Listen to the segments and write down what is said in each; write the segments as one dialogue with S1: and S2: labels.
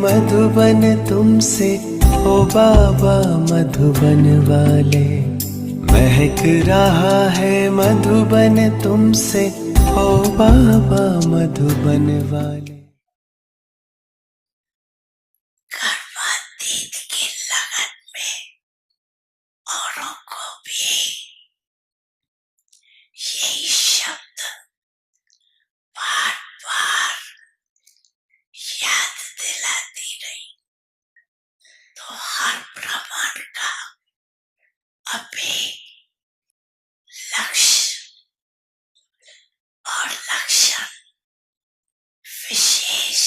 S1: मधुबन तुमसे, ओ बाबा मधुबन वाले। महक रहा है मधुबन तुमसे, ओ बाबा मधुबन वाले।
S2: कर्मातीत की लगन में औरों को भी यही शब्द बार बार याद दिलाती रही, तो हर भ्रमण का अभी लक्ष्य और लक्षण विशेष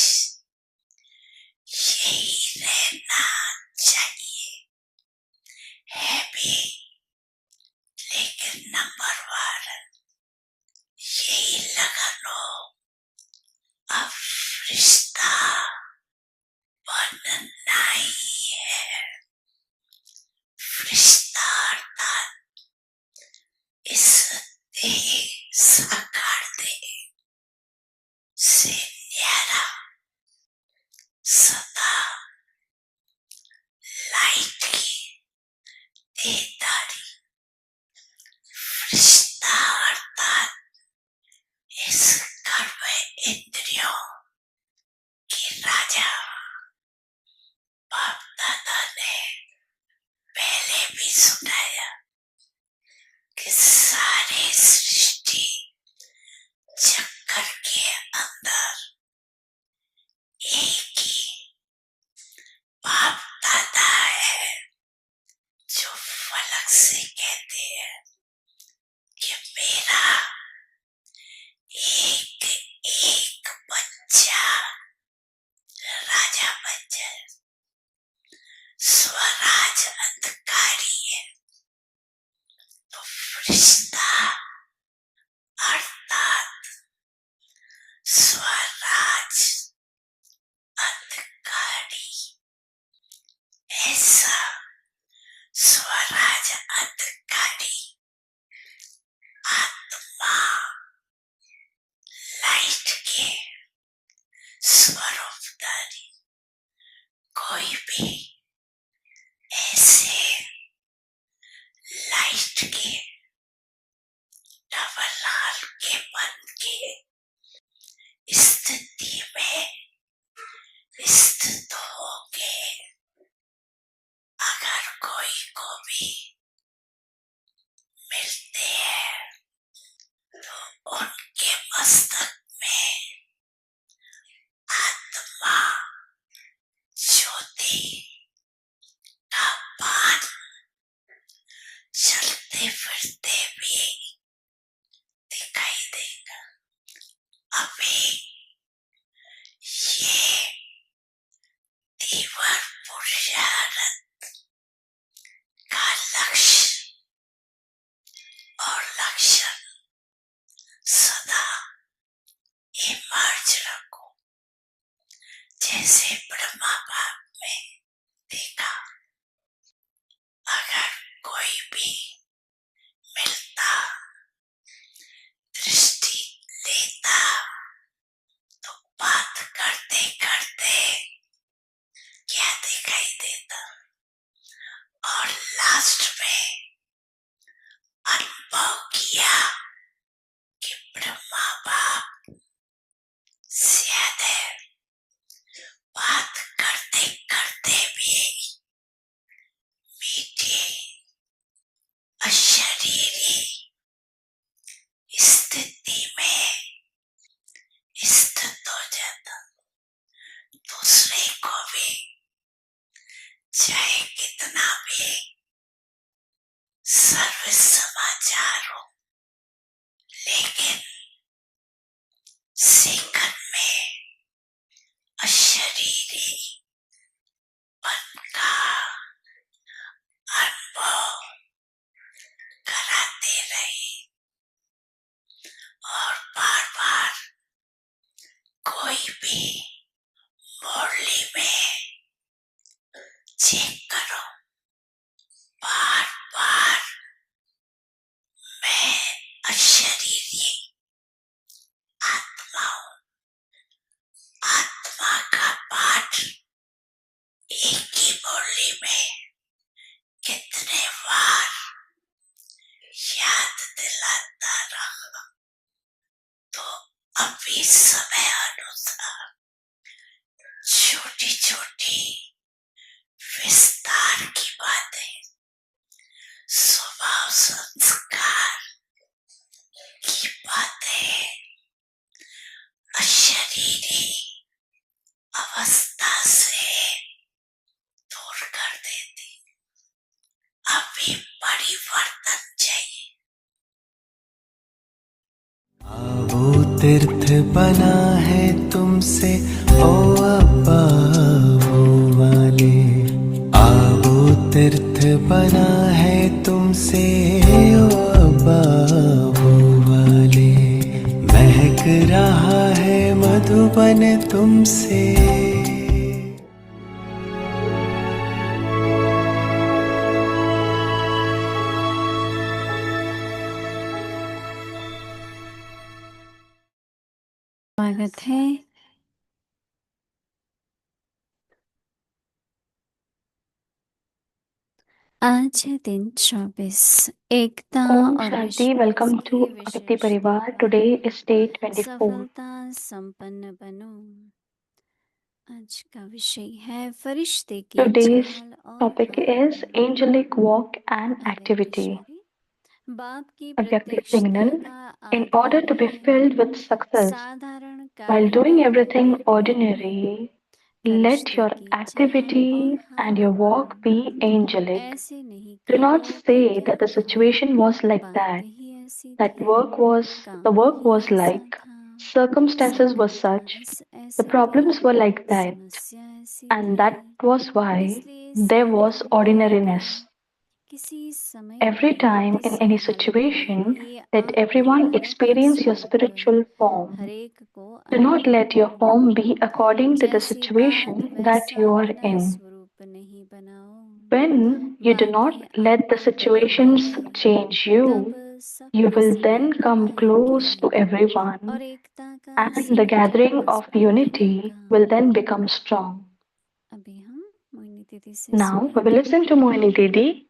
S2: यही रहना चाहिए है भी, लेकिन नंबर 1 यही लगन हो। अब रिश्ता बनना ही है। रिश्ता अर्थात इस देह साकार देह से न्यारा, सदा लाइट की देदारी। रिश्ता अर्थात इस कर्म इंद्रियों की राजा। बाप दादा ने पहले भी सुनाया कि सारी सृष्टि चक्कर के अंदर एक ही बाप दादा है, जो फलक से कहते हैं कि मेरा एक एक बच्चा राजा बन जाए। स्वराज अंधकारी है, तो रिश्ता अर्थात स्वराज अंधकारी। ऐसा स्वराज अंधकारी आत्मा लाइट के स्वरूपधारी कोई भी ऐसे लाइट के डबल हल्केपन की स्थिति में स्थित हो गए, अगर कोई को भी मिलते हैं तो उनके मस्तक में आत्मा ज्योति का पान चलते फिरते भी दिखाई देगा। अभी ये तीव्र पुरुषार्थ का लक्ष्य और लक्षण सदा इमर्ज रखो। जैसे ब्रह्मा बाप में देखा, अगर कोई भी मिलता, दृष्टि लेता, तो बात करते करते क्या दिखाई देता, और लास्ट में अनुभव किया कि ब्रह्मा बाप शायद है। बात करते करते भी मीठी अशरीरी स्थिति में स्थित हो जाता। दूसरे को भी चाहे कितना भी सर्व समाचार हो, लेकिन परिवर्तन चाहिए।
S1: वो तीर्थ बना है तुमसे ओ अब्बा वो वाले, वो तीर्थ बना है तुमसे ओ अब्बा वो वाले, महक रहा है मधुबन तुमसे।
S3: स्वागत है। आज है दिन 24 एकता
S4: Om
S3: और
S4: Shanti,
S3: विश्वास
S4: welcome
S3: के
S4: to Avidya
S3: विशेष
S4: Parivar.
S3: दिन
S4: Today
S3: पर
S4: is day 24.
S3: सफलता संपन्न बनो। आज का विषय है फरिश्ते की
S4: Today's
S3: चाल और
S4: topic is
S3: आज्ञा।
S4: angelic walk and
S3: अव्यक्त
S4: activity.
S3: इशारे बाप की
S4: Avyakti
S3: प्रत्यक्षता
S4: signal.
S3: का
S4: In
S3: Aadhaar
S4: order to be
S3: है
S4: filled with success
S3: साधारण
S4: while
S3: कार्यों
S4: doing
S3: को
S4: everything
S3: करते रहना।
S4: ordinary, let
S3: फरिश्ते
S4: your
S3: की चाल और
S4: activity and your walk
S3: आज्ञा।
S4: be angelic.
S3: ऐसे नहीं
S4: Do
S3: कहो
S4: not
S3: कि
S4: say
S3: क्या
S4: that the
S3: कहा,
S4: situation was like
S3: बात
S4: that.
S3: ही ऐसी
S4: That
S3: थी,
S4: the
S3: काम
S4: work
S3: ही
S4: was
S3: ऐसा
S4: like,
S3: था,
S4: circumstances were such,
S3: circumstance
S4: the
S3: ऐसे थे,
S4: problems were like that,
S3: समस्या ऐसी
S4: and
S3: थी।
S4: that was why
S3: इसलिए
S4: there was
S3: साधारणता की
S4: ordinariness.
S3: किसी समय
S4: Every
S3: में,
S4: time in
S3: किसी
S4: any
S3: हालत में
S4: situation,
S3: ये
S4: let
S3: आपके
S4: everyone
S3: अनोखा
S4: experience your
S3: स्वरूप
S4: spiritual form.
S3: हरेक को
S4: Do not
S3: अनुभव
S4: let your
S3: हो।
S4: form be according to the
S3: जैसी बात
S4: situation that
S3: वैसा
S4: you are
S3: अपना
S4: in.
S3: स्वरूप नहीं बनाओ।
S4: When you do not
S3: बातें
S4: let the
S3: आपकी
S4: situations
S3: बदलेंगी,
S4: change
S3: तब
S4: you,
S3: सब
S4: you will then
S3: फजीलत
S4: come close
S3: पाएंगे
S4: to everyone,
S3: और एकता का
S4: and the
S3: संगठन
S4: gathering of
S3: मजबूत
S4: unity
S3: बनेगा।
S4: will then become strong.
S3: अभी हम मोहिनी दीदी से
S4: Now we will
S3: सुनेंगे।
S4: listen to Mohini Didi.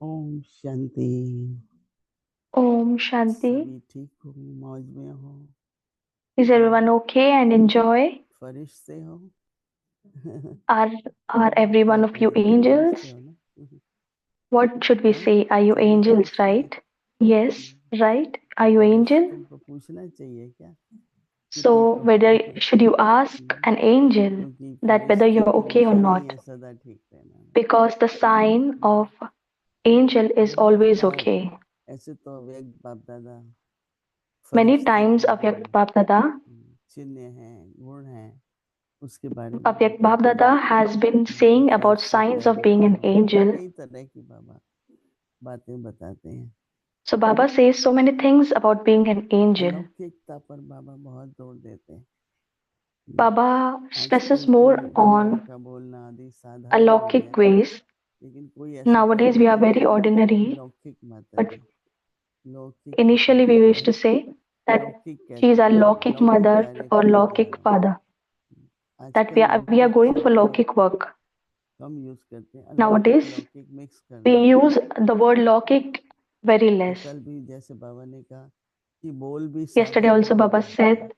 S5: Om Shanti.
S4: Om Shanti.
S5: सभी ठीक हो, मौज में हो,
S4: Is everyone okay and enjoy?
S5: फरिश्ते हो।
S4: Are are every one of
S5: कहते
S4: you
S5: हैं कि
S4: angels?
S5: फरिश्ते हो ना।
S4: What should we
S5: हाँ,
S4: say? Are you
S5: सभी
S4: angels,
S5: पूछते हैं।
S4: right? Yes, right? Are you angel?
S5: तुमको पूछना चाहिए क्या कि
S4: So
S5: ठीक हो?
S4: whether should you ask an angel
S5: क्योंकि
S4: that whether
S5: फरिश्ते
S4: you're
S5: का
S4: okay or
S5: निशानी
S4: not?
S5: है सदा ठीक रहना।
S4: Because the sign of angel is
S5: बहुत
S4: always
S5: बार
S4: okay.
S5: ऐसे तो अव्यक्त बाप दादा
S4: Many
S5: फरिश्ते
S4: times
S5: के जो
S4: Avyakt Bap Dada,
S5: चिन्ह हैं, गुण हैं, उसके बारे में
S4: Avyakt Bap
S5: बताते
S4: Dada
S5: हैं
S4: has been
S5: कि
S4: saying about
S5: Firishta
S4: signs of
S5: प्यारे
S4: being an
S5: हो।
S4: angel.
S5: कई तरह की बाबा बातें बताते हैं।
S4: So Baba says so many things about being an angel.
S5: अलौकिकता पर बाबा बहुत जोर देते हैं।
S4: Baba stresses
S5: आजकल तो
S4: more
S5: बाबा
S4: on
S5: का बोलना आदि साधारण हो
S4: alaukic
S5: गया,
S4: ways.
S5: लेकिन कोई ऐसा
S4: Nowadays we
S5: कहता
S4: are
S5: है कि
S4: very ordinary,
S5: लौकिक माता
S4: but
S5: जी, लौकिक पिता,
S4: initially we used to say that
S5: लौकिक
S4: she is
S5: कहते
S4: our
S5: थे,
S4: Lokik
S5: लौकिक
S4: mother
S5: कार्य
S4: or
S5: करने जा
S4: Lokik
S5: रहे हैं।
S4: father, that
S5: आजकल
S4: we are
S5: लौकिक
S4: going for
S5: शब्द को
S4: Lokik work.
S5: कम यूज करते हैं, अलौकिक
S4: Nowadays
S5: लौकिक मिक्स कर
S4: we
S5: देते हैं।
S4: use the word Lokik very
S5: तो
S4: less.
S5: कल भी जैसे बाबा ने कहा कि बोल भी
S4: Yesterday
S5: साधारण
S4: also
S5: हो
S4: Baba
S5: जाते हैं,
S4: said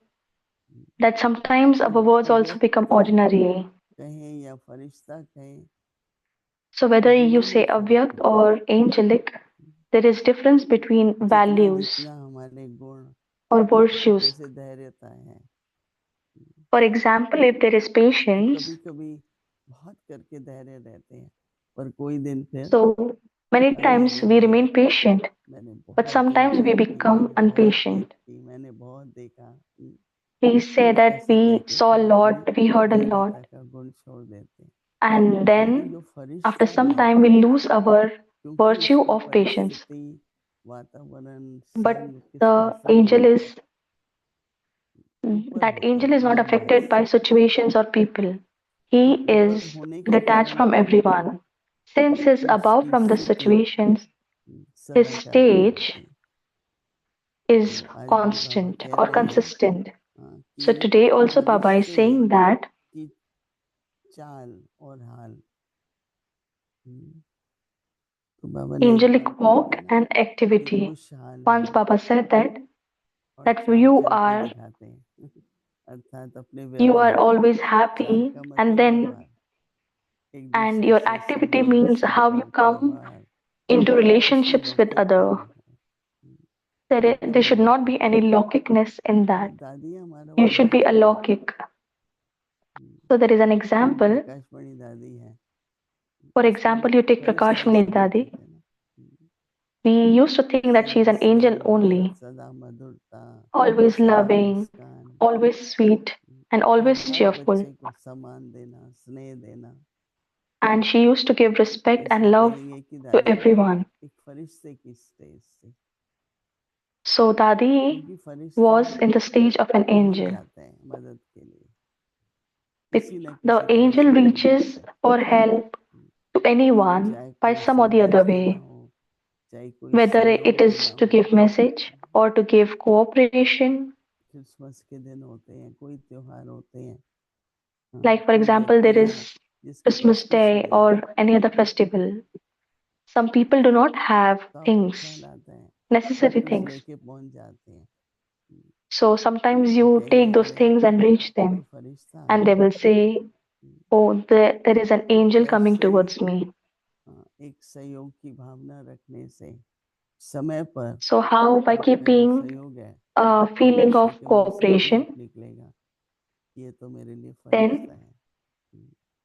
S4: that sometimes
S5: तो
S4: our words also become
S5: अव्यक्त
S4: ordinary.
S5: कहें या फरिश्ता कहें,
S4: So whether you
S5: गुणों में
S4: say
S5: फर्क
S4: Avyakt
S5: होता
S4: or angelic, there is difference between
S5: है। जितना
S4: values
S5: जितना हमारे गुण
S4: or virtues.
S5: जैसे धैर्यता है,
S4: For example, if there is
S5: तो
S4: patience,
S5: कभी कभी बहुत करके धैर्य रहते हैं, पर कोई दिन फिर
S4: so many
S5: अरे
S4: times
S5: ये
S4: we
S5: भैया
S4: remain patient,
S5: मैंने
S4: but
S5: बहुत
S4: sometimes we
S5: देखा कि
S4: become
S5: मैंने बहुत
S4: impatient.
S5: देखी, मैंने बहुत देखा।
S4: We say
S5: तो
S4: that
S5: ऐसे कह
S4: we
S5: के
S4: saw a
S5: फिर अपनी
S4: lot, we heard a
S5: धैर्यता
S4: lot,
S5: का गुण छोड़ देते हैं।
S4: and
S5: लेकिन जो
S4: then after
S5: फरिश्ता
S4: some
S5: है,
S4: time we lose our
S5: क्योंकि
S4: virtue
S5: उसको
S4: of patience.
S5: परिस्थिति, वातावरण,
S4: But
S5: संग किसका
S4: the
S5: असर नहीं
S4: angel
S5: होता,
S4: is
S5: ऊपर
S4: that
S5: होता
S4: angel
S5: है
S4: is not
S5: निर्भय।
S4: affected by situations or people. He
S5: एक ऊपर
S4: is
S5: होने के
S4: detached
S5: कारण
S4: from everyone. Since he's above
S5: उसकी
S4: from the
S5: स्थिति
S4: situations, his
S5: सहज आती
S4: stage
S5: रहती है।
S4: is
S5: तो आज भी बाबा
S4: constant
S5: कह
S4: or
S5: रहे हैं
S4: consistent. So
S5: कि
S4: today also Baba is
S5: फरिश्ते
S4: saying that
S5: की चाल और हाल। तो बाबा ने एक बार
S4: angelic
S5: कहा
S4: walk
S5: था ना
S4: and
S5: कि
S4: activity.
S5: खुशहाल
S4: Once
S5: है
S4: Baba said
S5: और
S4: that
S5: चाल
S4: you
S5: चल के
S4: are
S5: दिखाते हैं अर्थात अपने
S4: you are
S5: व्यवहार।
S4: always
S5: चाल
S4: happy
S5: का
S4: and
S5: मतलब
S4: then
S5: व्यवहार, एक
S4: and
S5: दूसरे
S4: your
S5: से
S4: activity
S5: संबंध
S4: means how you
S5: संपर्क
S4: come
S5: व्यवहार
S4: into
S5: उसमें
S4: relationships with
S5: लौकिक
S4: other.
S5: ना हो।
S4: There
S5: एकदम
S4: should not
S5: अलौकिक।
S4: be any lockicness in
S5: तो
S4: that.
S5: दादी हमारा
S4: You should be
S5: उदाहरण है।
S4: alaukic. So there is an example.
S5: प्रकाश मणि दादी है।
S4: For
S5: उसको
S4: example, you take
S5: Firishta
S4: Prakashmani
S5: समझते
S4: Dadi.
S5: थे ना।
S4: We used to think that she is
S5: सदा
S4: an angel
S5: स्नेह,
S4: only,
S5: सदा मधुरता,
S4: always
S5: सदा
S4: loving,
S5: Muskan,
S4: always sweet, and
S5: और
S4: always
S5: हर
S4: cheerful.
S5: बच्चे को सम्मान देना, स्नेह देना।
S4: And she used to give respect
S5: ऐसे
S4: and love
S5: कहेंगे कि
S4: to
S5: दादी
S4: everyone.
S5: एक फरिश्ते की स्टेज से,
S4: So Dadi
S5: क्योंकि फरिश्ते
S4: was in the stage of an
S5: पहुंच
S4: angel.
S5: जाते हैं मदद के लिए, किसी न
S4: The
S5: किसी तरह
S4: angel
S5: से पहुंच
S4: reaches
S5: जाते हैं।
S4: for help to anyone
S5: चाहे
S4: by
S5: कोई
S4: some or the other
S5: संदेश देना
S4: way,
S5: हो, चाहे कोई
S4: whether
S5: सहयोग
S4: it is
S5: देना
S4: to
S5: हो।
S4: give message or to give cooperation.
S5: Christmas के दिन होते हैं, कोई त्योहार होते हैं,
S4: Like for
S5: कोई
S4: example,
S5: व्यक्ति
S4: there
S5: है
S4: is
S5: जिसके पास
S4: Christmas
S5: कुछ
S4: Day
S5: नहीं है,
S4: or any other festival. Some people do not have
S5: तो आप
S4: things,
S5: कहलाते हैं,
S4: necessary
S5: कुछ
S4: things.
S5: लेके पहुंच जाते हैं।
S4: So sometimes
S5: तो
S4: you
S5: कहेंगे
S4: take those
S5: अरे
S4: things and reach
S5: कोई
S4: them,
S5: Firishta uh
S4: and they
S5: गया।
S4: will say, "Oh, there is an
S5: तो
S4: angel coming
S5: कैसे
S4: towards me."
S5: एक सहयोग की भावना रखने से समय पर
S4: So how by
S5: आपका जो
S4: keeping
S5: सहयोग है
S4: a feeling
S5: दूसरे
S4: of
S5: के मुंह से अपने आप
S4: cooperation,
S5: निकलेगा, ये तो मेरे लिए
S4: then
S5: फरिश्ता है।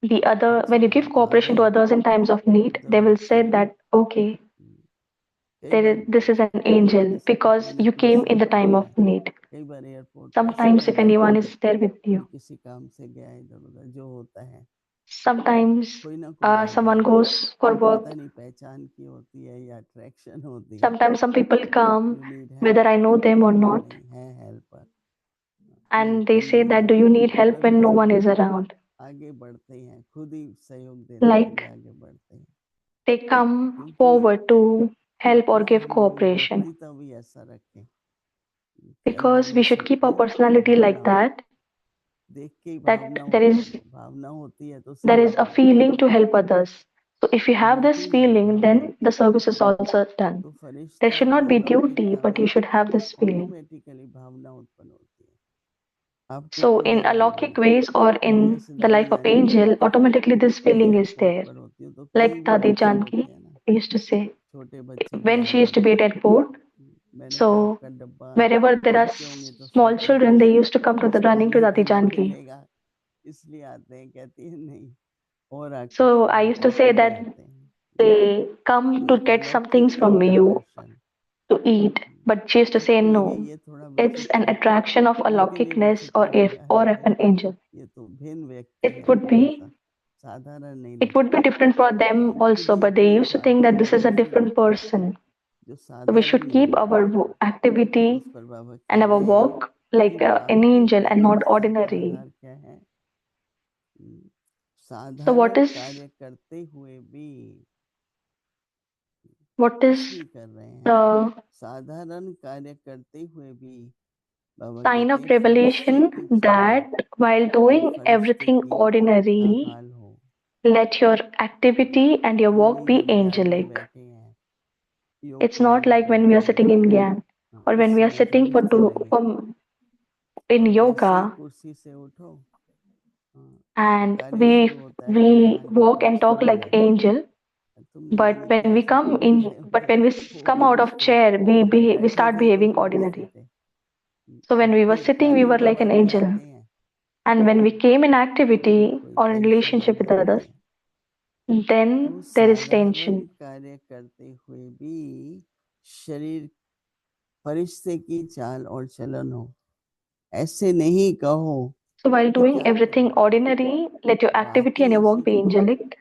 S4: the other, when
S5: अच्छा
S4: you give cooperation to
S5: Bhavna
S4: others in times of need,
S5: तो
S4: they will
S5: बच्चे
S4: say that, okay,
S5: कई बार
S4: this is an angel
S5: जैसे कि कोई
S4: because
S5: ना
S4: you
S5: कोई
S4: came in the
S5: समय
S4: time
S5: आता
S4: of
S5: है,
S4: need.
S5: कई बार एयरपोर्ट पे ऐसा
S4: Sometimes
S5: बन
S4: if
S5: जाता
S4: anyone
S5: है,
S4: is there with
S5: कोई
S4: you,
S5: किसी काम से गया इधर उधर जो होता है,
S4: sometimes
S5: कोई ना कोई आ
S4: someone
S5: गया,
S4: goes for
S5: पता
S4: work.
S5: नहीं पहचान की होती है या अट्रैक्शन होती है,
S4: Sometimes some people come,
S5: you need
S4: whether
S5: help,
S4: I know them or not,
S5: नहीं है हेल्पर, नहीं
S4: and they
S5: कम
S4: say
S5: नहीं
S4: that,
S5: है,
S4: do you need help
S5: तुरंत
S4: when no
S5: ऐसे
S4: one is around?
S5: आगे बढ़ते हैं, खुद ही सहयोग देने के लिए
S4: Like
S5: आगे बढ़ते हैं,
S4: they come
S5: क्योंकि
S4: forward to help or
S5: अपना
S4: give
S5: हम
S4: cooperation.
S5: व्यक्तित्व भी ऐसा रखें कि अंदर
S4: Because
S5: में
S4: we should keep our
S5: शक्ति
S4: personality
S5: भावना
S4: like
S5: हो,
S4: that,
S5: देख के ही
S4: that
S5: भावना उत्पन्न हो, भावना होती है तो
S4: there is
S5: सहयोग
S4: a
S5: होता है,
S4: feeling to help others. So if you have
S5: बिल्कुल
S4: this
S5: नहीं
S4: feeling,
S5: भावना।
S4: then the service is also done.
S5: तो
S4: There
S5: फरिश्ता
S4: should not
S5: या
S4: be duty,
S5: लौकिकता
S4: but you
S5: में
S4: should have this feeling.
S5: Automatically भावना उत्पन्न होती है, आपको
S4: So
S5: खुद
S4: in
S5: ही याद
S4: alaukic
S5: बनेगी।
S4: ways or in
S5: जैसे
S4: the
S5: दादी
S4: life of
S5: जानकी
S4: angel,
S5: कहती हैं,
S4: automatically this
S5: मैं
S4: feeling is
S5: एयरपोर्ट
S4: there.
S5: पर होती हूँ तो कई
S4: Like
S5: वो
S4: Dadi
S5: बच्चे होते
S4: Janki
S5: हैं ना,
S4: used to say,
S5: छोटे बच्चे भी
S4: when
S5: uh
S4: she used to be
S5: जाते
S4: at
S5: हैं,
S4: airport,
S5: मैंने कहा
S4: so
S5: आपका डब्बा
S4: wherever there are
S5: बच्चे होंगे तो
S4: small
S5: स्वागत
S4: children,
S5: है,
S4: they used to come to the
S5: कुछ
S4: running to
S5: खाने
S4: Dadi
S5: को नहीं
S4: Janki.
S5: मिलेगा इसलिए आते हैं, कहती है नहीं और
S4: So I
S5: आकर्षण
S4: used to say
S5: करके भी
S4: that
S5: आते हैं।
S4: they
S5: तो
S4: come to
S5: एक
S4: get some things
S5: अलौकिक
S4: from you
S5: आकर्षण,
S4: to eat, but she used to say
S5: सबको लगे
S4: no.
S5: ये थोड़ा
S4: It's an
S5: विचित्र,
S4: attraction of
S5: उनके लिए
S4: alaukicness
S5: विचित्र लगा
S4: or
S5: है
S4: of
S5: कि
S4: an angel.
S5: ये तो भिन्न व्यक्ति
S4: It
S5: है,
S4: would
S5: थोड़ा
S4: be
S5: सा साधारण नहीं
S4: it would be
S5: लगता,
S4: different for
S5: तो
S4: them
S5: हम खुद
S4: also,
S5: ही
S4: but they
S5: अपने
S4: used to think that this is a
S5: स्वार्थीपन से
S4: different
S5: लगता है,
S4: person.
S5: जो
S4: So we
S5: साधारण
S4: should
S5: नहीं
S4: keep
S5: है।
S4: our
S5: तो उस
S4: activity
S5: पर बाबा
S4: and
S5: कह
S4: our
S5: रहे हैं
S4: walk
S5: कि
S4: like an
S5: आपकी
S4: angel and not
S5: अवस्था का
S4: ordinary.
S5: आधार क्या है,
S4: So what
S5: साधारण
S4: is
S5: कार्य करते हुए भी
S4: what
S5: कुछ
S4: is
S5: नहीं कर रहे हैं,
S4: the
S5: साधारण कार्य करते हुए भी बाबा
S4: sign
S5: कहते
S4: of
S5: हैं फरिश्ते
S4: revelation
S5: की चाल
S4: that while
S5: और
S4: doing
S5: फरिश्ते
S4: everything
S5: की का
S4: ordinary,
S5: हाल हो।
S4: let your activity and your
S5: यानी
S4: walk be
S5: जब ध्यान में
S4: angelic.
S5: बैठे हैं, योग
S4: It's not
S5: कराने
S4: like when we are
S5: बैठे हैं,
S4: sitting in Gyan or
S5: उस
S4: when we are
S5: समय जब
S4: sitting
S5: इस तरह में
S4: in
S5: और जैसे ही
S4: yoga
S5: कुर्सी से उठो, हाँ,
S4: and
S5: कार्य
S4: we
S5: शुरू होता है,
S4: we
S5: ध्यान की
S4: walk and
S5: कक्षा
S4: talk
S5: लग
S4: like
S5: जाती है,
S4: angel,
S5: तुमने जाने क्या
S4: but
S5: उधर
S4: when we
S5: वो
S4: come
S5: लोग
S4: out
S5: उस
S4: of
S5: पे
S4: chair, we
S5: बैठे
S4: start
S5: थे तो
S4: behaving
S5: वो हंसते
S4: ordinary.
S5: थे,
S4: So when we were
S5: अपने
S4: sitting, we
S5: कार्य
S4: were like an
S5: व्यवहार में
S4: angel,
S5: आते हैं
S4: and when we came in
S5: तो उनमें
S4: activity
S5: कोई
S4: or in
S5: टेंशन आ
S4: relationship with
S5: जाती
S4: others,
S5: है। तो
S4: then there is
S5: साधारण
S4: tension.
S5: कार्य करते हुए भी शरीर फरिश्ते की चाल और चलन हो, ऐसे नहीं कहो
S4: So while
S5: कि
S4: doing
S5: क्या
S4: everything
S5: करूं,
S4: ordinary, let your activity
S5: बातें
S4: and your
S5: ऐसी
S4: work be
S5: करो,
S4: angelic.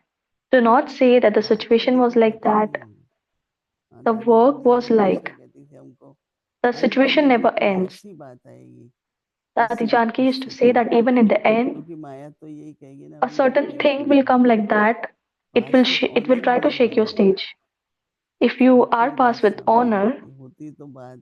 S4: Do not say that the
S5: बातें
S4: situation was
S5: देखो
S4: like
S5: खत्म
S4: that.
S5: नहीं होंगी।
S4: The
S5: दादी
S4: work
S5: दादी
S4: was
S5: हमेशा
S4: like
S5: कहती थी हमको,
S4: the
S5: अंत
S4: situation
S5: में भी
S4: never
S5: कोई
S4: ends.
S5: ऐसी बात आएगी
S4: Dadi
S5: इसी
S4: Janki used to say
S5: स्थिति
S4: that even in the end,
S5: क्योंकि माया तो यही कहेगी ना
S4: a
S5: अभी तो
S4: certain
S5: तेरे
S4: thing
S5: को
S4: will
S5: नहीं,
S4: come like that.
S5: पास with
S4: It will
S5: honour
S4: try
S5: भी
S4: to
S5: ये
S4: shake your
S5: बोलेगी।
S4: stage. If you
S5: आपकी
S4: are
S5: ये बात
S4: passed with
S5: सामने
S4: honor,
S5: आती होती तो बात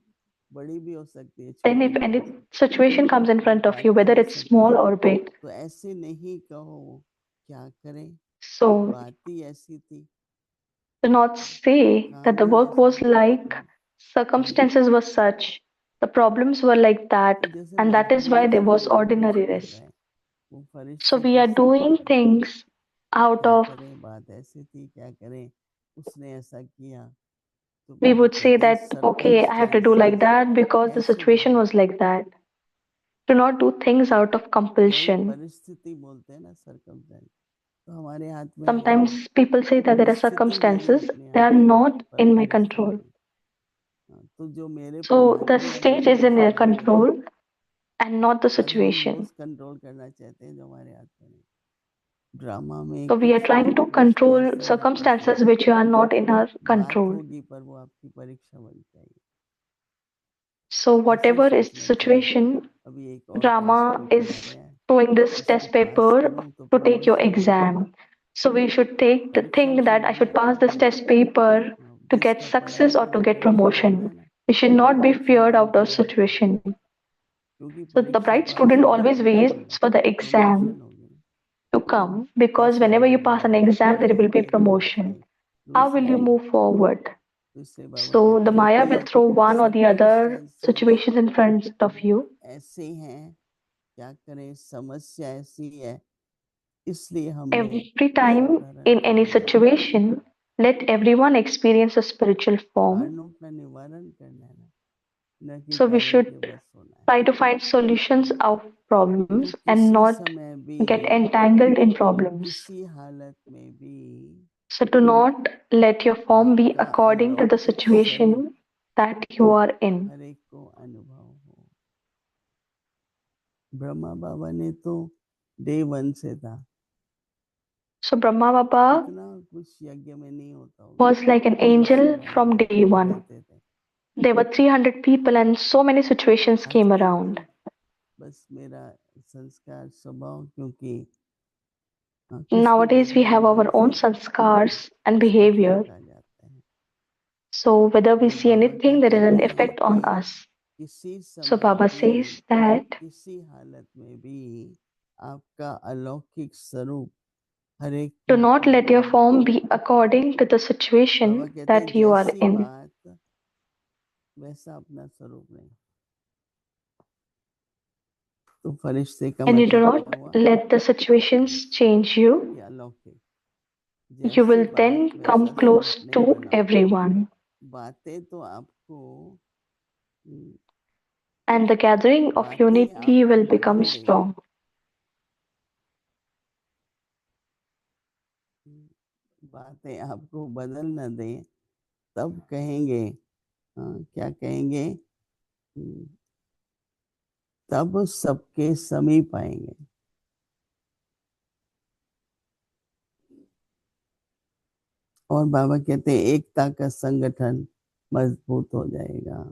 S5: बड़ी भी हो सकती है,
S4: then
S5: छोटी
S4: if
S5: भी हो
S4: any
S5: सकती
S4: situation comes in
S5: है, आप
S4: front of you,
S5: बात कर
S4: whether
S5: नहीं
S4: it's small
S5: सकते,
S4: or big,
S5: तो ऐसे नहीं कहो, क्या करें,
S4: so
S5: बात ही ऐसी थी,
S4: do not say that
S5: काम
S4: the
S5: ही
S4: work
S5: ऐसा
S4: was
S5: था।
S4: like, circumstances were such, the problems were like
S5: तो
S4: that,
S5: जैसे
S4: and that is why
S5: मजबूरी
S4: there
S5: से
S4: was
S5: कोई कुछ कर
S4: ordinariness.
S5: रहा है, वो
S4: So
S5: फरिश्ते
S4: we
S5: को
S4: are doing
S5: समझाना,
S4: things out
S5: क्या
S4: of,
S5: करें, बात ऐसी थी, क्या करें, उसने ऐसा किया। तो
S4: we
S5: बाबा
S4: would say
S5: कहते हैं
S4: that, okay, I have to do like
S5: circumstances
S4: that because the
S5: कैसे
S4: situation
S5: भी,
S4: was like that. Do not do things out of
S5: यही
S4: compulsion.
S5: परिस्थिति बोलते हैं ना, सर्कमस्टेंस, तो हमारे हाथ में नहीं है,
S4: Sometimes people say that there
S5: वो
S4: are
S5: स्थिति नहीं
S4: circumstances,
S5: अपने
S4: they
S5: हाथ
S4: are
S5: में,
S4: not
S5: पर
S4: in my control.
S5: परिस्थिति। हाँ, तो जो मेरे पे
S4: So the
S5: हावी है
S4: stage
S5: वही
S4: is in their
S5: ऐसा बन रहा है,
S4: control and not the
S5: पर हम वो
S4: situation.
S5: कंट्रोल करना चाहते हैं जो हमारे हाथ में नहीं। ड्रामा में
S4: So we are
S5: कुछ
S4: trying to
S5: कुछ
S4: control
S5: ऐसा होता है,
S4: circumstances which are not in our
S5: बात
S4: control.
S5: होगी पर वो आपकी परीक्षा बन जाएगी,
S4: So
S5: ऐसे ही
S4: whatever is the
S5: सोचना चाहिए।
S4: situation,
S5: अभी एक और टेस्ट
S4: drama
S5: पेपर आ
S4: is
S5: रहा है,
S4: showing this
S5: इसको
S4: test
S5: पास
S4: paper
S5: करूं तो
S4: to take your
S5: प्रमोशन होगी,
S4: exam. So we should take the
S5: परीक्षा
S4: thing
S5: उसे
S4: that I
S5: देना
S4: should pass this
S5: चाहिए।
S4: test paper
S5: हाँ,
S4: to get
S5: जिसका पढ़ाई
S4: success or
S5: के
S4: to
S5: लिए
S4: get
S5: प्रेशर होता
S4: promotion.
S5: है ना,
S4: We should not be
S5: परीक्षा
S4: feared
S5: दे
S4: out
S5: के
S4: of
S5: आता है,
S4: situation.
S5: क्योंकि
S4: So the
S5: परीक्षा
S4: bright
S5: पास
S4: student
S5: होगा
S4: always
S5: तो क्या
S4: waits
S5: होगा,
S4: for the exam
S5: प्रमोशन होगी ना।
S4: to come because
S5: कैसे
S4: whenever
S5: आगे
S4: you pass an
S5: बढ़ेंगे,
S4: exam, there will be
S5: एक दो
S4: promotion.
S5: Five,
S4: How will you
S5: दूसरा,
S4: move forward?
S5: तो इससे बाबा
S4: So
S5: कहते
S4: the
S5: हैं
S4: Maya will
S5: कि
S4: throw one or the other
S5: circumstances
S4: situations in front of you.
S5: ऐसे हैं, क्या करें, समस्या ऐसी है, इसलिए हमने
S4: Every time
S5: साधारण
S4: in any
S5: जीवन जीना,
S4: situation, let everyone experience a spiritual form.
S5: कारणों का निवारण करना है ना, न कि
S4: So we
S5: कार्यों
S4: should
S5: के बस होना है।
S4: try to find solutions of
S5: तो
S4: problems and
S5: किसी
S4: not
S5: समय भी,
S4: get entangled in problems.
S5: किसी हालत में भी
S4: So do not let your form be
S5: आपका
S4: according to the
S5: अलौकिक स्वरूप
S4: situation that you are in.
S5: हर एक को अनुभव हो। ब्रह्मा बाबा ने तो डे 1 से था,
S4: So Brahma Baba
S5: इतना कुछ यज्ञ में नहीं होता होगा,
S4: was like an
S5: 300
S4: angel from day
S5: लोग
S4: one.
S5: रहते थे।
S4: There were 300 people and so many situations came
S5: आजकल तो
S4: around.
S5: बस मेरा संस्कार स्वभाव, क्योंकि कुछ भी
S4: Nowadays we
S5: देखा
S4: have our
S5: एकदम
S4: own
S5: से
S4: sanskars and
S5: उस पर
S4: behavior.
S5: इफेक्ट आ जाता है।
S4: So whether we
S5: तो
S4: see
S5: बाबा क्या
S4: anything, there is an
S5: कहते हैं
S4: effect on
S5: कि
S4: us.
S5: किसी
S4: So
S5: समय
S4: Baba
S5: भी,
S4: says that
S5: किसी हालत में भी आपका अलौकिक स्वरूप हर एक
S4: do
S5: को
S4: not let your
S5: अनुभव।
S4: form be according to the
S5: Baba
S4: situation
S5: कहते हैं
S4: that you are
S5: जैसी
S4: in.
S5: बात वैसा अपना स्वरूप नहीं। तो फरिश्ते का
S4: And you do
S5: मतलब
S4: not
S5: क्या हुआ,
S4: let the situations change you.
S5: कि अलौकिक,
S4: You
S5: जैसी
S4: will
S5: बात
S4: then
S5: वैसा
S4: come
S5: स्वरूप
S4: close
S5: नहीं
S4: to
S5: बनाओ।
S4: everyone.
S5: बातें तो आपको हम्म,
S4: And the gathering of
S5: बातें
S4: unity
S5: आपको
S4: will become
S5: बदल देगी,
S4: strong.
S5: बातें आपको बदल न दें, तब कहेंगे, क्या कहेंगे, हम्म, तब सबके समीप आएंगे। और बाबा कहते हैं एकता का संगठन मजबूत हो जाएगा।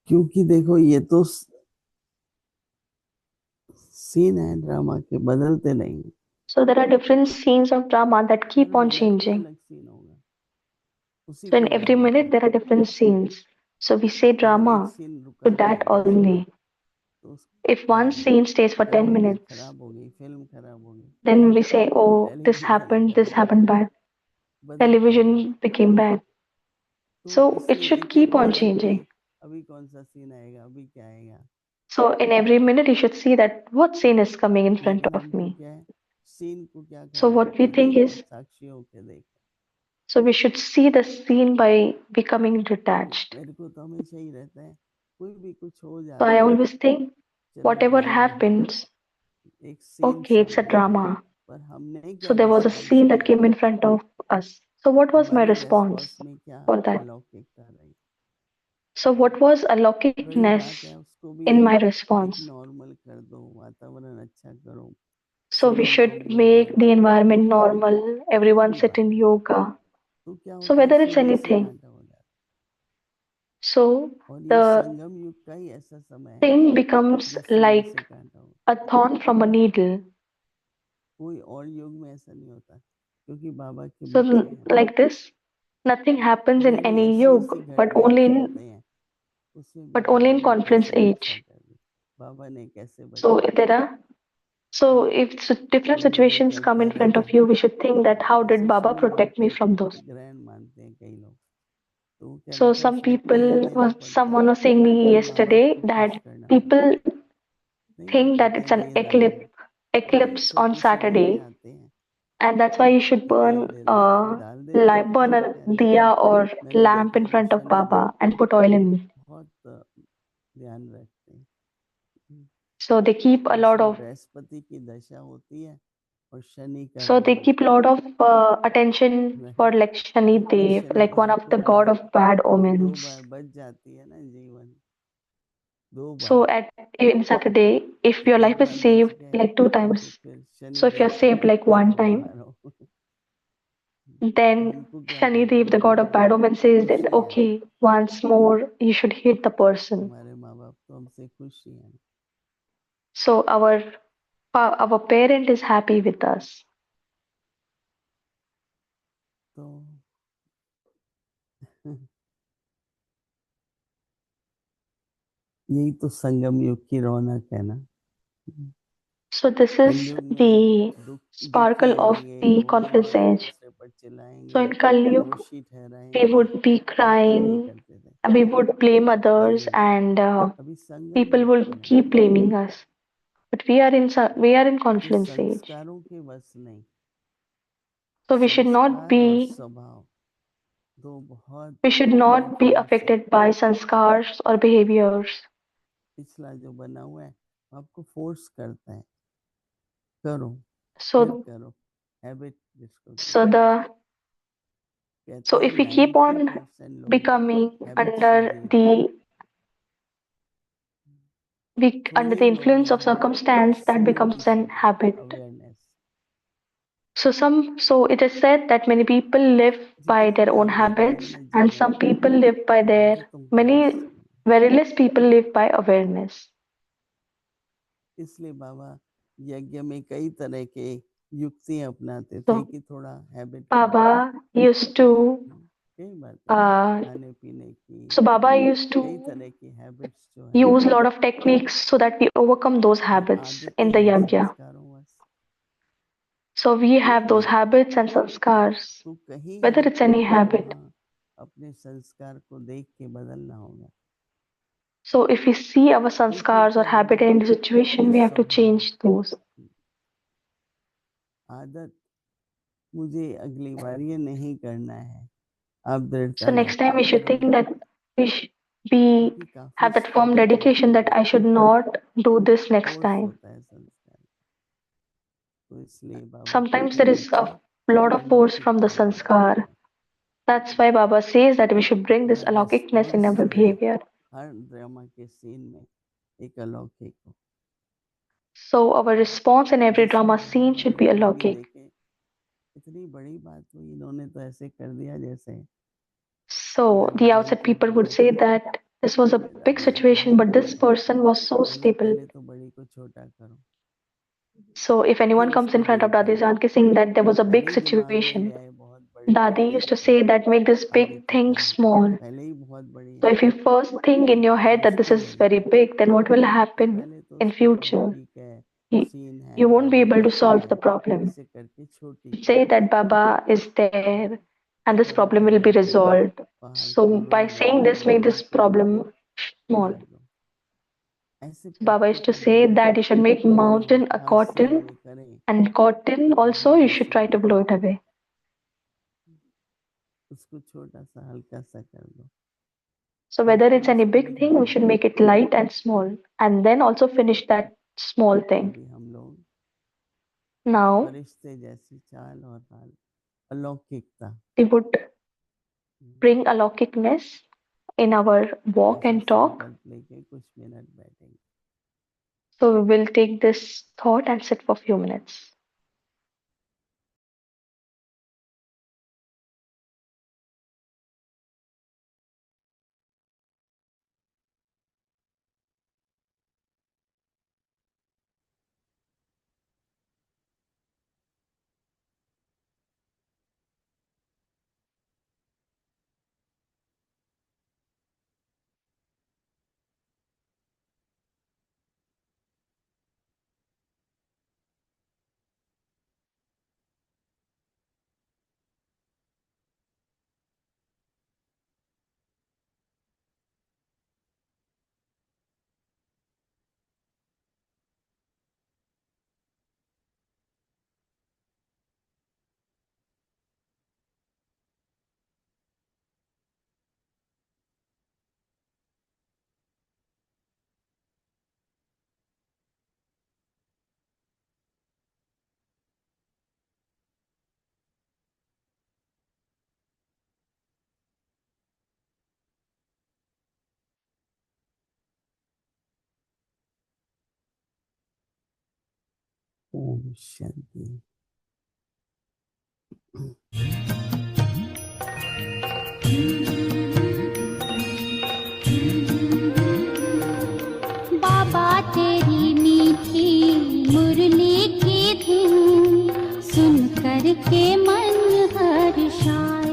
S5: क्योंकि देखो ये तो सीन है ड्रामा के, बदलते नहीं,
S4: So there are different scenes of drama that
S5: her
S4: keep on
S5: minute में
S4: changing.
S5: अलग सीन होगा, उसी
S4: So
S5: को
S4: in every
S5: drama
S4: minute there
S5: कहते
S4: are
S5: हैं।
S4: different scenes. So we say
S5: अगर एक
S4: drama
S5: सीन
S4: to
S5: रुका
S4: that
S5: रहेगा
S4: only.
S5: तो
S4: If
S5: क्या
S4: one scene stays for 10
S5: picture
S4: minutes,
S5: खराब हो गई, फिल्म खराब हो गई,
S4: then we say, oh,
S5: television
S4: this
S5: खराब हो
S4: happened
S5: गया,
S4: bad.
S5: बदलता रहेगा।
S4: Television became bad.
S5: तो
S4: So it
S5: इसलिए
S4: should
S5: एक एक
S4: keep on
S5: मिनट
S4: changing.
S5: में अभी कौन सा सीन आएगा, अभी क्या आएगा।
S4: So in every minute you should see that what scene is coming in front
S5: लेकिन
S4: of
S5: हमको
S4: me.
S5: क्या है, सीन को क्या
S4: So
S5: करना है,
S4: what we think
S5: अदेखा
S4: is,
S5: साक्षी होके देख।
S4: so we should see the scene by becoming
S5: तो
S4: detached.
S5: मेरे को तो हमेशा ही रहता है, कोई भी कुछ हो
S4: So I
S5: जाता है,
S4: always think,
S5: चलो
S4: whatever
S5: ड्रामा है,
S4: happens,
S5: एक सीन
S4: okay, it's a
S5: सामने है,
S4: drama.
S5: पर हमने
S4: So
S5: क्या
S4: there was a
S5: response
S4: scene that
S5: किया,
S4: came in front of us. So what was my
S5: हमारे
S4: response
S5: रेस्पॉन्स में क्या
S4: for that?
S5: अलौकिकता रही।
S4: So what was a
S5: रही बात
S4: lockicness
S5: है उसको भी
S4: in my
S5: एक
S4: response?
S5: नॉर्मल कर दो, वातावरण अच्छा करो,
S4: So we
S5: सभी को
S4: should
S5: मिल
S4: make the
S5: बैठो,
S4: environment normal,
S5: कोई
S4: everyone
S5: भी
S4: sit
S5: बात
S4: in
S5: है,
S4: yoga.
S5: तो क्या
S4: So
S5: होता है,
S4: whether it's
S5: सोने से
S4: anything,
S5: कांटा हो जाता
S4: So
S5: और ये
S4: the
S5: संगम युग का ही ऐसा समय है
S4: thing becomes
S5: जिसमें
S4: like
S5: ऐसे कांटा होता
S4: a thorn from a needle.
S5: कोई और युग में ऐसा नहीं होता क्योंकि बाबा के
S4: So
S5: बच्चे हैं हम।
S4: like this, nothing happens in
S5: जो भी
S4: any
S5: ऐसी
S4: yog,
S5: ऐसी घटनाएं घटते हैं उसमें
S4: but
S5: बाबा
S4: only in
S5: ने
S4: confluence
S5: कैसे रक्षा
S4: age.
S5: कर दी, बाबा ने कैसे
S4: So
S5: बचाया।
S4: there are so if different
S5: और ये
S4: situations come
S5: चलता
S4: in front
S5: रहता
S4: of
S5: है।
S4: you, we should think that how did
S5: जैसे
S4: Baba
S5: शनिवार
S4: protect me
S5: को
S4: from those.
S5: ग्रहण मानते हैं कई लोग, तो वो कह
S4: So
S5: रहा था
S4: some
S5: उसमें
S4: people
S5: तेल देना
S4: was
S5: पड़ता है
S4: someone was saying me
S5: और माँ बाप
S4: yesterday
S5: को खुश
S4: that
S5: करना पड़ता
S4: people
S5: है। नहीं वो
S4: think that
S5: कहते
S4: it's
S5: हैं
S4: an
S5: दे डालो,
S4: eclipse on
S5: छोटी सी बातें
S4: Saturday,
S5: आते हैं
S4: and that's why you should
S5: कि
S4: burn
S5: तेल दे दो,
S4: a
S5: डाल देते हैं
S4: burn
S5: तेल,
S4: a
S5: क्या
S4: diya
S5: लेकिन
S4: or
S5: मैंने
S4: lamp
S5: देखा
S4: in
S5: है कि
S4: front of
S5: Shanidev
S4: Baba and put oil in it.
S5: बहुत ध्यान रखते हैं।
S4: So they keep a lot
S5: इसमें
S4: of
S5: बृहस्पति की दशा होती है और शनि का
S4: so they
S5: Rahu.
S4: keep a lot of attention for like Shani
S5: क्योंकि
S4: Dev, like one
S5: Shanidev
S4: of
S5: को
S4: the god
S5: दात
S4: of bad
S5: 2
S4: omens.
S5: बार बच जाती है ना जीवन, 2
S4: So
S5: bar.
S4: at in Saturday, if your
S5: एक
S4: life is
S5: बार बच
S4: saved
S5: गए
S4: like two
S5: तो
S4: times,
S5: फिर
S4: so if
S5: Shanidev
S4: you're saved
S5: कहते हैं
S4: like
S5: फिर
S4: one
S5: तुम
S4: time,
S5: मारो। तो
S4: then
S5: हमको क्या
S4: Shani
S5: करना
S4: Dev,
S5: है,
S4: the god
S5: हमें
S4: of
S5: तो
S4: bad omen, says that
S5: खुशी है।
S4: okay, once more you should hit the person.
S5: हमारे माँ बाप तो हमसे खुश ही हैं।
S4: So our parent is happy with us.
S5: तो यही तो संगम युग की रौनक है ना।
S4: So this is
S5: कलयुग में
S4: the
S5: दुखी
S4: sparkle of
S5: होंगे,
S4: the
S5: रोएंगे,
S4: confluence
S5: एक
S4: age.
S5: दूसरे पर
S4: So
S5: चिल्लाएंगे,
S4: in Kali Yuga,
S5: दोषी
S4: we
S5: ठहराएंगे,
S4: would be
S5: ऐसा नहीं
S4: crying,
S5: करते थे
S4: we would blame others,
S5: कलयुग में।
S4: and
S5: अभी संगम
S4: people
S5: युग
S4: will
S5: में
S4: keep blaming us. But we are in
S5: जो
S4: confluence age.
S5: संस्कारों के वश नहीं,
S4: So
S5: संस्कार और स्वभाव दो बहुत
S4: we should
S5: बड़ी
S4: not be
S5: फोर्स है।
S4: affected by sanskars or behaviors.
S5: पिछला जो बना हुआ है वो आपको फोर्स करता है, करो फिर
S4: So
S5: करो, हैबिट जिसको
S4: so
S5: कहते हैं।
S4: the so
S5: कहते हैं
S4: if we keep on
S5: 90% लोग
S4: becoming
S5: हैबिट से जीते हैं,
S4: under
S5: थोड़े
S4: the
S5: ही लोग
S4: influence of
S5: हैं
S4: circumstance that
S5: Smriti
S4: becomes an
S5: शक्ति,
S4: habit.
S5: Awareness.
S4: So it is said that many people live by
S5: जितना
S4: their
S5: भी
S4: own
S5: आप देख रहे हो
S4: habits,
S5: ना
S4: and
S5: जीवन
S4: some
S5: में,
S4: people live by their
S5: आदतों के वश
S4: many
S5: में।
S4: very less people live by awareness.
S5: इसलिए बाबा यज्ञ में कई तरह के युक्तियां अपनाते थे
S4: So
S5: कि थोड़ा हैबिट करो।
S4: Baba used to
S5: कई बातें,
S4: uh,
S5: खाने पीने की,
S4: so Baba used
S5: कई
S4: to
S5: तरह की हैबिट्स जो है
S4: use a lot of techniques so that we overcome those
S5: ये
S4: habits
S5: आदतें
S4: in the
S5: हैं
S4: yajna.
S5: संस्कारों वश।
S4: So we
S5: कोई
S4: have those
S5: भी
S4: habits and sanskars,
S5: तो कहीं
S4: whether
S5: है
S4: it's any
S5: तो
S4: habit.
S5: वहाँ अपने संस्कार को देख के बदलना होगा।
S4: So if we see our
S5: तो फिर
S4: sanskars or
S5: क्या
S4: habit
S5: होगा
S4: in any
S5: कि
S4: situation, we have to
S5: स्वभाव,
S4: change those.
S5: आदत, मुझे अगली बार ये नहीं करना है, आप दृढ़ता
S4: So next time
S5: रखो
S4: we should think
S5: करोगे,
S4: that we
S5: क्योंकि काफी
S4: have that firm
S5: स्ट्रगल होता
S4: dedication
S5: है,
S4: that I should not do this next
S5: force
S4: time.
S5: होता है संस्कार। तो इसलिए बाबा
S4: Sometimes
S5: कहते
S4: there
S5: हैं
S4: is
S5: बच्चे
S4: a lot of force from the
S5: अलौकिकता लाओ
S4: sanskar. That's why Baba says that we should bring this
S5: अपना
S4: alaukicness in
S5: रेस्पॉन्स
S4: our
S5: जो है
S4: behavior.
S5: हर ड्रामा के सीन में एक अलौकिक हो।
S4: So our response in every
S5: जिसमें
S4: drama
S5: बाहर
S4: scene should
S5: वाले
S4: be
S5: लोग भी
S4: alaukik.
S5: देखें इतनी बड़ी बात हुई, इन्होंने तो ऐसे कर दिया जैसे
S4: So
S5: दादी
S4: the
S5: जान
S4: outside
S5: कह
S4: people
S5: के
S4: would
S5: कहते
S4: say
S5: हैं
S4: that this was a
S5: अरे
S4: big
S5: दादी ये तो
S4: situation,
S5: बहुत
S4: but
S5: बड़ी
S4: this
S5: बात है,
S4: person was so
S5: बोला
S4: stable.
S5: पहले तो बड़ी को छोटा करो,
S4: So if
S5: फिर
S4: anyone comes in
S5: उसको
S4: front of
S5: बड़ी
S4: Dadi
S5: करो।
S4: Janki saying that there was a
S5: पहले
S4: big
S5: ही दिमाग में ले
S4: situation,
S5: आए बहुत बड़ी
S4: Dadi
S5: बातें,
S4: used to say that make this
S5: आगे
S4: big
S5: तो
S4: thing
S5: क्या है,
S4: small.
S5: पहले ही बहुत बड़ी
S4: So
S5: है,
S4: if you first think in your
S5: फिर
S4: head that this
S5: उसको
S4: is
S5: बड़ी
S4: very
S5: करो।
S4: big, then what will
S5: तो
S4: happen
S5: पहले तो
S4: in
S5: उसको कहो
S4: future?
S5: ठीक है,
S4: You,
S5: सीन है,
S4: you won't be
S5: Baba
S4: able to
S5: बैठे
S4: solve the
S5: हैं,
S4: problem.
S5: ऐसे करके छोटी
S4: Say
S5: करो।
S4: that Baba is there and this
S5: पहाड़
S4: problem
S5: पर
S4: will be
S5: बैठे हैं,
S4: resolved.
S5: पहाड़
S4: So
S5: को
S4: by
S5: रो दो,
S4: saying this, make
S5: Baba
S4: this
S5: को
S4: problem small.
S5: कर दो। ऐसे
S4: Baba
S5: करते
S4: used to
S5: करें
S4: say that you should make
S5: तो
S4: mountain a
S5: हर सीन
S4: cotton,
S5: में करें
S4: and cotton
S5: तो
S4: also
S5: बहुत
S4: you should
S5: ऐसे
S4: try to blow it away.
S5: उसको छोटा सा हल्का सा कर दो,
S4: So whether
S5: करके
S4: it's any
S5: उसको
S4: big thing, we
S5: दिखाओ।
S4: should make it light and small, and then also finish that small thing.
S5: अभी हम लोग
S4: Now
S5: फरिश्ते जैसी चाल और हाल, अलौकिकता,
S4: we would bring alaukicness in our walk
S5: ऐसा
S4: and talk.
S5: संकल्प लेके कुछ मिनट बैठेंगे।
S4: So we will take this thought and sit for a few minutes.
S5: Om Shanti.
S6: बाबा तेरी मीठी मुरली की धुन सुन कर के मन हर्षाए।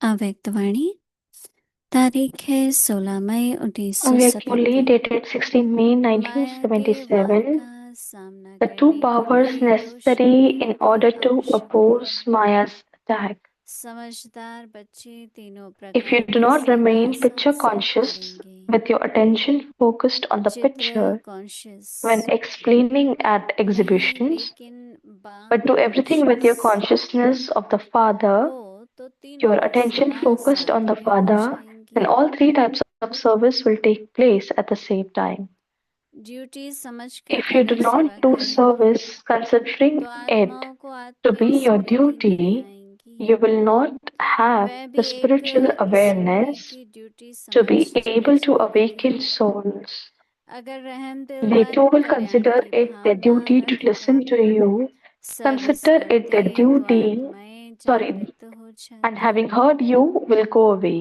S3: अव्यक्तवाणी तारीख है 16 मई
S4: Avyakmuli
S3: 1977।
S4: dated 16 May
S3: माया के वार
S4: 1977.
S3: का सामना
S4: The two
S3: करने के
S4: powers
S3: लिए दो
S4: necessary in
S3: शक्तियों
S4: order
S3: की
S4: to
S3: आवश्यकता
S4: oppose
S3: है।
S4: Maya's attack.
S3: समझदार बच्चे तीनों
S4: If you
S3: प्रकार
S4: do
S3: के
S4: not remain
S3: सिद्धांत
S4: picture
S3: संग
S4: conscious
S3: करेंगे।
S4: with your attention focused on the
S3: चित्र
S4: picture
S3: conscious
S4: when explaining at
S3: नहीं,
S4: exhibitions,
S3: लेकिन बाप
S4: but do everything with your
S3: conscious
S4: consciousness of the Father,
S3: हो तो तीनों
S4: your attention
S3: वस्तुएं
S4: focused on
S3: साथ
S4: the
S3: में हो
S4: Father, then
S3: जाएंगी।
S4: all three types of service will take place at the same time.
S3: Duty समझकर
S4: If you do
S3: अगर
S4: not
S3: सेवा
S4: do
S3: करेंगे
S4: service considering
S3: तो
S4: it
S3: आत्माओं को
S4: to be
S3: आत्मिक
S4: your
S3: स्मृति नहीं
S4: duty,
S3: आएंगी।
S4: you will not have
S3: वह
S4: the
S3: भी एक
S4: spiritual
S3: सोने
S4: awareness
S3: की ड्यूटी
S4: to
S3: समझ
S4: be able to
S3: जाएंगे।
S4: awaken souls.
S3: अगर रहम दिल
S4: They
S3: पर
S4: too will
S3: कल्याण
S4: consider
S3: की
S4: it their
S3: भावना
S4: duty to listen to
S3: रखकर
S4: you,
S3: सर्विस
S4: consider
S3: कर
S4: it
S3: दे
S4: their
S3: तो
S4: duty,
S3: आत्माएं
S4: sorry,
S3: जागृत हो
S4: and
S3: जाती।
S4: having heard you will go away.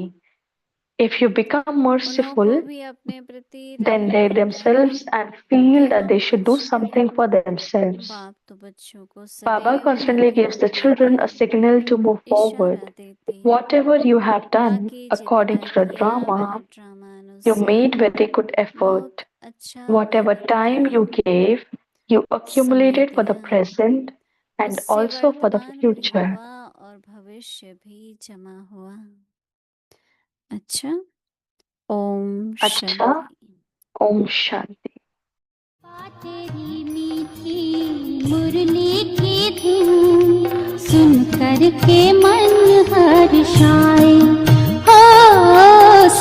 S4: If you become
S3: उन्हों
S4: merciful,
S3: को भी अपने प्रति
S4: then
S3: रहम
S4: they
S3: आता
S4: themselves
S3: है
S4: and feel
S3: कि
S4: that they
S3: हम
S4: should do
S3: कुछ
S4: something
S3: करें।
S4: for themselves.
S3: बाप तो बच्चों को
S4: Baba
S3: सदैव
S4: constantly
S3: आगे
S4: gives the
S3: बढ़ने
S4: children a
S3: का
S4: signal to move forward.
S3: इशारा देते हैं।
S4: Whatever you have done
S3: बाकी
S4: according
S3: जितना
S4: to the
S3: किया वह
S4: drama,
S3: ड्रामा
S4: you
S3: अनुसार
S4: made very good effort.
S3: बहुत अच्छा
S4: Whatever
S3: मेहनत
S4: time
S3: किया,
S4: you gave, you
S3: समय
S4: accumulated for the
S3: दिया,
S4: present and
S3: उससे
S4: also for the
S3: वर्तमान भी
S4: future.
S3: हुआ और भविष्य भी जमा हुआ। अच्छा, ओम
S4: Acha,
S3: शांति।
S4: Om Shanti.
S6: तेरी मीठी मुरली की धुन सुन कर के मन हर्षाए। हो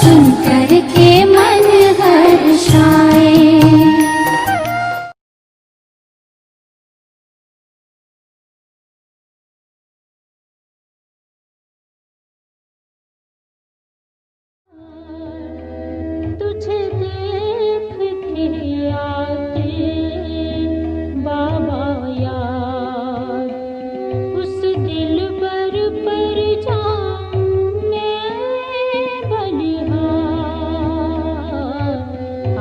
S6: सुन कर के मन हर्षाए। तुझे देख के आते बाबा यार उस दिल पर जाऊं मैं बलिहार।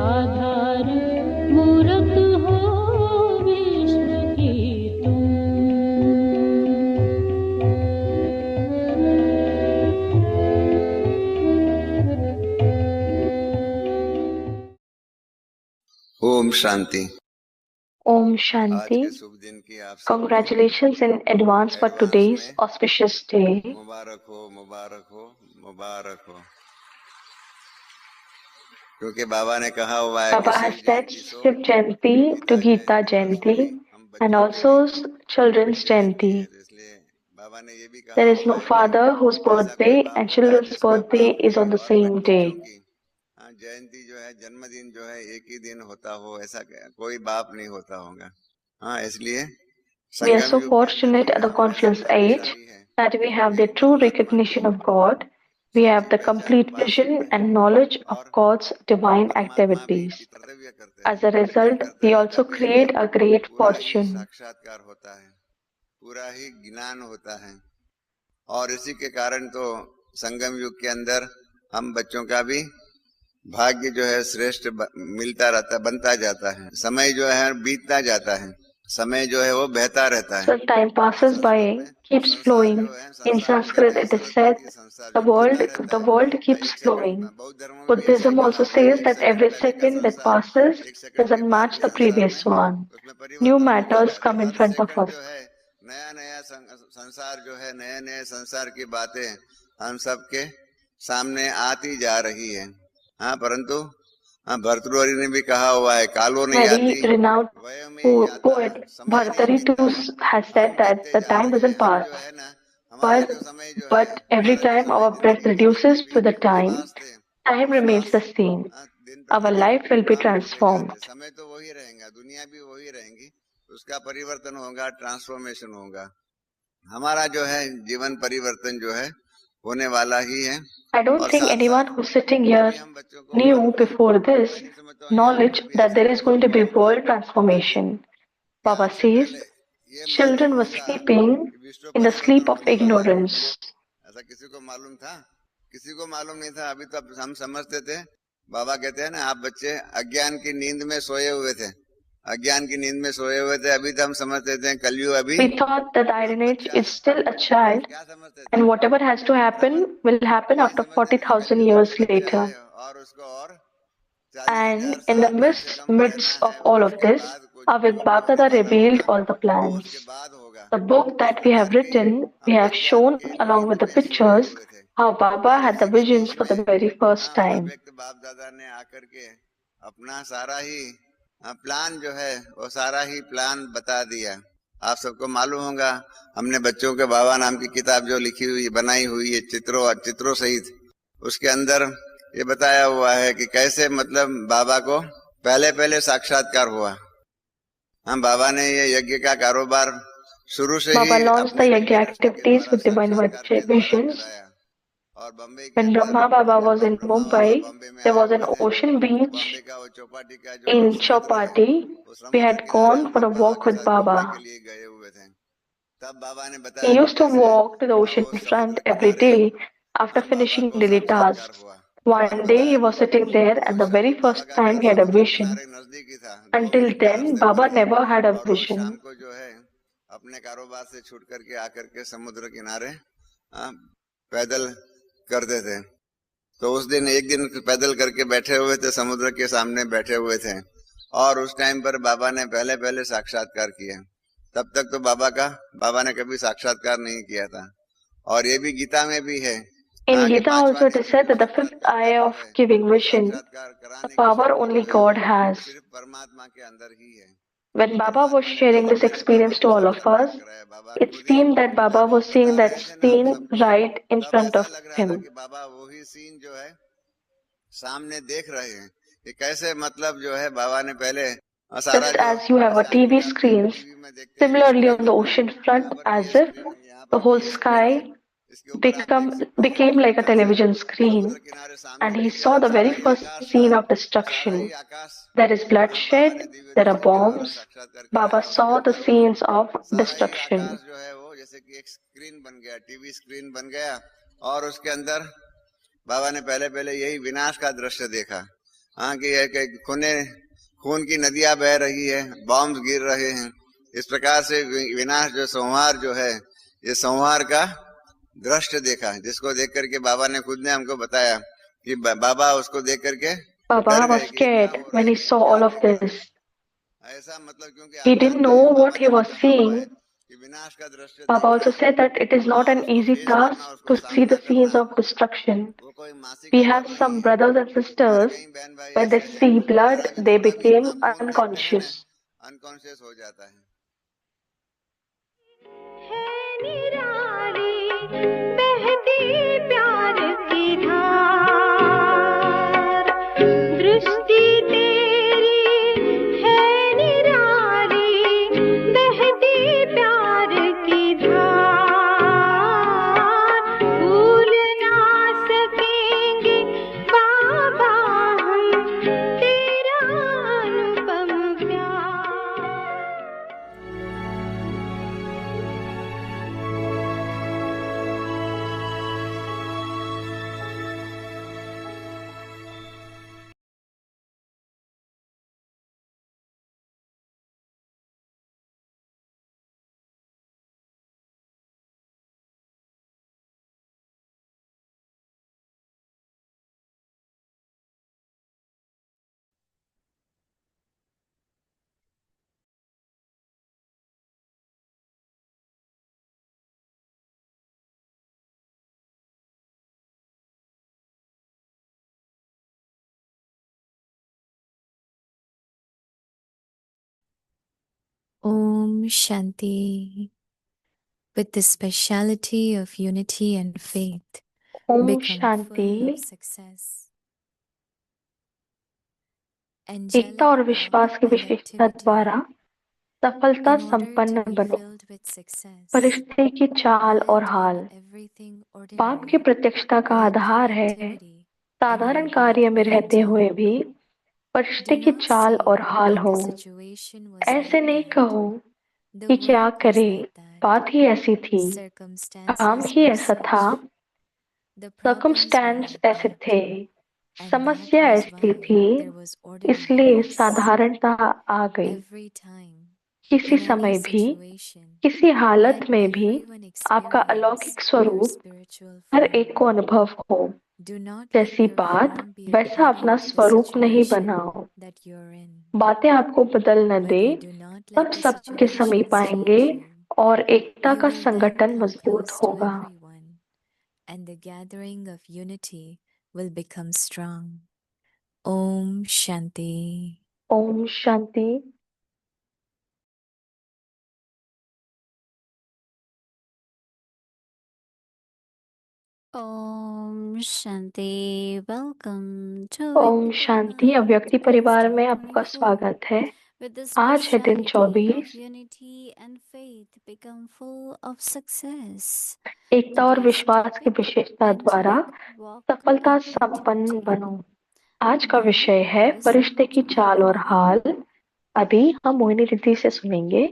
S6: आधार मूरत हो विश्व की तुम।
S7: ओम शांति।
S4: Om
S7: आज
S4: Shanti.
S7: के शुभ दिन की आप सबको
S4: Congratulations in advance for
S7: advance
S4: today's
S7: में
S4: auspicious day.
S7: मुबारक हो, मुबारक हो, मुबारक हो। क्योंकि बाबा ने कहा हुआ है कि
S4: Baba
S7: Shiv
S4: has said
S7: Jayanti so
S4: Shiv Jayanti to Gita Jayanti
S7: हम
S4: and
S7: बच्चों की
S4: also Children's
S7: जयंती है,
S4: Jayanti.
S7: तो इसलिए बाबा ने ये भी
S4: There
S7: कहा
S4: is
S7: हुआ
S4: no
S7: है कि
S4: father whose
S7: ऐसा कोई
S4: birthday
S7: बाप
S4: and
S7: होता है
S4: children's
S7: जिसका
S4: birthday
S7: बाप
S4: is
S7: की
S4: on the
S7: और
S4: same
S7: बच्चों
S4: day.
S7: की जयंती जो है, जन्मदिन जो है एक ही दिन होता हो, ऐसा कोई बाप नहीं होता होगा। इसलिए
S4: We are
S7: संगम
S4: so
S7: युग के अंदर
S4: fortunate
S7: जो
S4: at the
S7: है हम ऐसे
S4: confluence age
S7: भाग्यशाली हैं
S4: that we have
S7: कि
S4: the true
S7: परमात्मा की
S4: recognition of God. We have
S7: सच्ची
S4: the
S7: पहचान
S4: complete
S7: पा
S4: vision
S7: सके
S4: and knowledge of
S7: और
S4: God's divine
S7: परमात्मा भी
S4: activities.
S7: की कर्तव्य करते
S4: As a
S7: हैं, क्या
S4: result,
S7: करते
S4: we
S7: हैं,
S4: also
S7: तभी
S4: create a great
S7: पूरा ही
S4: fortune.
S7: साक्षात्कार होता है, पूरा ही ज्ञान होता है। और इसी के कारण तो संगम युग के अंदर हम बच्चों का भी भाग्य जो है श्रेष्ठ मिलता रहता, बनता जाता है। समय जो है बीतता जाता है, समय जो है वो बहता रहता है।
S4: So time passes
S7: Sanskrit
S4: by,
S7: में
S4: keeps
S7: संसार
S4: flowing.
S7: जो है,
S4: In
S7: संसार को कहते
S4: Sanskrit,
S7: हैं
S4: it is
S7: सरलता
S4: said
S7: की, संसार
S4: the
S7: जो बहता
S4: world,
S7: रहता
S4: the
S7: है।
S4: world keeps
S7: एक सेकंड,
S4: flowing.
S7: बौद्ध धर्मों में भी ऐसा ही
S4: Buddhism
S7: कहा
S4: also
S7: हुआ है,
S4: says
S7: एक
S4: that
S7: सेकंड
S4: every
S7: पहले का
S4: second that
S7: संसार
S4: passes
S7: एक सेकंड के
S4: doesn't
S7: बाद
S4: match
S7: के
S4: the
S7: संसार में
S4: previous one.
S7: उसमें
S4: New
S7: परिवर्तन होता
S4: matters
S7: जाता
S4: come
S7: है।
S4: in
S7: her
S4: front of
S7: second
S4: us.
S7: जो है नया नया संसार जो है, नए नए संसार की बातें हम सबके सामने आती जा रही है। परंतु भर्तृहरि ने भी कहा हुआ है, कालो नहीं
S4: Very
S7: आती
S4: renowned
S7: वय में जाता,
S4: poet
S7: समय नहीं
S4: Bhartaritu
S7: बीतता,
S4: has
S7: हम
S4: said that
S7: बीतते
S4: the
S7: जा
S4: time
S7: रहे हैं।
S4: doesn't
S7: हम
S4: pass,
S7: जो है ना, हमारा जो समय जो है,
S4: but every
S7: हमारा जो
S4: time
S7: समय
S4: our breath
S7: जिंदगी का, जितने
S4: reduces
S7: भी
S4: to the time,
S7: श्वास थे,
S4: time remains
S7: श्वास
S4: the same.
S7: दिन
S4: our
S7: प्रतिदिन
S4: life will be
S7: काम करते
S4: transformed.
S7: जाते, समय तो वही रहेगा, दुनिया भी वही रहेंगी, उसका परिवर्तन होगा, ट्रांसफॉर्मेशन होगा। हमारा जो है जीवन परिवर्तन जो है होने वाला ही है।
S4: I don't
S7: और
S4: think
S7: साथ
S4: anyone
S7: साथ
S4: who's sitting here
S7: अभी हम बच्चों को
S4: knew
S7: मालूम है,
S4: before this
S7: मैं नहीं समझता हूँ यहाँ
S4: knowledge
S7: पर भी
S4: that
S7: ऐसा
S4: there is
S7: कुछ
S4: going to be
S7: हुआ
S4: world transformation.
S7: कि
S4: Baba
S7: हमसे
S4: says
S7: पहले ये
S4: children
S7: मालूम
S4: were
S7: होगा
S4: sleeping
S7: कि विश्व
S4: in the
S7: परिवर्तन
S4: sleep of
S7: होने वाला है।
S4: ignorance.
S7: ऐसा किसी को मालूम था? किसी को मालूम नहीं था। अभी तो हम समझते थे, बाबा कहते हैं ना, आप बच्चे अज्ञान की नींद में सोए हुए थे, अज्ञान की नींद में सोए हुए थे। अभी तो हम समझते थे कलयुग अभी
S4: We thought that Iron Age
S7: बच्चा
S4: is
S7: है।
S4: still a child
S7: क्या समझते थे?
S4: and whatever has to happen will happen
S7: यही
S4: after
S7: समझते थे
S4: 40,000
S7: कलयुग
S4: years
S7: अभी बच्चा
S4: later.
S7: है और उसको और 40,000
S4: And in the
S7: साल कम से कम रहना
S4: midst of
S7: है।
S4: all of
S7: उसके
S4: this,
S7: बाद कुछ
S4: our
S7: जो भी होने
S4: Bapdada
S7: वाला
S4: revealed
S7: होगा
S4: all the
S7: वो उसके
S4: plans.
S7: बाद होगा।
S4: The book
S7: इस
S4: that we
S7: प्रकार
S4: have
S7: की
S4: written, we
S7: हम
S4: have
S7: अज्ञान
S4: shown
S7: के
S4: along with
S7: नींद
S4: the
S7: में सोए
S4: pictures
S7: हुए थे
S4: how Baba
S7: और
S4: had the
S7: इसी के
S4: visions
S7: बीच
S4: for the
S7: में
S4: very first time.
S7: अव्यक्त बाप दादा ने आकर के अपना सारा ही प्लान जो है वो सारा ही प्लान बता दिया। आप सबको मालूम होगा, हमने बच्चों के बाबा नाम की किताब जो लिखी हुई बनाई हुई है चित्रों सहित, उसके अंदर ये बताया हुआ है कि कैसे मतलब बाबा को पहले पहले साक्षात्कार हुआ। हम बाबा ने ये यज्ञ का कारोबार शुरू से
S4: Baba
S7: ही
S4: launched the
S7: अपने
S4: Yajna
S7: दृष्टि के
S4: activities
S7: द्वारा
S4: with divine
S7: साक्षात्कार के द्वारा
S4: visions.
S7: कराया। और बम्बई के
S4: When
S7: अंदर
S4: Brahma Baba
S7: जब
S4: was in
S7: Brahma Baba
S4: Mumbai,
S7: Bombay में
S4: there
S7: आए
S4: was an
S7: हुए थे,
S4: ocean beach
S7: बॉम्बे का वो चौपाटी का जो
S4: in
S7: समुद्र है,
S4: Chowpatty.
S7: वो
S4: We
S7: समुद्र
S4: had
S7: किनारे
S4: gone
S7: हम
S4: for a
S7: लोग बाबा
S4: walk
S7: के
S4: with
S7: साथ घूमने के
S4: Baba.
S7: लिए गए हुए थे। तब बाबा ने
S4: He
S7: बताया कि
S4: used to
S7: कैसे
S4: walk to the ocean
S7: वो
S4: front
S7: समुद्र
S4: every
S7: किनारे
S4: day after
S7: बाबा
S4: finishing
S7: को
S4: daily
S7: साक्षात्कार
S4: tasks.
S7: हुआ। बाबा ने
S4: One day he
S7: बताया
S4: was sitting there,
S7: कि वो
S4: and the very
S7: Baba
S4: first
S7: का
S4: time
S7: घर
S4: he had a
S7: समुद्र
S4: vision.
S7: किनारे नजदीक ही था, 2
S4: Until
S7: मिनट का
S4: then,
S7: रास्ते
S4: Baba
S7: पर था।
S4: never had a
S7: और रोज शाम
S4: vision.
S7: को जो है अपने कारोबार से छूट करके आकर के समुद्र किनारे पैदल करते थे। तो उस दिन एक दिन पैदल करके बैठे हुए थे, समुद्र के सामने बैठे हुए थे और उस टाइम पर बाबा ने पहले पहले साक्षात्कार किया। तब तक तो बाबा ने कभी साक्षात्कार नहीं किया था। और ये भी गीता में भी है
S4: In
S7: कि
S4: Gita
S7: 5वां
S4: also it
S7: दिन
S4: is
S7: जब
S4: said
S7: वो
S4: that the fifth eye
S7: साक्षात्कार जो
S4: of
S7: है
S4: giving
S7: वो
S4: vision,
S7: साक्षात्कार
S4: the
S7: कराने की
S4: power
S7: शक्ति
S4: only
S7: जो है
S4: God
S7: वो
S4: has.
S7: सिर्फ परमात्मा के अंदर ही है।
S4: When Baba was
S7: परमात्मा ने
S4: sharing
S7: पहले
S4: this
S7: पहले बाबा
S4: experience
S7: को
S4: to all of
S7: साक्षात्कार
S4: us,
S7: कराया। बाबा
S4: it
S7: खुद ही
S4: seemed that Baba
S7: जब
S4: was seeing
S7: बता
S4: that
S7: रहे थे ना हम
S4: scene
S7: सबको,
S4: right in
S7: तब
S4: front
S7: ऐसा
S4: of
S7: लग रहा था
S4: him.
S7: कि बाबा वही सीन जो है सामने देख रहे हैं कि कैसे मतलब जो है बाबा ने पहले सारा
S4: Just
S7: जो
S4: as you have a
S7: जैसे आज भी
S4: TV
S7: आप
S4: screens,
S7: टीवी में देखते हैं कि
S4: similarly on
S7: स्क्रीन
S4: the
S7: होता है,
S4: ocean front,
S7: यहाँ पर भी
S4: as
S7: ये
S4: if
S7: स्क्रीन, यहाँ
S4: the
S7: पर भी
S4: whole
S7: ये स्क्रीन है।
S4: sky
S7: इसके ऊपर आप देख सकते हैं
S4: became
S7: कि
S4: like a
S7: कैसे
S4: television
S7: समुद्र
S4: screen,
S7: किनारे सामने
S4: and he
S7: नीचे
S4: saw the
S7: सारा
S4: very
S7: ही
S4: first
S7: आकाश था,
S4: scene of
S7: वो सारा ही
S4: destruction.
S7: आकाश
S4: There is
S7: बाबा ने
S4: bloodshed,
S7: दिव्य
S4: there are
S7: दृष्टि के द्वारा
S4: bombs.
S7: साक्षात्कार
S4: Baba
S7: कराया। उसके
S4: saw the
S7: अंदर वो
S4: scenes of
S7: सारा ही
S4: destruction.
S7: आकाश जो है वो जैसे कि एक स्क्रीन बन गया, टीवी स्क्रीन बन गया और उसके अंदर बाबा ने पहले पहले यही विनाश का दृश्य देखा। कि एक खून की नदियां बह रही है, बॉम्ब गिर रहे हैं, इस प्रकार से विनाश जो संहार जो है, ये संहार का दृश्य देखा, जिसको देख करके बाबा ने खुद ने हमको बताया कि बाबा उसको देख करके डर
S4: Baba was
S7: गए कि ये क्या
S4: scared
S7: हो रहा
S4: when
S7: है,
S4: he
S7: कहीं
S4: saw
S7: क्या
S4: all of
S7: होगा।
S4: this.
S7: ऐसा मतलब क्योंकि
S4: He didn't
S7: जानते
S4: know
S7: हैं, बाबा
S4: what he
S7: ने भी
S4: was
S7: कहा हुआ है
S4: seeing.
S7: कि विनाश का दृश्य
S4: Baba
S7: देखना
S4: also said that it is not
S7: और
S4: an
S7: उसको
S4: easy
S7: फेस करना,
S4: task
S7: उसको
S4: to see
S7: सामना
S4: the scenes
S7: करना,
S4: of destruction.
S7: वो कोई मासी
S4: We
S7: का
S4: have
S7: काम नहीं
S4: some
S7: है।
S4: brothers and
S7: हमारे
S4: sisters,
S7: कई बहन भाई
S4: when
S7: ऐसे
S4: they
S7: हैं,
S4: see blood,
S7: जरा भी
S4: they
S7: थोड़ा भी इतना
S4: became
S7: खून देखते हैं ना,
S4: unconscious.
S7: अनकॉन्शियस हो जाता है।
S6: है निराली बहती प्यार की धार, दृष्टि तेरी है निराली बहती प्यार की धार, भूल ना सकेंगे बाबा हम तेरा अनुपम प्यार।
S3: Om Shanti. With the speciality of unity and faith,
S4: Om
S3: become full of
S4: Shanti.
S3: success.
S4: एकता और विश्वास की विशेषता द्वारा सफलता संपन्न बनो। फरिश्ते की चाल और हाल। पाप की प्रत्यक्षता का आधार है। साधारण कार्य में रहते हुए भी फरिश्ते की चाल और हाल हो। ऐसे नहीं कहो कि क्या करे, बात ही ऐसी थी, काम ही ऐसा था, सर्कमस्टेंस ऐसे थे, समस्या ऐसी थी, इसलिए साधारणता आ गई। किसी समय भी, किसी हालत में भी आपका अलौकिक स्वरूप हर एक को अनुभव हो। जैसी बात वैसा अपना स्वरूप नहीं बनाओ। बातें आपको बदल न दे, सब सबके समीप आएंगे और एकता का संगठन मजबूत होगा। ओम शांति।
S3: ओम शांति। Welcome two
S4: Om Shanti. अव्यक्ति परिवार में आपका स्वागत है।
S3: with the
S4: आज है दिन
S3: speciality of
S4: 24।
S3: unity and faith become full of success.
S4: एकता और
S3: Today's
S4: विश्वास की
S3: topic,
S4: विशेषता द्वारा
S3: angelic walk
S4: सफलता
S3: in
S4: संपन्न
S3: intimacy.
S4: बनो। आज का
S3: Now
S4: विषय
S3: we
S4: है
S3: will listen
S4: फरिश्ते की
S3: to
S4: चाल और
S3: Mohinini.
S4: हाल। अभी हम मोहिनी दीदी से सुनेंगे।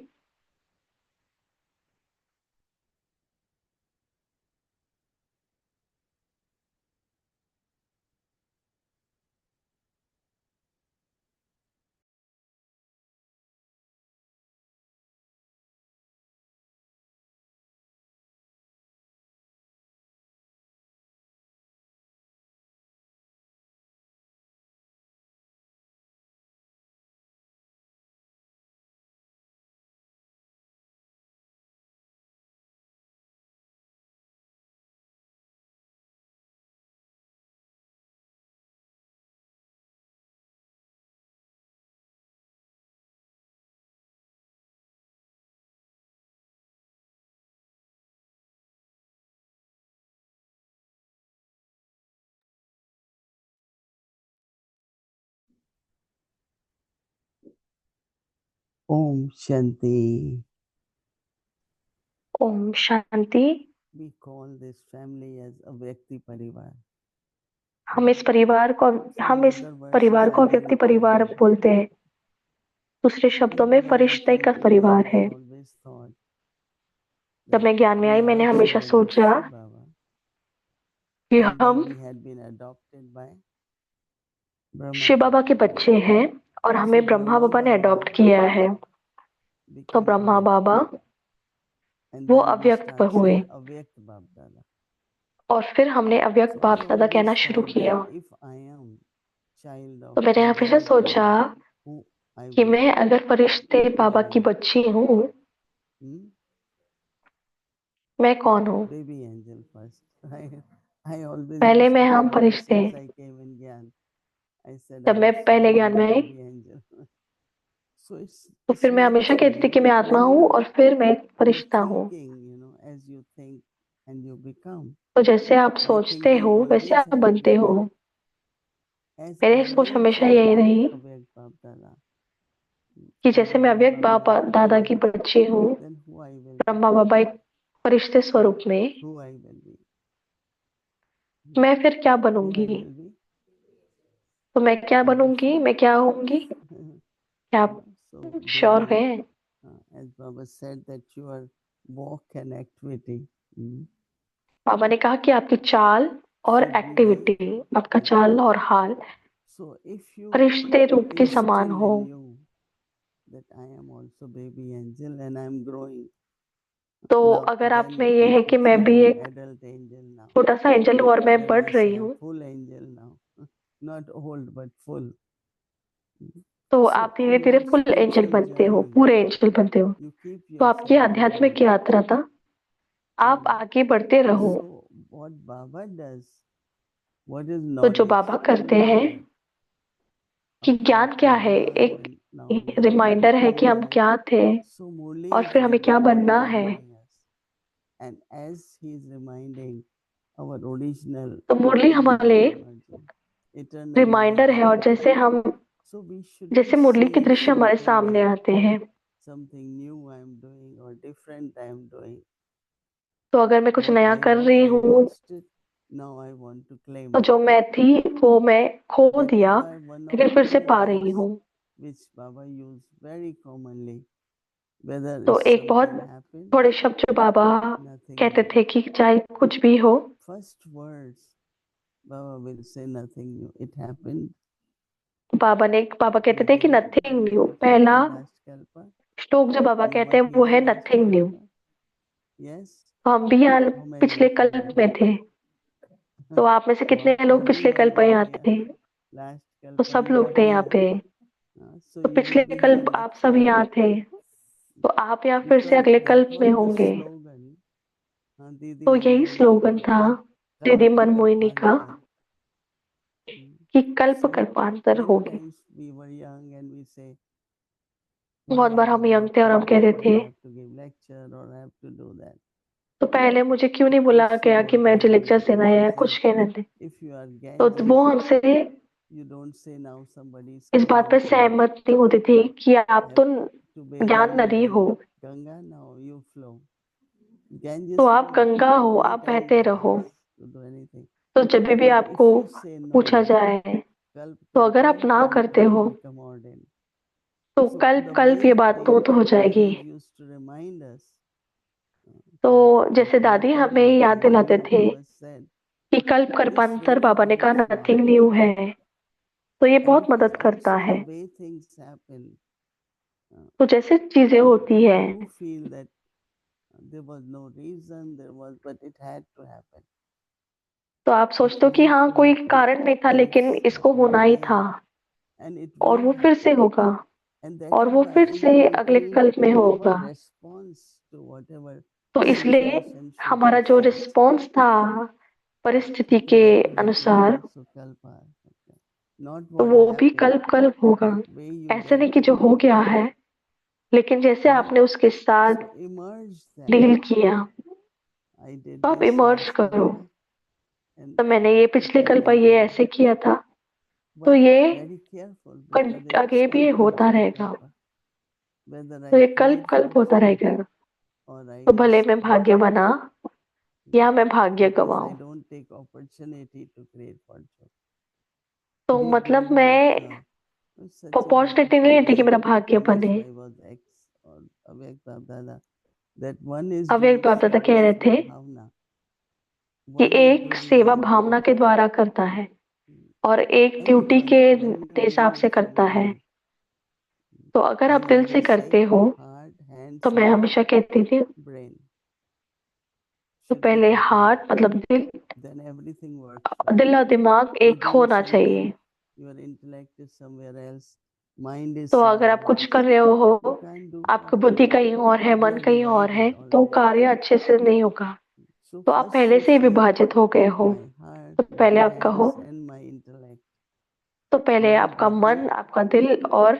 S5: Om Shanti.
S4: Om Shanti.
S5: We call this family as Avyakti Parivar.
S4: हम इस परिवार को
S5: So
S4: हम
S5: in
S4: इस
S5: other words,
S4: परिवार को
S5: family
S4: अव्यक्ति परिवार
S5: family.
S4: बोलते हैं। दूसरे शब्दों में
S5: Even when I
S4: फरिश्ते
S5: came
S4: का
S5: to
S4: परिवार
S5: Gyan, I
S4: है।
S5: always thought
S4: जब
S5: that
S4: मैं ज्ञान में आई,
S5: we
S4: मैंने
S5: are
S4: हमेशा
S5: children of
S4: सोचा
S5: Shiv Baba,
S4: कि
S5: and then
S4: हम
S5: we had been adopted by Brahma
S4: Shiv बाबा के
S5: Baba.
S4: बच्चे हैं और हमें
S5: So
S4: ब्रह्मा
S5: Brahma
S4: बाबा ने
S5: Baba
S4: अडॉप्ट किया है। तो
S5: became
S4: Brahma
S5: Avyakt,
S4: Baba
S5: and
S4: वो
S5: then we
S4: अव्यक्त
S5: start
S4: हुए
S5: saying Avyakt Bab Dada.
S4: और फिर हमने अव्यक्त
S5: So
S4: बाप
S5: I
S4: दादा कहना
S5: always
S4: शुरू
S5: thought
S4: किया।
S5: that if I am child
S4: तो
S5: of
S4: मैंने हमेशा
S5: Avyakt
S4: सोचा
S5: Baba, who I
S4: कि
S5: will
S4: मैं
S5: be?
S4: अगर फरिश्ते
S5: Who
S4: बाबा
S5: I
S4: की
S5: will?
S4: बच्ची हूँ,
S5: Hmm?
S4: मैं कौन हूँ?
S5: Baby angel first. I always
S4: पहले
S5: used
S4: मैं
S5: to
S4: हम
S5: call her
S4: फरिश्ते।
S5: since I came in Gyan. I said
S4: जब
S5: I
S4: मैं
S5: was
S4: पहले
S5: soul
S4: ज्ञान
S5: and
S4: में
S5: the
S4: I,
S5: baby angel. So
S4: तो
S5: it's
S4: फिर मैं हमेशा कहती थी
S5: natural
S4: कि मैं आत्मा
S5: when
S4: हूँ और फिर मैं
S5: you're
S4: फरिश्ता हूँ।
S5: thinking, as you think and you become.
S4: तो जैसे आप
S5: My
S4: सोचते
S5: thinking
S4: हो वैसे
S5: always
S4: आप
S5: has
S4: बनते
S5: been
S4: हो।
S5: that as
S4: मेरी
S5: I
S4: सोच
S5: am
S4: हमेशा
S5: child
S4: यही
S5: of
S4: रही
S5: Avyakt Bab Dada,
S4: कि
S5: and
S4: जैसे मैं
S5: Brahma
S4: अव्यक्त
S5: Baba
S4: बाबा
S5: is
S4: दादा
S5: Brahma,
S4: की बच्ची हूँ,
S5: then who I will be?
S4: Brahma बाबा एक फरिश्ते स्वरूप में,
S5: Who I will be?
S4: मैं फिर क्या
S5: Who I
S4: बनूंगी?
S5: will be?
S4: तो मैं क्या
S5: Hmm?
S4: बनूंगी, मैं क्या होंगी? क्या आप
S5: So
S4: श्योर
S5: baby,
S4: हैं?
S5: as Baba said that your walk and activity
S4: बाबा ने कहा कि आपकी चाल और
S5: should be like
S4: एक्टिविटी, आपका चाल और हाल
S5: so if you
S4: फरिश्ते रूप के समान
S5: instill
S4: हो।
S5: in you that I am also baby angel and I am growing
S4: तो
S5: now,
S4: अगर आप
S5: then
S4: में ये है कि मैं
S5: think
S4: भी
S5: I am
S4: एक
S5: adult angel now,
S4: छोटा सा एंजल हूँ और मैं
S5: then
S4: बढ़
S5: I say
S4: रही
S5: I am
S4: हूँ,
S5: full angel now, not old but full.
S4: तो आप
S5: So
S4: धीरे
S5: in
S4: धीरे
S5: your
S4: फुल एंजल
S5: spiritual
S4: बनते हो,
S5: journey,
S4: पूरे एंजल बनते हो।
S5: you keep
S4: तो आपकी
S5: yourself
S4: आध्यात्मिक
S5: growing.
S4: यात्रा था, आप आगे बढ़ते रहो।
S5: So what Baba does, what is
S4: तो जो
S5: knowledge,
S4: बाबा करते
S5: is
S4: हैं
S5: that
S4: कि
S5: अपना
S4: ज्ञान क्या है,
S5: परिवार,
S4: एक
S5: and now we are
S4: reminder है कि
S5: become
S4: हम
S5: that.
S4: क्या थे
S5: So Murli
S4: और
S5: is
S4: फिर
S5: like
S4: हमें क्या
S5: that,
S4: बनना है।
S5: reminding us. And as he is reminding our original
S4: तो मुरली हमारे
S5: individual origin, eternal
S4: रिमाइंडर है, और
S5: origin,
S4: जैसे हम
S5: So we
S4: जैसे
S5: shouldn't
S4: मुरली के
S5: say
S4: दृश्य हमारे
S5: something
S4: सामने
S5: like
S4: आते हैं,
S5: something new I am doing or different I am doing.
S4: तो अगर मैं कुछ
S5: What
S4: नया
S5: I
S4: कर
S5: was,
S4: रही
S5: I
S4: हूँ
S5: lost it. Now I want to claim
S4: तो
S5: it.
S4: जो मैं थी वो मैं खो
S5: That is
S4: दिया,
S5: why one of
S4: लेकिन फिर से
S5: two
S4: पा रही
S5: words
S4: हूँ।
S5: which Baba used very commonly, whether
S4: तो
S5: if
S4: एक बहुत
S5: something happened,
S4: थोड़े शब्द जो बाबा
S5: nothing
S4: कहते
S5: new.
S4: थे कि चाहे कुछ भी हो,
S5: First words, Baba will say nothing new. It happened.
S4: बाबा कहते थे कि
S5: Maybe
S4: नथिंग न्यू।
S5: it
S4: पहला
S5: happened last kalpa.
S4: श्लोक जो बाबा
S5: You
S4: कहते
S5: were
S4: हैं वो
S5: here
S4: है
S5: last
S4: nothing new.
S5: kalpa. Yes.
S4: तो हम भी यहाँ
S5: How many
S4: पिछले
S5: of you were
S4: कल्प में
S5: here?
S4: थे, तो आप में से कितने
S5: बहुत
S4: लोग पिछले कल्प
S5: everyone
S4: में
S5: was
S4: यहाँ
S5: here.
S4: थे?
S5: Last
S4: तो
S5: kalpa
S4: सब
S5: you
S4: लोग
S5: were
S4: थे यहाँ
S5: here.
S4: पे,
S5: So
S4: तो
S5: you
S4: पिछले
S5: will be here
S4: कल्प आप
S5: next
S4: सब
S5: kalpa.
S4: यहाँ थे, तो आप यहाँ फिर से
S5: Because
S4: अगले
S5: that
S4: कल्प में
S5: was the
S4: होंगे।
S5: slogan. दीदी
S4: तो यही
S5: मनमोहिनी
S4: स्लोगन
S5: का
S4: था दीदी
S5: कल्प
S4: मनमोहिनी का
S5: कल्पांतर.
S4: कि कल्प
S5: So
S4: कल्पांतर
S5: many
S4: होगी।
S5: times we were young and we say,
S4: बहुत
S5: why I
S4: बार हम
S5: was
S4: यंग
S5: not
S4: थे और हम कहते
S5: permitted,
S4: थे,
S5: I have to give lecture or I have to do that.
S4: तो पहले मुझे क्यों नहीं
S5: Of
S4: बुला
S5: course you
S4: गया कि
S5: don't
S4: मैं जो
S5: have
S4: लेक्चर
S5: any.
S4: देना
S5: If you
S4: है,
S5: have,
S4: कुछ कहने थे।
S5: if you are
S4: तो
S5: Ganges,
S4: वो हमसे
S5: you don't say now somebody is
S4: इस बात
S5: coming
S4: पर
S5: to
S4: सहमत नहीं होती थी कि आप
S5: have
S4: तो
S5: to bathe
S4: ज्ञान नदी
S5: everybody.
S4: हो,
S5: Ganga, now you flow. Ganges
S4: तो आप
S5: flow.
S4: गंगा हो, आप
S5: Anytime
S4: बहते
S5: they
S4: रहो।
S5: ask to do anything.
S4: तो जब भी
S5: But
S4: आपको
S5: if you say
S4: पूछा
S5: no,
S4: जाए,
S5: kalp
S4: तो अगर आप ना
S5: kalpantar,
S4: करते
S5: it
S4: हो
S5: will become ordained.
S4: तो
S5: So
S4: कल्प
S5: the
S4: कल्प ये
S5: way
S4: बात तो हो जाएगी।
S5: daddies used to remind us,
S4: तो
S5: that
S4: जैसे दादी
S5: never
S4: हमें याद
S5: nothing
S4: दिलाते
S5: new
S4: थे
S5: was said.
S4: कि कल्प
S5: This
S4: कल्पांतर
S5: really
S4: बाबा ने कहा
S5: helps me.
S4: नथिंग न्यू है, तो ये
S5: And
S4: बहुत
S5: it is
S4: मदद करता
S5: also
S4: है।
S5: the way things happen.
S4: तो जैसे चीजें होती है,
S5: You feel that there was no reason, but it had to happen.
S4: तो आप
S5: It
S4: सोचते हो कि
S5: had
S4: हाँ
S5: to
S4: कोई
S5: happen.
S4: कारण नहीं था,
S5: And
S4: लेकिन
S5: it's
S4: इसको होना ही था,
S5: ordained. And it
S4: और
S5: will
S4: वो फिर से
S5: happen.
S4: होगा,
S5: And that
S4: और
S5: is
S4: वो
S5: why
S4: फिर से अगले
S5: immediately
S4: कल्प में
S5: our
S4: होगा।
S5: response to whatever
S4: तो इसलिए
S5: situationship
S4: हमारा
S5: is
S4: जो
S5: such.
S4: रिस्पॉन्स था परिस्थिति
S5: So
S4: के
S5: that will
S4: अनुसार,
S5: also kalpa. Okay. Not
S4: तो
S5: what
S4: वो भी
S5: happened,
S4: कल्प कल्प होगा।
S5: but way you
S4: ऐसे नहीं
S5: dealt
S4: कि जो
S5: with
S4: हो
S5: it.
S4: गया है, लेकिन जैसे
S5: Right?
S4: आपने उसके साथ
S5: So emerge that.
S4: डील किया,
S5: I did
S4: तो आप
S5: this
S4: इमर्ज
S5: last
S4: करो।
S5: kalpa and
S4: तो मैंने ये
S5: it
S4: पिछले कल्प
S5: happened
S4: ये
S5: well.
S4: ऐसे किया था, तो
S5: But
S4: ये
S5: very careful because it's
S4: आगे भी ये
S5: kalpa
S4: होता
S5: after
S4: रहेगा,
S5: kalpa. Whether
S4: तो
S5: I
S4: ये कल्प
S5: create
S4: कल्प होता
S5: fortune
S4: रहेगा।
S5: or I
S4: तो भले
S5: lost
S4: मैं भाग्य
S5: fortune.
S4: बना या मैं भाग्य
S5: Because I
S4: गवाऊं,
S5: don't take opportunity to create fortune.
S4: तो
S5: Dear
S4: मतलब
S5: Guru
S4: मैं
S5: Natha, it's such a
S4: opportunity नहीं
S5: beautiful
S4: लेती कि
S5: way.
S4: मेरा भाग्य
S5: And that's
S4: बने।
S5: why was ex or Avyak Dada that one is
S4: अव्यक्त
S5: doing
S4: बाप दादा कह
S5: service
S4: रहे थे
S5: through bhavna,
S4: कि
S5: one is
S4: एक
S5: doing
S4: सेवा
S5: duty.
S4: भावना के द्वारा करता है और एक ड्यूटी
S5: Anyone,
S4: के
S5: when we
S4: हिसाब
S5: bring
S4: से
S5: it
S4: करता
S5: from
S4: है।
S5: will,
S4: तो अगर आप
S5: then
S4: दिल
S5: when
S4: से
S5: we
S4: करते
S5: say
S4: हो,
S5: heart, hand,
S4: तो मैं
S5: soul,
S4: हमेशा कहती थी,
S5: brain
S4: तो
S5: should be
S4: पहले
S5: coherent,
S4: हार्ट मतलब
S5: then everything works well.
S4: दिल और दिमाग
S5: You're
S4: एक
S5: doing
S4: होना चाहिए।
S5: something, your intellect is somewhere else, mind is
S4: तो अगर आप
S5: somewhere
S4: कुछ
S5: else,
S4: कर रहे
S5: you
S4: हो,
S5: can't do
S4: आपकी
S5: properly.
S4: बुद्धि कहीं और है,
S5: You
S4: मन
S5: are
S4: कहीं और है,
S5: divided
S4: तो
S5: already.
S4: कार्य अच्छे से नहीं होगा।
S5: So
S4: तो आप
S5: first
S4: पहले
S5: you
S4: से ही
S5: say
S4: विभाजित हो गए हो।
S5: my heart,
S4: तो
S5: my
S4: पहले आप कहो,
S5: hands and my intellect,
S4: तो पहले
S5: my
S4: आपका
S5: buddhi.
S4: मन, आपका दिल और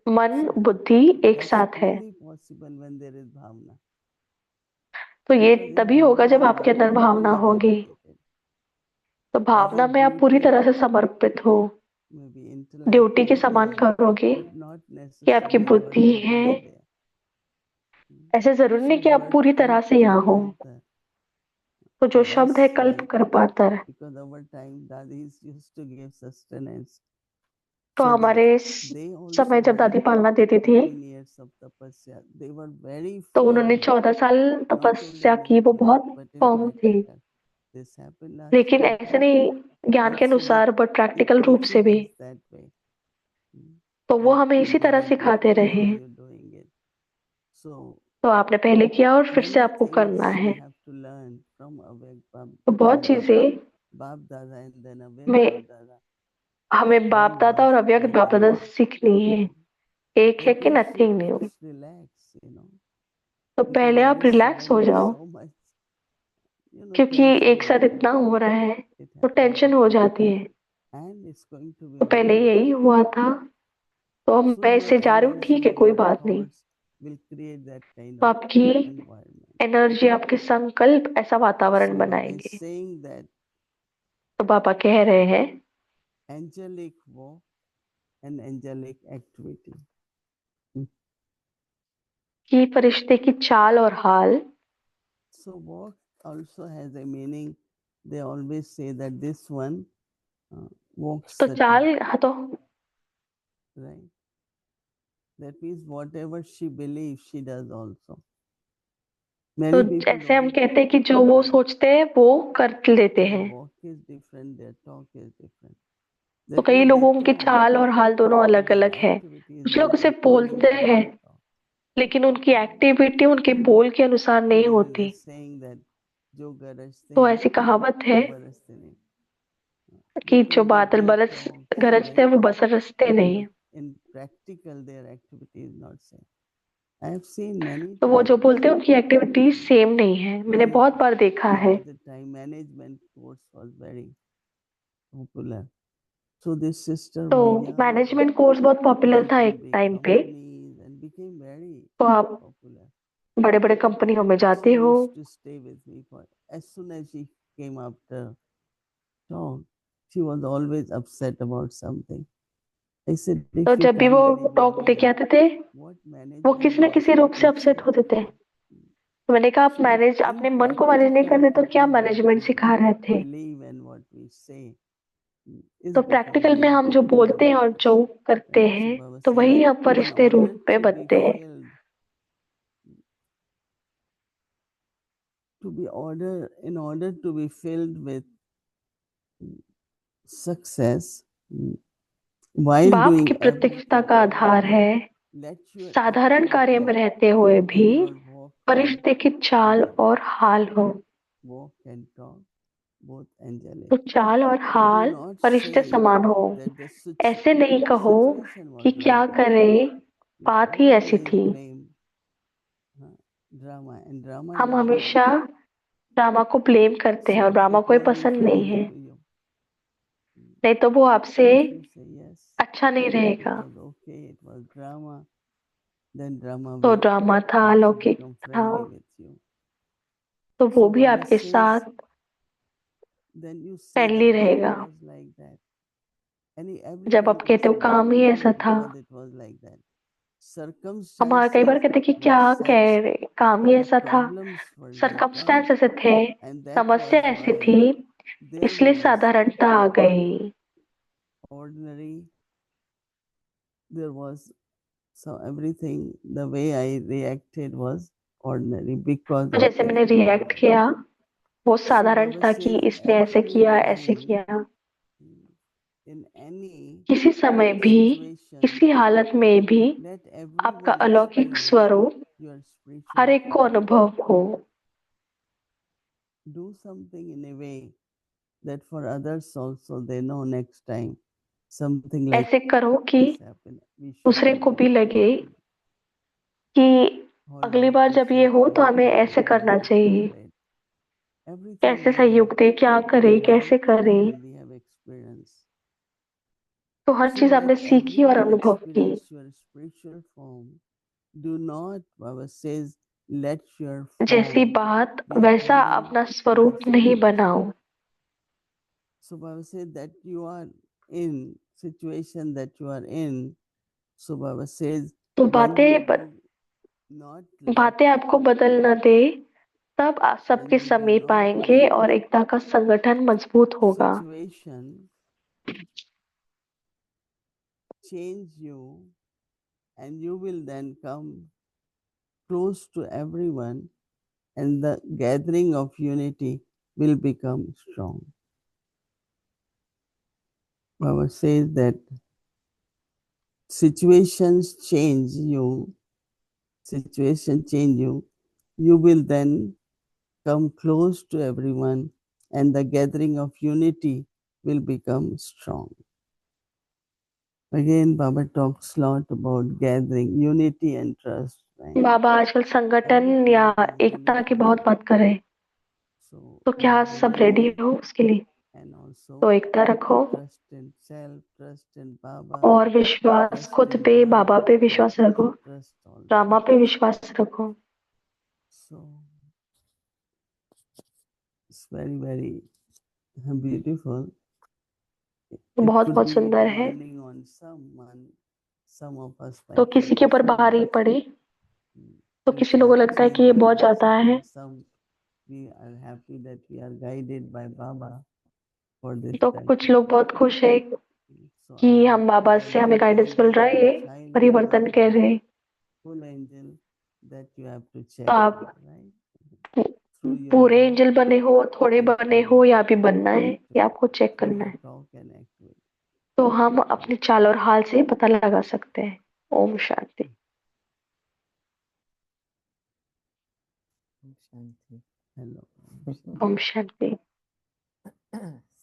S4: मन
S5: So
S4: बुद्धि एक
S5: that's
S4: साथ है।
S5: only possible when there is bhavna.
S4: तो ये
S5: Because in
S4: तभी होगा
S5: bhavna
S4: जब
S5: you
S4: आपके
S5: are
S4: अंदर भावना
S5: totally
S4: होगी।
S5: dedicated.
S4: तो
S5: As a
S4: भावना में आप पूरी
S5: duty,
S4: तरह से समर्पित हो,
S5: maybe intellect
S4: ड्यूटी के
S5: is
S4: समान
S5: there,
S4: करोगे
S5: but not
S4: कि आपकी
S5: necessarily your
S4: बुद्धि है।
S5: buddhi is there.
S4: ऐसे जरूरी
S5: So
S4: नहीं कि आप
S5: word
S4: पूरी तरह से यहाँ हो।
S5: kalpatar,
S4: तो जो
S5: for
S4: शब्द है
S5: us
S4: कल्प
S5: like,
S4: कर्पातर,
S5: because our time dadis used to give sustenance,
S4: तो
S5: so that
S4: हमारे
S5: they
S4: समय
S5: also
S4: जब दादी
S5: had
S4: पालना देती थी,
S5: 14 years of tapasya. They were very
S4: तो उन्होंने
S5: firm,
S4: 14 साल
S5: not only
S4: तपस्या
S5: in
S4: की, वो
S5: intellect
S4: बहुत
S5: but in
S4: फर्म थी।
S5: practical. This happened last
S4: लेकिन ऐसे
S5: kalpa,
S4: नहीं ज्ञान
S5: and
S4: के
S5: so
S4: अनुसार, बट
S5: they
S4: प्रैक्टिकल रूप से
S5: teaching
S4: भी।
S5: us that way.
S4: तो वो
S5: That
S4: हमें इसी
S5: there
S4: तरह
S5: is
S4: सिखाते
S5: different
S4: रहे।
S5: way you're doing it. So
S4: तो आपने पहले किया और फिर से
S5: many
S4: आपको करना
S5: things we
S4: है।
S5: have to learn from Avyak
S4: तो बहुत चीजें
S5: Bab Dada and then Avyak
S4: में
S5: Bab Dada.
S4: हमें बाप
S5: One
S4: दादा
S5: was
S4: और अव्यक्त बाप
S5: nothing
S4: दादा
S5: new.
S4: से सीखनी है। एक है
S5: That
S4: कि
S5: makes you
S4: nothing new.
S5: first relax,
S4: तो
S5: because
S4: पहले
S5: there
S4: आप
S5: is
S4: रिलैक्स हो
S5: suddenly
S4: जाओ,
S5: so much,
S4: क्योंकि
S5: tension
S4: एक साथ
S5: happening.
S4: इतना हो रहा है
S5: It
S4: तो
S5: happened
S4: टेंशन हो जाती है।
S5: and it's going to be
S4: तो पहले
S5: okay.
S4: यही हुआ था, तो
S5: So
S4: मैं
S5: your
S4: इससे जा रही हूँ, ठीक
S5: energy,
S4: है, कोई
S5: your
S4: बात नहीं।
S5: thoughts will create that kind
S4: तो
S5: of
S4: आपकी
S5: environment.
S4: एनर्जी, आपके संकल्प ऐसा वातावरण
S5: So Baba is
S4: बनाएंगे।
S5: saying that
S4: तो पापा कह रहे हैं
S5: angelic वो an angelic activity.
S4: कि फरिश्ते की चाल और हाल.
S5: So walk also has a meaning. They always say that this one walks
S4: तो
S5: the
S4: चाल
S5: talk,
S4: तो
S5: right? That means whatever she believes, she does also. Many people
S4: जैसे हम
S5: don't.
S4: कहते हैं कि जो वो सोचते हैं वो कर लेते
S5: Their
S4: हैं.
S5: walk is different, their talk is different.
S4: तो
S5: That
S4: कई
S5: means they
S4: लोगों की
S5: talk,
S4: चाल और हाल दोनों
S5: but
S4: अलग
S5: their
S4: अलग है.
S5: activity is
S4: कुछ
S5: not
S4: लोग सिर्फ
S5: according
S4: बोलते
S5: to
S4: हैं
S5: their talk.
S4: लेकिन उनकी एक्टिविटी उनके बोल के अनुसार
S5: So
S4: नहीं
S5: there is a
S4: होती.
S5: saying that जो गरजते
S4: तो
S5: हैं
S4: ऐसी कहावत है
S5: वो बरसते नहीं.
S4: कि जो
S5: Because they
S4: बादल
S5: give
S4: बरस
S5: talks,
S4: गरजते हैं
S5: right?
S4: वो बरसते नहीं
S5: But
S4: है.
S5: in practical, their activity is not same. I have seen many
S4: तो वो जो
S5: times.
S4: बोलते हैं उनकी एक्टिविटी सेम नहीं है. मैंने बहुत बार देखा है.
S5: At the time, management course was very popular. So this sister
S4: तो
S5: Maya
S4: मैनेजमेंट कोर्स बहुत पॉपुलर
S5: went
S4: था
S5: to
S4: एक
S5: big
S4: टाइम पे.
S5: companies and became very
S4: तो आप
S5: popular.
S4: बड़े बड़े कंपनियों में जाते
S5: She
S4: हो.
S5: used to stay with me for as soon as she came after talk, she was always upset about something. I said,
S4: तो
S5: if you
S4: जब भी
S5: can't
S4: वो
S5: manage your
S4: टॉक देके
S5: mind,
S4: आते थे
S5: what
S4: वो
S5: management
S4: किसी
S5: do
S4: न
S5: you
S4: किसी रूप से अपसेट
S5: expect?
S4: होते थे. तो मैंने कहा आप
S5: So
S4: मैनेज
S5: in
S4: अपने मन को मैनेज नहीं
S5: practical,
S4: करते तो क्या
S5: again, what
S4: मैनेजमेंट
S5: we
S4: सिखा रहे थे.
S5: believe and what we say is
S4: तो प्रैक्टिकल में
S5: becoming
S4: हम जो बोलते हैं और
S5: manifest.
S4: जो करते
S5: Right? So
S4: हैं
S5: Baba
S4: तो
S5: says,
S4: वही हम
S5: in
S4: फरिश्ते
S5: order
S4: रूप में
S5: to be
S4: बनते हैं.
S5: filled, in order to be filled with success, while
S4: बाप की
S5: doing
S4: प्रत्यक्षता
S5: everything
S4: का आधार
S5: ordinary,
S4: है
S5: let your
S4: साधारण कार्य में
S5: activity
S4: रहते हुए भी
S5: and your walk be
S4: फरिश्ते की चाल
S5: angelic.
S4: और हाल हो.
S5: Walk and talk, both angelic.
S4: तो चाल और
S5: Do
S4: हाल
S5: not
S4: फरिश्ते
S5: say
S4: समान हो.
S5: that the
S4: ऐसे नहीं कहो
S5: situation
S4: कि
S5: was
S4: क्या
S5: like that.
S4: करे
S5: We
S4: बात ही ऐसी
S5: always
S4: थी.
S5: blame drama, and drama
S4: हम
S5: doesn't like
S4: हमेशा ड्रामा को ब्लेम करते हैं और
S5: so
S4: ड्रामा
S5: it
S4: कोई
S5: may be
S4: पसंद नहीं है.
S5: friendly to you.
S4: नहीं तो वो आपसे
S5: If you say yes,
S4: अच्छा नहीं
S5: it
S4: रहेगा.
S5: was okay, it was drama, then drama
S4: तो
S5: will
S4: ड्रामा था
S5: also
S4: अलौकिक
S5: become
S4: था
S5: friendly with you.
S4: तो वो
S5: So
S4: भी
S5: Baba
S4: आपके
S5: says,
S4: साथ
S5: then you say
S4: friendly
S5: that it
S4: रहेगा.
S5: was like that. And
S4: जब
S5: everybody
S4: आप
S5: will
S4: कहते हो
S5: say,
S4: काम ही ऐसा था.
S5: because it was like that.
S4: हम कई बार
S5: Circumstances
S4: कहते हैं कि
S5: were
S4: क्या
S5: such,
S4: कह रहे काम ही
S5: the
S4: ऐसा था.
S5: problems were like that,
S4: circumstance ऐसे थे.
S5: and that
S4: समस्या
S5: was
S4: ऐसी
S5: why
S4: थी
S5: there
S4: इसलिए
S5: was
S4: साधारणता आ गई.
S5: ordinary, there was so everything, the way I reacted was ordinary because
S4: तो
S5: of
S4: जैसे
S5: this
S4: मैंने रिएक्ट
S5: ordinary.
S4: किया वो
S5: So
S4: साधारण
S5: Baba
S4: था कि
S5: says
S4: इसने ऐसे
S5: every
S4: किया ऐसे
S5: time,
S4: किया.
S5: in any
S4: किसी समय भी
S5: situation,
S4: किसी हालत में भी
S5: let
S4: आपका
S5: everyone
S4: अलौकिक
S5: experience
S4: स्वरूप
S5: your
S4: हर
S5: spiritual
S4: एक को
S5: form.
S4: अनुभव हो.
S5: Do something in a way that for others also they know next time something like
S4: ऐसे करो कि
S5: this happen. We should
S4: दूसरे
S5: do
S4: को
S5: that.
S4: भी लगे कि
S5: Whole
S4: अगली
S5: life
S4: बार
S5: we
S4: जब ये
S5: say
S4: हो तो हमें
S5: practice,
S4: ऐसे करना
S5: practice,
S4: चाहिए.
S5: right? Everything
S4: कैसे
S5: we have
S4: सहयोग दे क्या करे कैसे
S5: learned
S4: करे.
S5: and we have experienced.
S4: तो हर
S5: So
S4: चीज
S5: let
S4: आपने सीखी और
S5: everyone
S4: अनुभव की.
S5: experience your spiritual form. Do not, Baba says, let your
S4: जैसी
S5: form
S4: बात
S5: be
S4: वैसा
S5: according
S4: अपना
S5: to
S4: स्वरूप
S5: your
S4: नहीं
S5: situation.
S4: बनाओ.
S5: So Baba said that you are in situation that you are in. So Baba says
S4: तो
S5: when you do not let,
S4: बातें आपको बदल न दे तब आप
S5: when
S4: सबके
S5: you do
S4: समीप
S5: not
S4: आएंगे
S5: let
S4: और एकता का संगठन मजबूत होगा.
S5: situation change you, and you will then come close to everyone, and the gathering of unity will become strong. Baba says that situations change you, you will then come close to everyone, and the gathering of unity will become strong. Again, Baba talks a lot about gathering, unity and trust. Right?
S4: बाबा आजकल संगठन
S5: Every
S4: या
S5: part is
S4: एकता की
S5: unity.
S4: बहुत बात कर रहे हैं.
S5: So
S4: तो क्या
S5: have
S4: सब रेडी
S5: unity
S4: हो उसके लिए.
S5: and also
S4: तो एकता रखो
S5: trust in self, trust in Baba,
S4: और विश्वास
S5: trust
S4: खुद
S5: in
S4: पे
S5: drama,
S4: बाबा पे विश्वास रखो.
S5: trust all.
S4: ड्रामा पे विश्वास रखो.
S5: So it's very, very beautiful. It
S4: बहुत
S5: could
S4: बहुत
S5: be
S4: सुंदर है।
S5: demanding on some of us
S4: तो
S5: find
S4: किसी के ऊपर
S5: too
S4: भारी
S5: much.
S4: पड़े तो
S5: Things
S4: किसी लोगों को
S5: like
S4: लगता है कि ये बहुत
S5: changes,
S4: ज्यादा है।
S5: and some we are happy that we are guided by Baba for this
S4: तो
S5: time.
S4: कुछ लोग बहुत खुश है
S5: So
S4: कि
S5: I
S4: हम बाबा
S5: have
S4: से हमें गाइडेंस मिल
S5: dedicated
S4: रहा है, ये
S5: this highly
S4: परिवर्तन कर
S5: evolved
S4: रहे हैं।
S5: full angel that you have to check,
S4: तो आप
S5: right? Through your
S4: पूरे
S5: walk
S4: एंजल बने हो, थोड़े
S5: and
S4: बने
S5: through
S4: हो या भी बनना है,
S5: what
S4: ये आपको चेक
S5: you
S4: करना है।
S5: talk and act with.
S4: तो हम अपनी चाल और हाल से पता लगा सकते हैं। Om Shanti.
S8: Shanti.
S5: Hello.
S4: Om Shanti.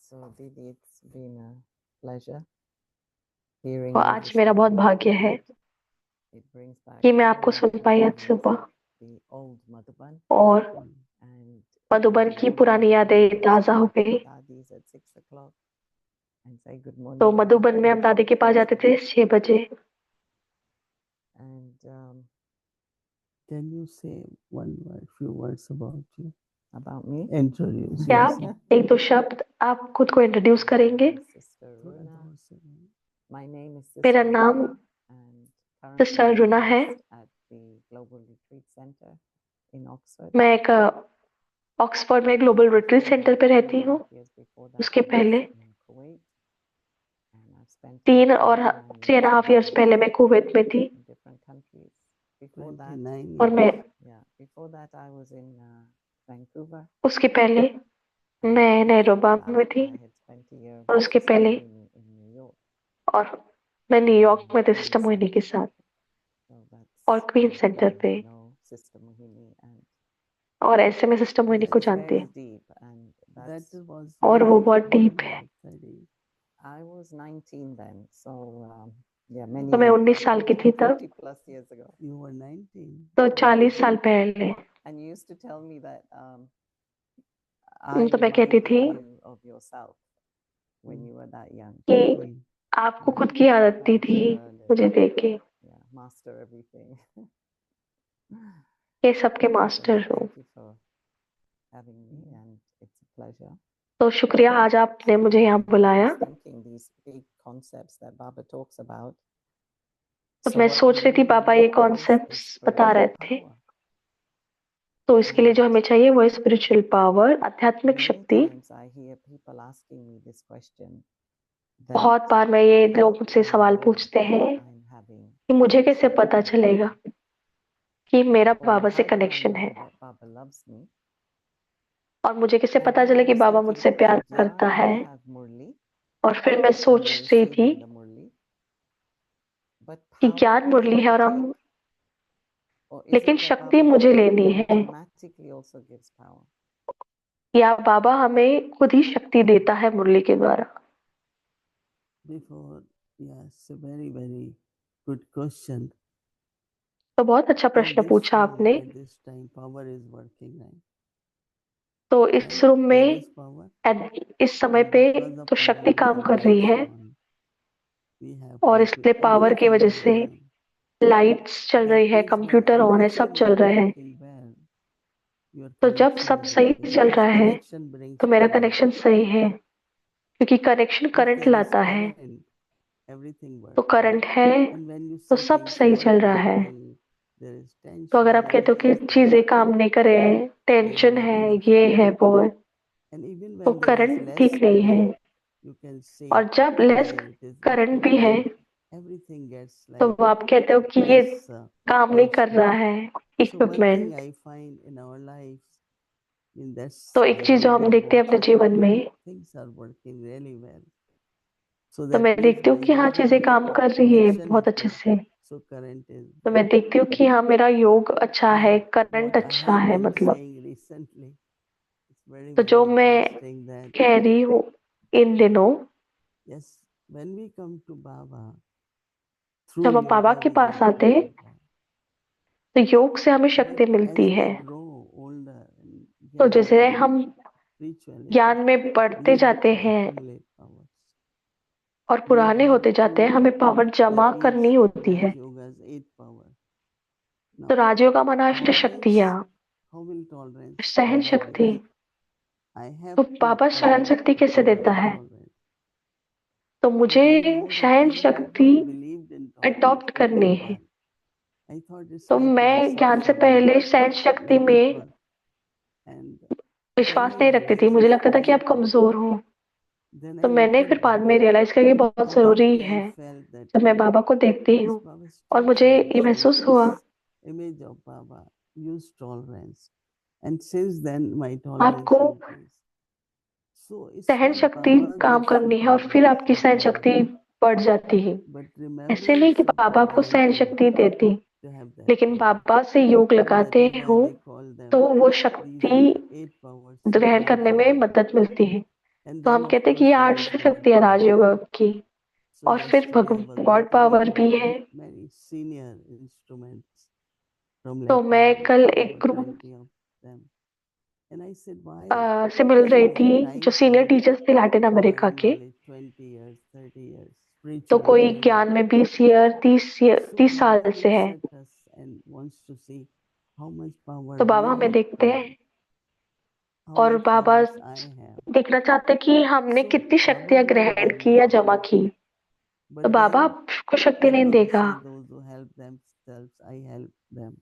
S8: So, Didi, it's been a pleasure hearing
S4: तो
S8: you
S4: आज
S8: this
S4: मेरा बहुत
S8: morning.
S4: भाग्य है
S8: It brings back
S4: कि मैं
S8: all
S4: आपको
S8: my
S4: सुन पाई आज
S8: memories
S4: सुबह,
S8: of the old Madhuban
S4: और
S8: and
S4: मधुबन
S8: the
S4: की
S8: old
S4: पुरानी
S8: Madhuban
S4: यादें
S8: used
S4: ताजा
S8: to
S4: हो
S8: go to
S4: गई।
S8: the daddies at 6 o'clock and say good
S4: तो
S8: morning
S4: मधुबन में हम
S8: and
S4: दादी के पास जाते थे 6 बजे।
S8: and
S5: Can you say few words about you?
S8: about me.
S5: Introduce
S4: क्या
S5: yourself.
S4: आप एक दो शब्द आप खुद को इंट्रोड्यूस करेंगे?
S8: Sister Runa. My name is
S4: मेरा
S8: Sister
S4: नाम
S8: Runa and currently
S4: सिस्टर रुना है।
S8: based at the Global Retreat Center in Oxford.
S4: मैं एक ऑक्सफोर्ड में ग्लोबल रिट्रीट सेंटर पे रहती हूँ। उसके पहले 3 और 3.5 इयर्स पहले मैं कुवैत में थी। और मैं उसके पहले मैं नैरोबा में थी, और उसके पहले और मैं न्यूयॉर्क में थी सिस्टर मोहिनी के साथ, और क्वीन सेंटर पे। और ऐसे में सिस्टर मोहिनी को जानती है, और वो बहुत डीप है। तो मैं 19 साल की थी तब,
S5: You were 19.
S4: तो 40 साल पहले। तो मैं कहती थी कि आपको खुद की आदत थी मुझे देख के, ये सबके मास्टर हो। तो शुक्रिया आज आपने मुझे यहाँ बुलाया। तो मैं सोच रही थी बाबा ये कॉन्सेप्ट्स बता रहे थे, तो इसके लिए जो हमें चाहिए वो है स्पिरिचुअल पावर, आध्यात्मिक शक्ति। बहुत बार मैं ये लोग मुझसे सवाल पूछते हैं कि मुझे कैसे पता चलेगा कि मेरा बाबा से कनेक्शन है, और मुझे कैसे पता चले कि बाबा मुझसे प्यार करता है। और फिर मैं सोच रही थी कि ज्ञान मुरली है और हम, लेकिन शक्ति मुझे लेनी है, या बाबा हमें खुद ही शक्ति देता है मुरली के द्वारा।
S5: Before, yes, a very, very good question.
S4: तो बहुत अच्छा प्रश्न पूछा आपने।
S5: At this time, power is working, right?
S4: तो इस रूम में इस समय पे तो शक्ति काम कर रही है, और इसलिए पावर की वजह से लाइट्स चल रही है, कंप्यूटर ऑन है, सब चल रहा है। तो जब सब सही चल रहा है तो मेरा कनेक्शन सही है, क्योंकि कनेक्शन करंट लाता है। तो करंट है तो सब सही चल रहा है। तो अगर आप कहते हो कि चीजें काम नहीं कर रहे हैं, टेंशन है, ये है वो है, तो करंट ठीक नहीं है। और जब लेस करंट भी है तो वो आप कहते हो कि ये काम नहीं कर रहा है इक्विपमेंट। तो एक चीज जो हम देखते हैं अपने जीवन में, तो मैं देखती हूँ कि हाँ चीजें काम कर रही है बहुत अच्छे से। तो मैं देखती हूँ कि हाँ मेरा योग अच्छा है, करंट अच्छा है मतलब। तो जो मैं कह रही हूँ इन दिनों, जब हम बाबा के पास आते हैं तो योग से हमें शक्ति मिलती है। तो जैसे हम ज्ञान में बढ़ते जाते हैं और पुराने होते जाते हैं, हमें पावर जमा करनी होती है। तो राजयोग माना अष्ट शक्तियाँ, सहन शक्ति। तो बाबा सहन शक्ति कैसे देता है? तो मुझे
S5: But I know that
S4: सहन
S5: you
S4: शक्ति
S5: never believed in
S4: adopt
S5: talking
S4: करनी है।
S5: Gyan. I thought it's
S4: तो
S5: like you're
S4: मैं ज्ञान से
S5: suffering.
S4: पहले सहन शक्ति
S5: Let it
S4: में
S5: work. And when
S4: विश्वास
S5: I
S4: नहीं रखती थी, मुझे
S5: realized
S4: लगता
S5: it's
S4: था कि आप
S5: need,
S4: कमजोर हो।
S5: then
S4: तो
S5: I look
S4: मैंने
S5: at
S4: फिर बाद
S5: them.
S4: में रियलाइज किया कि बहुत जरूरी
S5: Immediately I
S4: है।
S5: felt that
S4: जब मैं बाबा को देखती
S5: this
S4: हूँ
S5: Baba
S4: और मुझे
S5: statue
S4: ये
S5: shows
S4: महसूस हुआ,
S5: this image of Baba, use tolerance. And since then my tolerance
S4: आपको
S5: increased. So it's
S4: सहन
S5: not
S4: शक्ति
S5: Baba
S4: काम
S5: gives you
S4: करनी है और
S5: power,
S4: फिर आपकी सहन शक्ति बढ़ जाती है।
S5: but
S4: ऐसे नहीं कि
S5: remembrance of
S4: बाबा
S5: Baba
S4: आपको सहन
S5: help you
S4: शक्ति देती,
S5: to have that
S4: लेकिन
S5: power.
S4: बाबा से योग
S5: And that
S4: लगाते
S5: is why
S4: हो
S5: they call
S4: तो
S5: them,
S4: वो
S5: these are the
S4: शक्ति
S5: 8 powers
S4: ग्रहण करने में
S5: Rajyoga.
S4: मदद मिलती है।
S5: And
S4: तो
S5: then
S4: हम
S5: of
S4: कहते हैं कि
S5: course
S4: ये
S5: there
S4: 8
S5: is God
S4: शक्ति है
S5: power.
S4: राजयोग की।
S5: So
S4: और फिर
S5: yesterday I was
S4: God power
S5: meeting
S4: भी है।
S5: many senior instruments from
S4: तो
S5: Latin
S4: मैं कल
S5: America,
S4: एक
S5: over
S4: group
S5: 20 of them. And I said, why
S4: से मिल
S5: should
S4: रही
S5: we
S4: थी, जो
S5: thank
S4: सीनियर
S5: you
S4: टीचर्स थे लैटिन
S5: for
S4: अमेरिका
S5: having
S4: के।
S5: knowledge 20 years, 30 years,
S4: तो
S5: spiritual
S4: कोई
S5: training?
S4: ज्ञान में 20 ईयर 30
S5: So
S4: साल
S5: Baba
S4: से
S5: looks
S4: है।
S5: at us and wants to see how much power
S4: तो बाबा
S5: we
S4: हमें
S5: have
S4: देखते
S5: now,
S4: हैं
S5: how
S4: और
S5: much
S4: Baba
S5: powers I have.
S4: देखना चाहते हैं कि हमने
S5: So
S4: कितनी
S5: Baba
S4: शक्तियां
S5: won't
S4: ग्रहण
S5: give
S4: की या
S5: you,
S4: जमा की। तो
S5: but
S4: बाबा
S5: then
S4: आपको शक्ति
S5: when
S4: नहीं
S5: Baba
S4: देगा।
S5: say those who help themselves, I help them.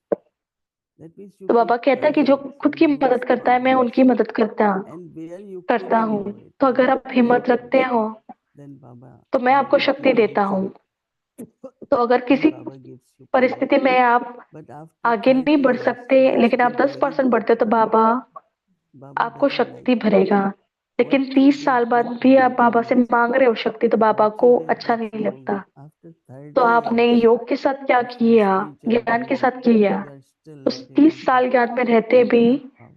S5: That means you
S4: तो बाबा
S5: keep
S4: कहता है कि जो
S5: courage,
S4: खुद
S5: you
S4: की
S5: use
S4: मदद करता है मैं
S5: powers,
S4: उनकी मदद
S5: and where you
S4: करता
S5: couldn't
S4: हूँ।
S5: do it,
S4: तो
S5: you
S4: अगर आप
S5: help
S4: हिम्मत रखते
S5: us,
S4: हो
S5: then Baba
S4: तो मैं आपको शक्ति
S5: immediately
S4: देता
S5: comes
S4: हूँ।
S5: up
S4: तो अगर
S5: and
S4: किसी
S5: Baba gives you power.
S4: परिस्थिति में आप
S5: But after
S4: आगे नहीं
S5: 30
S4: बढ़
S5: years,
S4: सकते,
S5: you are
S4: लेकिन
S5: still
S4: आप
S5: very
S4: 10%
S5: weak.
S4: बढ़ते हो तो बाबा
S5: Baba
S4: आपको
S5: doesn't like
S4: शक्ति
S5: that.
S4: भरेगा। लेकिन
S5: What you
S4: 30
S5: give
S4: साल बाद
S5: that
S4: भी
S5: Baba
S4: आप बाबा से
S5: donates.
S4: मांग रहे हो शक्ति, तो बाबा
S5: What you
S4: को
S5: give
S4: अच्छा
S5: that
S4: नहीं
S5: flow
S4: लगता।
S5: with. After
S4: तो
S5: 30
S4: आपने
S5: years
S4: योग के साथ क्या
S5: of
S4: किया,
S5: spiritual
S4: ज्ञान के
S5: training,
S4: साथ किया,
S5: you are still
S4: उस
S5: not
S4: 30
S5: able to
S4: साल ज्ञान में रहते
S5: get
S4: भी
S5: enough power.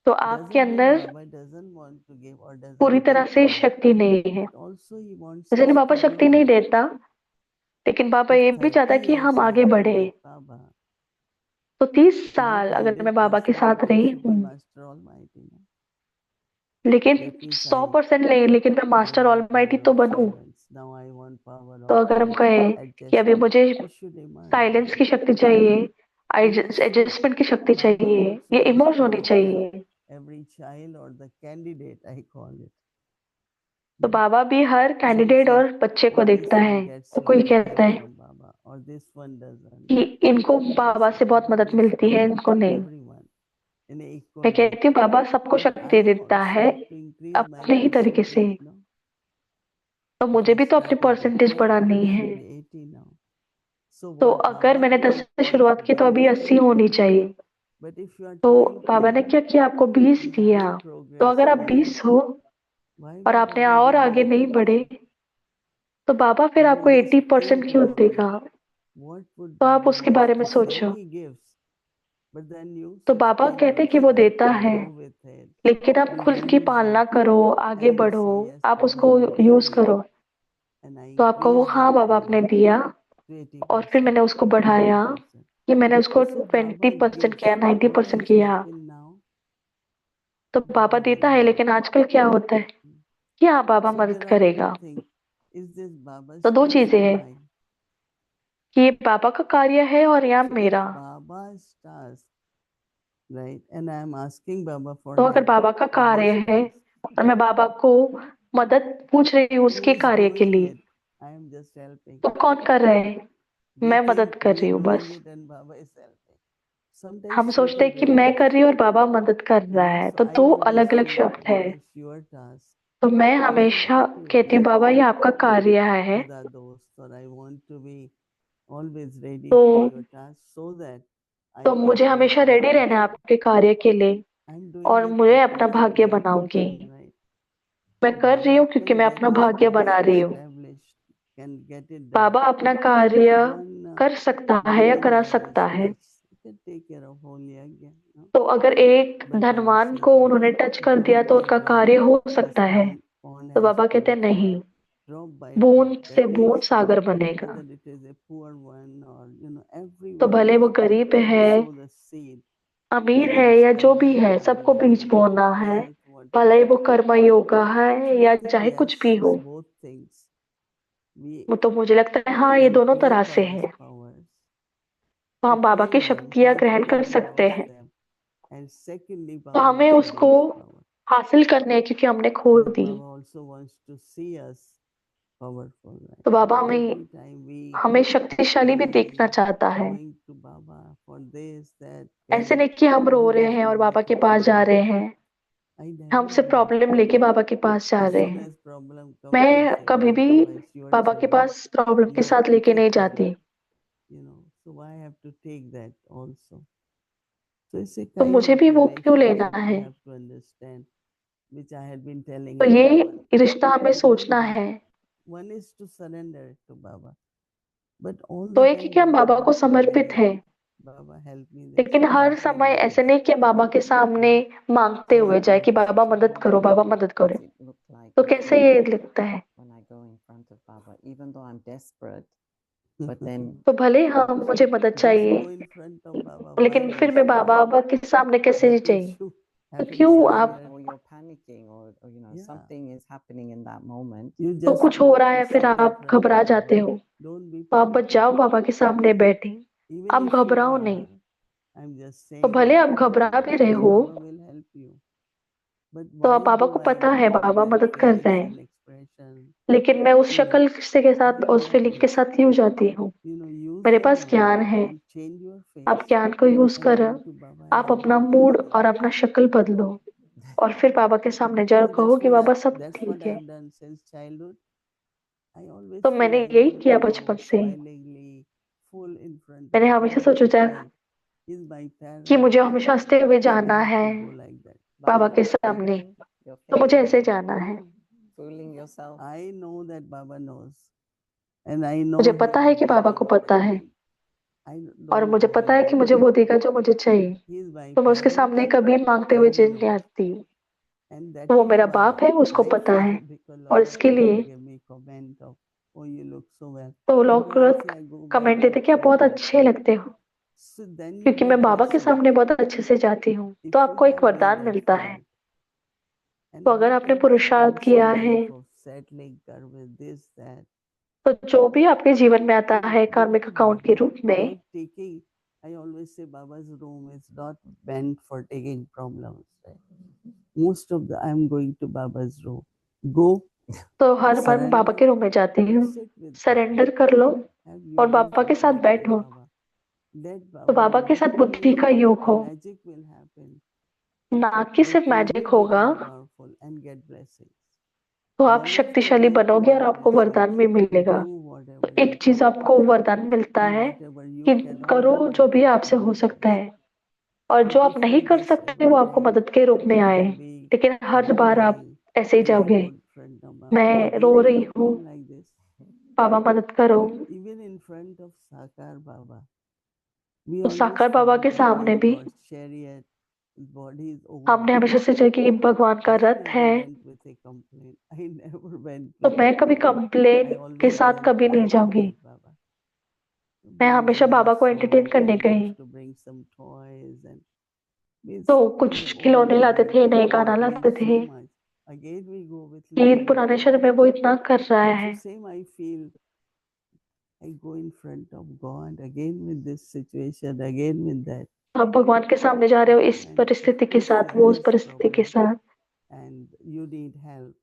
S4: तो आपके
S5: Doesn't mean
S4: अंदर
S5: Baba doesn't want to give or
S4: पूरी
S5: doesn't
S4: तरह
S5: give
S4: से
S5: power,
S4: शक्ति नहीं है।
S5: but also he wants
S4: जैसे नहीं
S5: us
S4: बाबा
S5: to
S4: शक्ति
S5: grow.
S4: नहीं देता, लेकिन बाबा
S5: If
S4: ये भी
S5: 30
S4: चाहता है कि
S5: years
S4: हम
S5: I
S4: आगे
S5: have been
S4: बढ़े।
S5: with Baba,
S4: तो 30
S5: not
S4: साल अगर मैं बाबा के
S5: 100%,
S4: साथ
S5: because
S4: रही
S5: you be
S4: हूँ,
S5: Master Almighty now.
S4: लेकिन
S5: That means
S4: 100% नहीं, लेकिन मैं
S5: I
S4: master
S5: want
S4: almighty
S5: power
S4: तो
S5: of
S4: बनूं।
S5: silence. Now I want power
S4: तो
S5: of
S4: अगर हम कहें कि अभी
S5: adjustment.
S4: मुझे
S5: You should demand that.
S4: Silence की शक्ति चाहिए,
S5: Even so,
S4: एडजस्टमेंट की शक्ति
S5: Baba
S4: चाहिए,
S5: also
S4: ये
S5: wants
S4: इमोज
S5: to
S4: होनी
S5: look at
S4: चाहिए।
S5: every child or the candidate, I call it.
S4: तो बाबा भी हर
S5: Some
S4: कैंडिडेट
S5: say,
S4: और बच्चे को
S5: oh, this
S4: देखता है।
S5: one gets
S4: तो
S5: a
S4: कोई
S5: lot of
S4: कहता
S5: help
S4: है
S5: from Baba, or this one doesn't.
S4: कि इनको
S5: I
S4: बाबा
S5: say
S4: से बहुत
S5: Baba
S4: मदद
S5: gives
S4: मिलती है,
S5: power
S4: इनको
S5: to
S4: नहीं।
S5: everyone in an
S4: मैं
S5: equal way.
S4: कहती हूँ बाबा सबको
S5: But
S4: शक्ति
S5: I
S4: देता
S5: also
S4: है
S5: have to increase my
S4: अपने ही तरीके से।
S5: percentage now.
S4: तो
S5: If
S4: मुझे
S5: I
S4: भी तो अपनी
S5: started with
S4: परसेंटेज
S5: 10,
S4: बढ़ानी
S5: I
S4: है।
S5: should be 80 now. So
S4: तो
S5: what
S4: अगर
S5: Baba
S4: मैंने 10
S5: did
S4: से
S5: was
S4: शुरुआत की तो
S5: that
S4: अभी
S5: much
S4: 80
S5: increase.
S4: होनी चाहिए।
S5: But if you are
S4: तो बाबा
S5: 20,
S4: ने क्या किया, आपको 20
S5: you
S4: दिया।
S5: haven't
S4: तो अगर
S5: progressed
S4: आप
S5: more,
S4: 20 हो
S5: why
S4: और
S5: will
S4: आपने
S5: Baba
S4: और
S5: give
S4: आगे
S5: you
S4: नहीं बढ़े,
S5: 80%?
S4: तो बाबा फिर
S5: Now
S4: आपको
S5: just
S4: 80%
S5: think
S4: क्यों
S5: about it.
S4: देगा।
S5: What would
S4: तो आप
S5: Baba
S4: उसके
S5: wants
S4: बारे में
S5: to say?
S4: सोचो।
S5: He gives, but then you
S4: तो बाबा
S5: sustain
S4: कहते हैं कि वो
S5: yourself,
S4: देता
S5: you
S4: है,
S5: grow with it,
S4: लेकिन आप
S5: you
S4: खुद की
S5: use
S4: पालना
S5: it,
S4: करो, आगे
S5: and you
S4: बढ़ो,
S5: say, yes,
S4: आप
S5: Baba,
S4: उसको
S5: you gave
S4: यूज
S5: me,
S4: करो।
S5: and I
S4: तो आप कहो
S5: increase
S4: हाँ
S5: that
S4: बाबा आपने
S5: power
S4: दिया,
S5: to
S4: और फिर मैंने उसको
S5: 80%,
S4: बढ़ाया
S5: 90%.
S4: कि मैंने उसको
S5: So
S4: 20%
S5: Baba
S4: किया,
S5: gives.
S4: 90%
S5: What has
S4: किया।
S5: happened now?
S4: तो बाबा
S5: Baba
S4: देता
S5: will
S4: है,
S5: help.
S4: लेकिन आजकल क्या होता है कि हाँ बाबा
S5: So
S4: मदद
S5: there are two
S4: करेगा।
S5: things. Is this
S4: तो
S5: Baba's
S4: 2
S5: task
S4: चीजें
S5: or
S4: हैं
S5: mine?
S4: कि ये बाबा का कार्य है और या
S5: So if
S4: मेरा।
S5: Baba's task, right, and I am asking Baba for
S4: तो अगर
S5: help
S4: बाबा का
S5: for
S4: कार्य
S5: this
S4: है
S5: task,
S4: और मैं बाबा को मदद पूछ रही हूँ
S5: who
S4: उसके
S5: is
S4: कार्य के
S5: doing
S4: लिए,
S5: it? I am just helping.
S4: तो कौन कर रहा है,
S5: We
S4: मैं
S5: think
S4: मदद कर
S5: we
S4: रही
S5: are
S4: हूँ
S5: doing
S4: बस।
S5: it and Baba is helping. Sometimes
S4: हम
S5: two
S4: सोचते
S5: two
S4: हैं कि मैं
S5: words,
S4: कर रही हूँ और बाबा मदद कर
S5: you
S4: रहा
S5: know.
S4: है,
S5: So
S4: तो
S5: I
S4: 2
S5: always
S4: अलग अलग
S5: say,
S4: शब्द है।
S5: Baba, it's your task.
S4: तो मैं
S5: I am
S4: हमेशा
S5: okay
S4: कहती हूँ बाबा ये आपका कार्य है।
S5: with our dost, or I want to be always ready
S4: तो
S5: for your task so that I
S4: तो
S5: can
S4: मुझे
S5: create
S4: हमेशा
S5: my
S4: रेडी रहना है
S5: future.
S4: आपके कार्य के लिए,
S5: I'm doing
S4: और
S5: it
S4: मुझे अपना
S5: because
S4: भाग्य
S5: I want
S4: बनाऊंगी।
S5: to, right?
S4: मैं
S5: So
S4: कर रही हूँ
S5: Baba
S4: क्योंकि
S5: can
S4: मैं
S5: get
S4: अपना
S5: his
S4: भाग्य
S5: task
S4: बना रही हूँ।
S5: established, can get it done.
S4: बाबा अपना कार्य
S5: One
S4: कर सकता है या करा
S5: billionaire is
S4: सकता है।
S5: touched. He can take care of whole yagya, no?
S4: तो अगर एक
S5: But Baba
S4: धनवान
S5: says,
S4: को उन्होंने टच कर दिया
S5: drop
S4: तो
S5: by
S4: उनका
S5: drop,
S4: कार्य हो
S5: this
S4: सकता है।
S5: pond
S4: तो
S5: has
S4: बाबा
S5: to
S4: कहते
S5: be
S4: हैं
S5: filled.
S4: नहीं,
S5: Drop by drop.
S4: बूंद से
S5: That
S4: बूंद
S5: means
S4: सागर बनेगा।
S5: whether it is a poor one or
S4: तो
S5: everyone
S4: भले
S5: has
S4: वो
S5: to
S4: गरीब है,
S5: sow the seed,
S4: अमीर
S5: whether
S4: है
S5: it's
S4: या जो भी
S5: karma
S4: है,
S5: yoga,
S4: सबको
S5: whether
S4: बीज
S5: it is
S4: बोना है।
S5: health,
S4: भले
S5: whatever.
S4: ही वो कर्म योगा
S5: So
S4: है
S5: I
S4: या
S5: think
S4: चाहे
S5: yes,
S4: कुछ भी हो।
S5: it's both things. We
S4: वो तो मुझे लगता है हाँ ये
S5: can
S4: दोनों
S5: claim
S4: तरह से
S5: Baba's
S4: है।
S5: powers,
S4: तो हम
S5: but
S4: बाबा की
S5: claim them,
S4: शक्तियां
S5: how to
S4: ग्रहण कर सकते
S5: utilize
S4: हैं।
S5: them. And secondly,
S4: तो
S5: Baba
S4: हमें
S5: also
S4: उसको
S5: wants power.
S4: हासिल करने हैं क्योंकि हमने खो
S5: But
S4: the.
S5: Baba also wants to see us powerful, right?
S4: तो बाबा
S5: Every time
S4: हमें शक्तिशाली भी देखना चाहता है।
S5: going to Baba for this, that,
S4: ऐसे
S5: whether
S4: नहीं कि हम रो
S5: I'm
S4: रहे
S5: just
S4: हैं और बाबा के
S5: negative
S4: पास जा
S5: Baba.
S4: रहे हैं,
S5: I
S4: हम
S5: never
S4: सिर्फ
S5: do.
S4: प्रॉब्लम लेके बाबा के पास जा
S5: As
S4: रहे
S5: soon
S4: हैं।
S5: as problem comes, I
S4: मैं
S5: say,
S4: कभी
S5: no,
S4: भी
S5: Baba, it's your
S4: बाबा के
S5: children.
S4: पास प्रॉब्लम के
S5: You have
S4: साथ
S5: to
S4: लेके नहीं
S5: take care,
S4: जाती।
S5: so I have to take that also. So it's a
S4: तो
S5: kind
S4: मुझे
S5: of
S4: भी वो क्यों लेना
S5: relationship
S4: है?
S5: we have to understand, which I had been telling
S4: तो
S5: you.
S4: ये रिश्ता हमें सोचना है।
S5: One is to surrender it to Baba, but all
S4: तो
S5: the
S4: एक है
S5: time
S4: कि हम
S5: don't
S4: बाबा को
S5: keep
S4: समर्पित
S5: begging,
S4: हैं,
S5: Baba help me this,
S4: लेकिन हर
S5: help me
S4: समय
S5: with
S4: ऐसे
S5: this.
S4: नहीं कि बाबा के सामने मांगते
S5: I
S4: हुए
S5: have
S4: जाए कि
S5: not
S4: बाबा मदद करो, बाबा मदद करो।
S8: Does it look like
S4: तो
S8: the
S4: कैसे
S8: same
S4: ये लगता है?
S8: when I go in front of Baba, even though I'm desperate, but then
S4: तो भले हम मुझे मदद
S5: Just
S4: चाहिए,
S5: go in front of Baba. Why
S4: लेकिन फिर मैं
S5: desperate?
S4: बाबा के सामने कैसे
S5: Happy
S4: चाहिए?
S5: to,
S4: तो
S5: happy
S4: क्यों आप
S5: surrender.
S8: or you're panicking or
S5: Yeah.
S8: something is happening in that moment.
S5: You
S4: तो
S5: just
S4: कुछ हो रहा है, फिर
S5: sit in
S4: आप
S5: front
S4: घबरा
S5: of
S4: जाते
S5: Baba.
S4: हो,
S5: Don't be
S4: तो आप बच
S5: panicking.
S4: जाओ, बाबा के सामने बैठे,
S5: Even
S4: आप
S5: if you
S4: घबराओ नहीं।
S5: are, I'm just
S4: तो
S5: saying
S4: भले
S5: it,
S4: आप घबरा भी रहे
S5: that
S4: हो,
S5: Baba will help you. But
S4: तो
S5: why
S4: आप बाबा
S5: do
S4: को
S5: I
S4: पता
S5: go
S4: है
S5: with
S4: बाबा
S5: that
S4: मदद कर
S5: face
S4: रहे हैं,
S5: and expression?
S4: लेकिन मैं उस शक्ल के साथ,
S5: Have you
S4: उस फीलिंग
S5: not
S4: के साथ क्यों जाती हूँ?
S5: use
S4: मेरे
S5: your
S4: पास ज्ञान
S5: mind
S4: है,
S5: and change your
S4: आप
S5: face
S4: ज्ञान को यूज
S5: and
S4: कर
S5: go to Baba as
S4: आप
S5: a
S4: अपना
S5: Baba
S4: मूड
S5: child?
S4: और अपना शक्ल बदलो और फिर बाबा के सामने जाओ, कहो कि बाबा सब
S5: That's
S4: ठीक
S5: what
S4: है।
S5: I've done since childhood. I always
S4: तो
S5: feel
S4: मैंने
S5: I
S4: यही
S5: want
S4: किया
S5: to go
S4: बचपन से।
S5: smilingly, full in front
S4: मैंने
S5: of
S4: हमेशा
S5: Baba.
S4: सोचा
S5: Why? He's my
S4: कि
S5: parent.
S4: मुझे हमेशा हंसते हुए
S5: So I
S4: जाना
S5: have
S4: है
S5: to go like that.
S4: Baba
S8: By
S4: के सामने,
S8: faking your
S4: तो मुझे
S8: face,
S4: ऐसे जाना है।
S8: fooling yourself.
S5: I know that Baba knows, and I
S4: मुझे
S5: know he
S4: पता है
S5: will
S4: कि बाबा
S5: take
S4: को
S5: it.
S4: पता है,
S5: I
S4: और
S5: don't
S4: मुझे पता
S5: provide
S4: है कि
S5: that.
S4: मुझे वो देगा जो मुझे चाहिए।
S5: He's my
S4: तो मैं उसके
S5: parent,
S4: सामने कभी मांगते हुए
S5: and he
S4: नहीं
S5: knows.
S4: आती।
S5: And that
S4: तो वो
S5: is
S4: मेरा
S5: why
S4: बाप है, उसको
S5: I
S4: पता है,
S5: follow, because a
S4: और
S5: lot of
S4: इसके
S5: people
S4: लिए
S5: give me comment of, oh, you look so well.
S4: तो
S5: But
S4: लोग
S5: I say I go back
S4: comment देते
S5: to
S4: कि आप बहुत
S5: childhood.
S4: अच्छे लगते हो,
S5: So then you
S4: क्योंकि मैं
S5: get
S4: बाबा के
S5: blessing.
S4: सामने बहुत अच्छे से जाती हूँ।
S5: If
S4: तो
S5: you
S4: आपको एक
S5: have made
S4: वरदान मिलता है।
S5: effort, and
S4: तो अगर आपने
S5: whatever
S4: पुरुषार्थ
S5: comes
S4: किया
S5: in
S4: है,
S5: life of settling with this, that,
S4: तो जो भी आपके जीवन में आता है
S5: go
S4: कार्मिक
S5: to
S4: अकाउंट के
S5: Baba,
S4: रूप में,
S5: not taking. I always say Baba's room is not meant for taking problems. Right? Most of the I'm going to Baba's room. Go,
S4: तो हर बार मैं बाबा के
S5: surrender,
S4: रूम में जाती हूँ,
S5: sit with Baba.
S4: सरेंडर कर लो
S5: Have
S4: और
S5: yoga
S4: बाबा के साथ
S5: sessions with
S4: बैठो।
S5: Baba. Let
S4: तो
S5: Baba
S4: बाबा के साथ बुद्धि
S5: literally
S4: का योग
S5: the
S4: हो,
S5: magic will happen.
S4: ना कि
S5: That
S4: सिर्फ
S5: you
S4: मैजिक
S5: will
S4: होगा।
S5: become powerful and get blessings.
S4: तो आप
S5: One is to
S4: शक्तिशाली
S5: make to
S4: बनोगे और
S5: get
S4: आपको
S5: blessings.
S4: वरदान भी मिलेगा।
S5: Do whatever
S4: तो
S5: you
S4: एक चीज
S5: can,
S4: आपको वरदान मिलता
S5: and
S4: है
S5: whatever you
S4: कि
S5: cannot
S4: करो
S5: do,
S4: जो
S5: you
S4: भी
S5: get
S4: आपसे हो सकता
S5: punishment.
S4: है, और
S5: But
S4: जो आप
S5: if
S4: नहीं
S5: you
S4: कर
S5: just
S4: सकते
S5: every
S4: वो आपको
S5: time
S4: मदद के रूप में आए,
S5: will be
S4: लेकिन हर बार आप
S5: crying,
S4: ऐसे ही
S5: and I
S4: जाओगे,
S5: go in front of Baba,
S4: मैं रो
S5: again
S4: रही
S5: you
S4: हूँ,
S5: come like this.
S4: बाबा मदद करो।
S5: Even in front of Sakar Baba, we
S4: तो
S5: always
S4: साकार बाबा के
S5: forget that
S4: सामने
S5: he's
S4: भी
S5: God's chariot, his body is old.
S4: हमने हमेशा सोचा कि भगवान का
S5: I
S4: रथ
S5: never
S4: है।
S5: went with a complaint. I never went
S4: तो
S5: with
S4: मैं
S5: a
S4: कभी
S5: complaint.
S4: कंप्लेन
S5: I
S4: के
S5: always
S4: साथ
S5: went
S4: कभी नहीं
S5: happy
S4: जाऊंगी।
S5: with Baba.
S4: मैं
S5: Bring
S4: हमेशा
S5: some
S4: बाबा को एंटरटेन
S5: sweet.
S4: करने
S5: He
S4: गई।
S5: used to bring some toys and means
S4: तो
S5: in
S4: कुछ
S5: the old
S4: खिलौने लाते
S5: time
S4: थे, नए गाना
S5: he
S4: लाते
S5: brings so
S4: थे
S5: much. Again we go with
S4: कि
S5: little bit.
S4: पुराने शहर में वो इतना कर रहा
S5: So
S4: है।
S5: same I feel. I go in front of God again with this situation, again with that.
S4: आप भगवान के सामने जा रहे हो इस
S5: And
S4: परिस्थिति के
S5: if
S4: साथ,
S5: there
S4: वो उस
S5: is
S4: परिस्थिति के
S5: problem
S4: साथ।
S5: and you need help,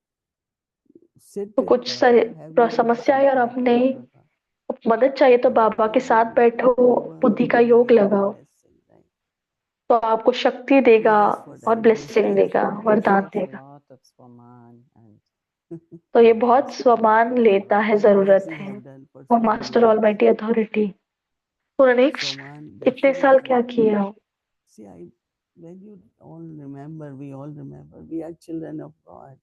S5: sit
S4: तो
S5: with
S4: कुछ
S5: Baba, have yoga
S4: समस्या है और
S5: sessions
S4: आपने
S5: with Baba.
S4: मदद चाहिए तो बाबा के साथ बैठो, बुद्धि का योग
S5: Overwhelming
S4: लगाओ,
S5: blessing, right?
S4: तो आपको शक्ति देगा
S5: This is what
S4: और
S5: I
S4: ब्लेसिंग देगा,
S5: understand.
S8: It
S4: वरदान
S8: takes a
S4: देगा।
S8: lot of swaman and
S4: तो ये बहुत
S8: master
S4: स्वमान लेता है,
S5: And what
S4: जरूरत
S5: we
S4: है।
S5: have done for
S4: और
S5: so
S4: master
S5: many years.
S4: Almighty authority उन्होंने
S5: Soman,
S4: इतने साल क्या
S5: definitely.
S4: किया।
S5: See, when you all remember, we all remember, we are children of God.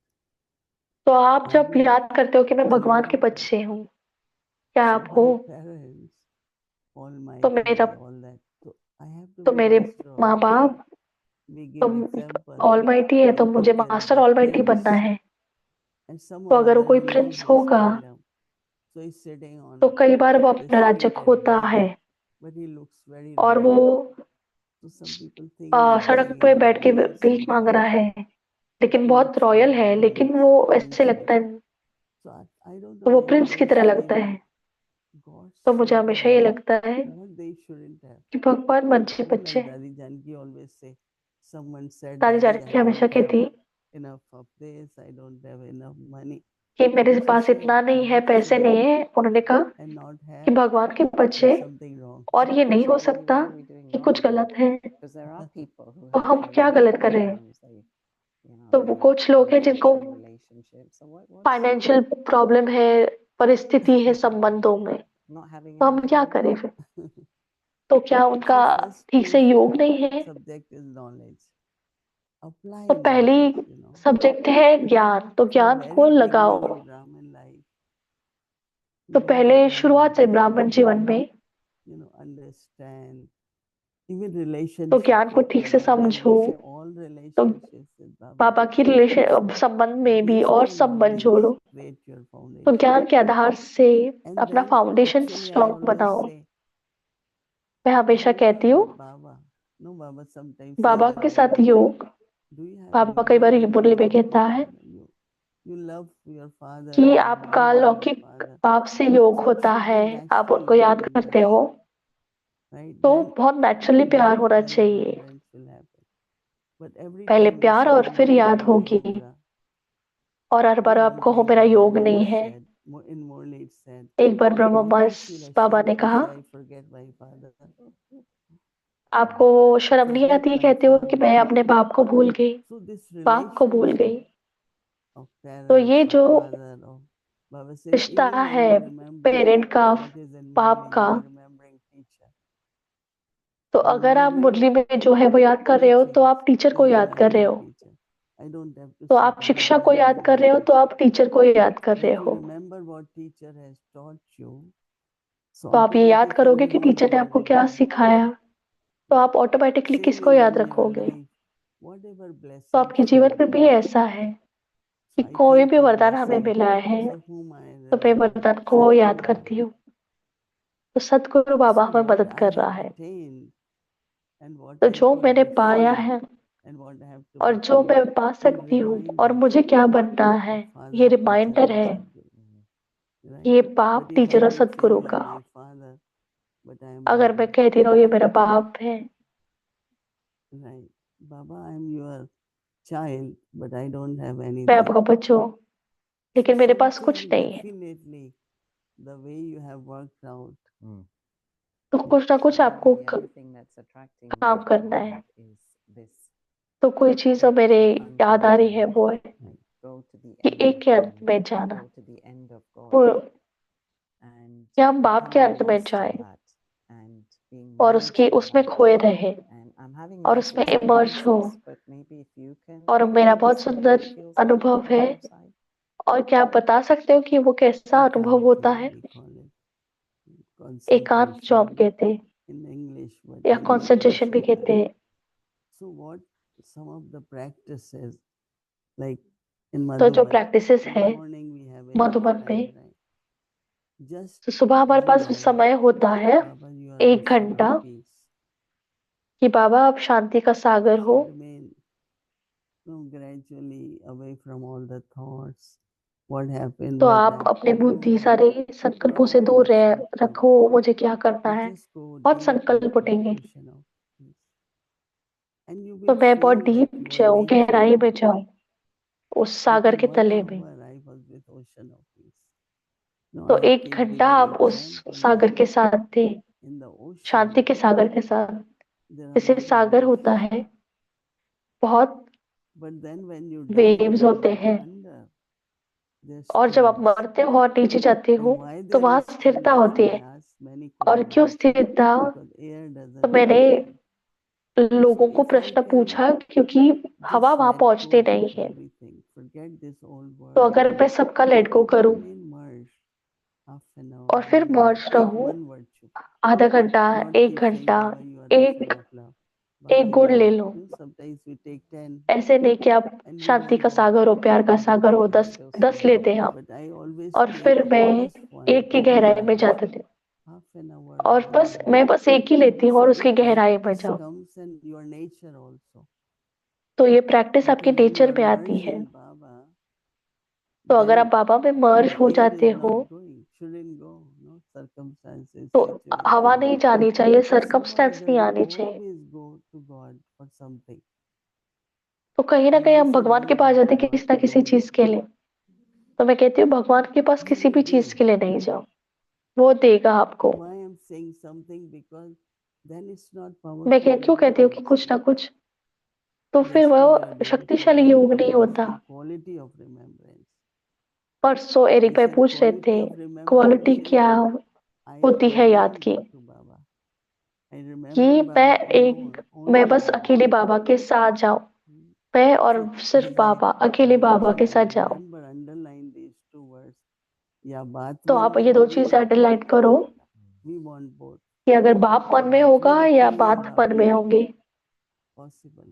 S4: तो आप
S5: Are
S4: जब
S5: we not
S4: याद करते हो कि मैं भगवान
S5: children
S4: के
S5: of God?
S4: बच्चे हूँ, क्या
S5: So
S4: आप हो?
S5: my parents,
S4: तो
S5: Almighty, all that. So I have to
S4: तो
S5: be
S4: मेरे
S5: master
S4: माँ
S5: also.
S4: बाप
S5: We
S4: तो
S5: give example.
S4: ऑलमाइटी है, तो
S5: One
S4: मुझे
S5: teacher is
S4: master
S5: a
S4: almighty
S5: prince,
S4: बनना है।
S5: and some
S4: तो
S5: or
S4: अगर वो
S5: other
S4: कोई
S5: he lose
S4: प्रिंस
S5: his
S4: होगा,
S5: kingdom. So he's sitting
S4: तो
S5: on
S4: कई बार वो
S5: the
S4: अपना राज्य
S5: street and
S4: खोता है,
S5: begging, but he looks very
S4: और वो
S5: royal. So some people think he's
S4: सड़क पे
S5: begging,
S4: बैठ
S5: but
S4: के
S5: he is
S4: भीख मांग
S5: humble.
S4: रहा है, लेकिन
S5: He
S4: बहुत
S5: looks
S4: रॉयल है,
S5: humble. He
S4: लेकिन
S5: looks
S4: वो ऐसे
S5: princely.
S4: लगता है,
S5: So I don't
S4: तो
S5: know.
S4: वो
S5: I
S4: प्रिंस की
S5: always
S4: तरह लगता
S5: feel
S4: है।
S5: God
S4: तो मुझे
S5: should
S4: हमेशा
S5: have
S4: ये लगता है
S5: what they shouldn't have.
S4: कि भगवान मुझे
S5: Like
S4: बच्चे।
S5: Dadi Janki always say, someone said,
S4: दादी
S5: Dadi,
S4: जानकी
S5: I
S4: हमेशा
S5: don't have
S4: कहती
S5: enough of this, I don't have enough money.
S4: कि मेरे
S5: It's a
S4: पास
S5: shame.
S4: इतना नहीं है,
S5: Not
S4: पैसे
S5: shame
S4: नहीं है। उन्होंने कहा
S5: and not
S4: कि
S5: have.
S4: भगवान के बच्चे
S5: There's something wrong.
S4: और ये नहीं हो
S8: Actually,
S4: सकता
S8: what are we doing
S4: कि
S8: wrong
S4: कुछ
S8: then?
S4: गलत है।
S8: Because there are people who
S4: तो
S8: have
S4: हम क्या
S8: financial
S4: गलत कर रहे हैं?
S8: problems.
S4: तो
S8: They
S4: वो
S8: have
S4: कुछ लोग हैं जिनको
S8: conflicts in relationships. So what's
S4: financial problem है, परिस्थिति है संबंधों में।
S8: not having
S4: तो
S8: any
S4: हम क्या करें
S8: family?
S4: फिर? तो क्या उनका
S5: So first
S4: ठीक से
S5: is
S4: योग नहीं है?
S5: subject is knowledge. Apply
S4: तो पहली
S5: knowledge.
S4: सब्जेक्ट है ज्ञान, तो
S5: From
S4: ज्ञान को
S5: very
S4: लगाओ।
S5: beginning in Brahmin life,
S4: तो
S5: you have
S4: पहले
S5: to
S4: शुरुआत से ब्राह्मण जीवन में
S5: understand even
S4: तो
S5: relationship
S4: ज्ञान को
S5: with
S4: ठीक से
S5: Baba. Like
S4: समझो।
S5: we say, all
S4: तो
S5: relationships with Baba.
S4: बाबा की रिलेशन संबंध में भी
S5: Based
S4: और
S5: on
S4: संबंध
S5: knowledge,
S4: जोड़ो।
S5: create your
S4: तो
S5: foundation.
S4: ज्ञान के आधार से
S5: And
S4: अपना
S5: then
S4: foundation
S5: actually I
S4: strong
S5: always
S4: बनाओ।
S5: say,
S4: मैं हमेशा
S5: have
S4: कहती
S5: yoga
S4: हूँ
S5: with Baba. No, Baba sometimes
S4: Baba
S5: says in
S4: के साथ
S5: Murli,
S4: योग।
S5: do you have
S4: बाबा कई बार
S5: love
S4: मुरली में
S5: relationship with
S4: कहता
S5: your
S4: है
S5: father? You love your father,
S4: कि
S5: you
S4: आपका
S5: bond with your
S4: लौकिक
S5: father.
S4: बाप से योग
S5: So it
S4: होता
S5: should
S4: है,
S5: be
S4: आप
S5: natural
S4: उनको याद करते
S5: oneness,
S4: हो,
S5: right?
S4: तो
S5: Then
S4: बहुत नेचुरली प्यार होना चाहिए।
S5: remembrance will happen. But every
S4: पहले
S5: time we
S4: प्यार
S5: say,
S4: और
S5: I'm
S4: फिर
S5: not
S4: याद
S5: having
S4: होगी।
S5: yoga.
S4: और हर बार
S5: One
S4: आपको हो
S5: time
S4: मेरा
S5: Brahma
S4: योग नहीं
S5: Mars
S4: है।
S5: said, in Murli it said,
S4: एक बार ब्रह्म
S5: don't you
S4: मास
S5: feel
S4: बाबा ने
S5: ashamed to
S4: कहा,
S5: say I forget my father?
S4: आपको शर्म नहीं
S5: Forget
S4: आती है
S5: my
S4: कहते हो कि
S5: father.
S4: मैं अपने बाप को भूल गई,
S5: So this
S4: बाप को भूल
S5: relationship
S4: गई।
S5: of
S4: तो
S5: parents,
S4: ये
S5: of
S4: जो
S5: father, of Baba says,
S4: रिश्ता
S5: even when
S4: है
S5: you remember
S4: पेरेंट का,
S5: what is in
S4: बाप
S5: Murli,
S4: का,
S5: you are remembering teacher.
S4: तो अगर आप
S5: Remembering
S4: मुरली में जो है वो याद कर रहे हो तो
S5: teachings
S4: आप टीचर को
S5: is
S4: याद कर रहे
S5: remembering
S4: हो।
S5: teacher. I don't have to
S4: तो
S5: sit
S4: आप
S5: and
S4: शिक्षा को याद
S5: remembering
S4: कर
S5: my
S4: रहे हो तो
S5: teacher.
S4: आप टीचर को याद कर रहे
S5: But you
S4: हो।
S5: remember what teacher has taught you, so
S4: तो आप ये याद करोगे
S5: automatically
S4: कि
S5: you will
S4: टीचर ने आपको
S5: remember
S4: क्या
S5: Baba.
S4: सिखाया, तो आप ऑटोमेटिकली
S5: Same
S4: किसको
S5: is
S4: याद
S5: in your
S4: रखोगे।
S5: life. Whatever
S4: तो
S5: blessings
S4: आपके
S5: you
S4: जीवन
S5: have
S4: में भी
S5: got.
S4: ऐसा है कि
S5: So I
S4: कोई
S5: take
S4: भी
S5: a
S4: वरदान हमें
S5: blessing.
S4: मिला है
S5: So whom I
S4: तो मैं
S5: remember?
S4: वरदान को याद करती
S5: Baba.
S4: हूँ। तो सतगुरु बाबा
S5: So
S4: हमें
S5: what
S4: मदद
S5: I
S4: कर रहा
S5: have
S4: है।
S5: attained and what
S4: तो
S5: I
S4: जो
S5: could
S4: मैंने पाया
S5: receive
S4: है
S5: and what I have to
S4: और जो
S5: become
S4: मैं पा
S5: will
S4: सकती हूँ
S5: remind
S4: और
S5: us
S4: मुझे क्या बनना है,
S5: of
S4: ये
S5: father, teacher
S4: रिमाइंडर
S5: and
S4: है।
S5: Sadguru, right?
S4: ये
S5: But
S4: बाप,
S5: if
S4: टीचर
S5: I
S4: और
S5: will say
S4: Satguru
S5: you are
S4: का।
S5: my father, but I am
S4: अगर मैं
S5: Baba,
S4: कहती रहूँ ये मेरा बाप है,
S5: right? Baba, I am your child, but I don't have
S4: मैं
S5: anything.
S4: आपका बच्चों,
S5: So
S4: लेकिन मेरे पास कुछ
S5: sincerely,
S4: नहीं है।
S5: definitely, the way you have worked out,
S4: तो कुछ ना कुछ
S8: Maybe
S4: आपको
S8: the other thing that's attracting me
S4: काम
S8: to
S4: करना
S8: Baba
S4: है।
S8: is this
S4: तो कोई चीज जो
S8: get
S4: मेरे
S8: to the
S4: याद आ रही है
S8: uncontained,
S4: वो है
S8: go to the
S4: कि
S8: end
S4: एक
S8: of
S4: के अंत
S8: time,
S4: में जाना,
S8: go to the end of God,
S4: वो
S8: and
S4: कि हम बाप के
S8: becoming
S4: अंत में
S8: lost in
S4: जाए
S8: that and being
S4: और
S8: merged
S4: उसकी
S8: in
S4: उसमें
S8: that.
S4: खोए रहे
S8: And I'm having
S4: और
S8: nice
S4: उसमें इमर्ज हो।
S8: experiences, but maybe if you can
S4: और मेरा
S8: tell
S4: बहुत
S8: us how that
S4: सुंदर
S8: feels like
S4: अनुभव
S8: on
S4: है।
S8: your side.
S4: और क्या आप बता सकते हो कि वो कैसा अनुभव होता
S5: Ekanti,
S4: है?
S5: we call it
S4: एकांत जो हम
S5: concentration
S4: कहते हैं
S5: in English, but
S4: या
S5: Hindi
S4: कॉन्सेंट्रेशन भी
S5: concentration.
S4: कहते हैं।
S5: So what some of the practices like in
S4: तो जो
S5: Madhuban,
S4: प्रैक्टिसेस
S5: in
S4: है
S5: the morning we have enough
S4: Madhuban में,
S5: time, right? Just
S4: तो सुबह हमारे
S5: 1
S4: पास
S5: hour,
S4: समय होता है
S5: Baba, you are
S4: 1
S5: ocean of
S4: घंटा
S5: peace.
S4: कि बाबा आप शांति का सागर
S5: So
S4: हो।
S5: remain gradually away from all the thoughts. What happened?
S4: तो
S5: What
S4: आप
S5: happened?
S4: अपने बुद्धि
S5: No,
S4: सारे
S5: not
S4: संकल्पों से दूर
S5: very
S4: रहे
S5: expecting.
S4: रखो, मुझे क्या करना
S5: You
S4: है।
S5: just go
S4: बहुत
S5: deep
S4: संकल्प
S5: into
S4: उठेंगे
S5: ocean of peace. And you
S4: तो
S5: will
S4: मैं बहुत
S5: feel that
S4: deep
S5: you are
S4: जाऊं, गहराई
S5: naked.
S4: में जाऊं, उस सागर
S5: Within
S4: के
S5: one
S4: तले में।
S5: hour, I was with ocean of peace. No,
S4: तो
S5: I
S4: 1
S5: take
S4: घंटा
S5: this
S4: आप उस
S5: example
S4: सागर
S5: that
S4: के साथ थे,
S5: in the
S4: शांति
S5: ocean,
S4: के सागर के साथ।
S5: there are a
S4: जैसे
S5: lot of
S4: सागर
S5: waves.
S4: होता है, बहुत
S5: But then when you die
S4: waves
S5: and
S4: होते
S5: go
S4: हैं,
S5: under, there's
S4: और जब आप
S5: stillness.
S4: मरते हो और नीचे जाते हो
S5: And why
S4: तो
S5: there
S4: वहां
S5: is
S4: स्थिरता
S5: stillness?
S4: होती
S5: I
S4: है।
S5: asked many
S4: और क्यों
S5: questions.
S4: स्थिरता?
S5: Because air
S4: तो
S5: doesn't
S4: मैंने
S5: reach there.
S4: लोगों
S5: So
S4: को
S5: if I
S4: प्रश्न
S5: can
S4: पूछा क्योंकि हवा
S5: just
S4: वहां
S5: let
S4: पहुंचती
S5: go
S4: नहीं
S5: of
S4: है।
S5: everything, forget this old
S4: तो
S5: world,
S4: अगर मैं सबका लेट गो
S5: and
S4: करूं
S5: remain merged half an hour,
S4: और फिर
S5: 1 hour,
S4: मर्ज
S5: take
S4: रहूं,
S5: one virtue.
S4: आधा घंटा,
S5: Not
S4: 1
S5: keep saying,
S4: घंटा,
S5: Baba, you are
S4: एक
S5: ocean of love. Baba,
S4: एक
S5: you
S4: गुण ले
S5: are.
S4: Low.
S5: Sometimes we take 10
S4: ऐसे नहीं कि आप
S5: and we
S4: शांति
S5: won't
S4: का
S5: go
S4: सागर हो, प्यार का
S5: deep,
S4: सागर हो,
S8: It's
S5: right?
S4: 10
S8: still
S4: 10
S8: small.
S4: लेते हैं आप।
S5: But I always
S4: और
S5: take
S4: फिर मैं
S5: just one,
S4: एक की
S5: very
S4: गहराई में
S5: light,
S4: जाती थी
S5: half an hour,
S4: और
S5: 1
S4: बस
S5: hour.
S4: मैं बस एक ही लेती हूँ और
S5: So
S4: उसकी
S5: a
S4: गहराई में
S5: practice
S4: जाऊँ।
S5: comes in your nature also.
S4: तो ये प्रैक्टिस आपके
S5: Because when you
S4: nature
S5: are
S4: में आती
S5: merged
S4: है।
S5: in Baba,
S4: तो अगर आप
S5: then
S4: बाबा में मर्ज
S5: the
S4: हो
S5: air
S4: जाते
S5: is
S4: हो
S5: not going, shouldn't go, no circumstances,
S4: तो हवा
S5: situation.
S4: नहीं जानी चाहिए,
S5: Somehow or
S4: सरकमस्टेंस
S5: other,
S4: नहीं
S5: we
S4: आनी चाहिए।
S5: always go to God for something.
S4: तो कहीं ना
S5: And
S4: कहीं
S5: I
S4: हम
S5: say,
S4: भगवान के
S5: don't
S4: पास
S5: go
S4: जाते
S5: to
S4: हैं
S5: God
S4: किसी ना किसी
S5: alone.
S4: चीज के लिए। तो मैं कहती हूँ भगवान के पास
S5: He
S4: किसी
S5: will
S4: भी चीज
S5: give.
S4: के लिए नहीं जाओ, वो देगा आपको।
S5: Why I'm saying something? Because then it's not
S4: मैं
S5: powerful
S4: क्यों कहती हूँ कि
S5: remembrance.
S4: कुछ ना कुछ, तो फिर
S5: Yesterday or
S4: वो
S5: day before,
S4: शक्तिशाली योग
S5: Eric
S4: नहीं
S5: asked
S4: होता।
S5: the quality of remembrance.
S4: परसों एरिक
S5: I
S4: भाई
S5: said
S4: पूछ रहे थे
S5: quality of remembrance
S4: quality
S5: is
S4: क्या
S5: I
S4: होती
S5: am
S4: है याद
S5: alone
S4: की,
S5: to Baba. I remember
S4: कि
S5: Baba alone,
S4: मैं
S5: only
S4: बस
S5: Baba.
S4: अकेले बाबा के साथ जाऊं, मैं और
S5: See,
S4: सिर्फ
S5: as
S4: बाबा,
S5: I
S4: अकेले बाबा के
S5: mentioned,
S4: साथ
S5: I
S4: जाऊं।
S5: remember underline these two words. या बात
S4: तो
S5: मन
S4: आप
S5: में
S4: ये दो
S5: होगी,
S4: चीज अंडरलाइन करो
S5: we want both.
S4: कि अगर बाप मन में
S5: बात में
S4: होगा या
S5: रखेंगे,
S4: बात
S5: बाप
S4: मन
S5: भी
S4: में होंगे,
S5: possible.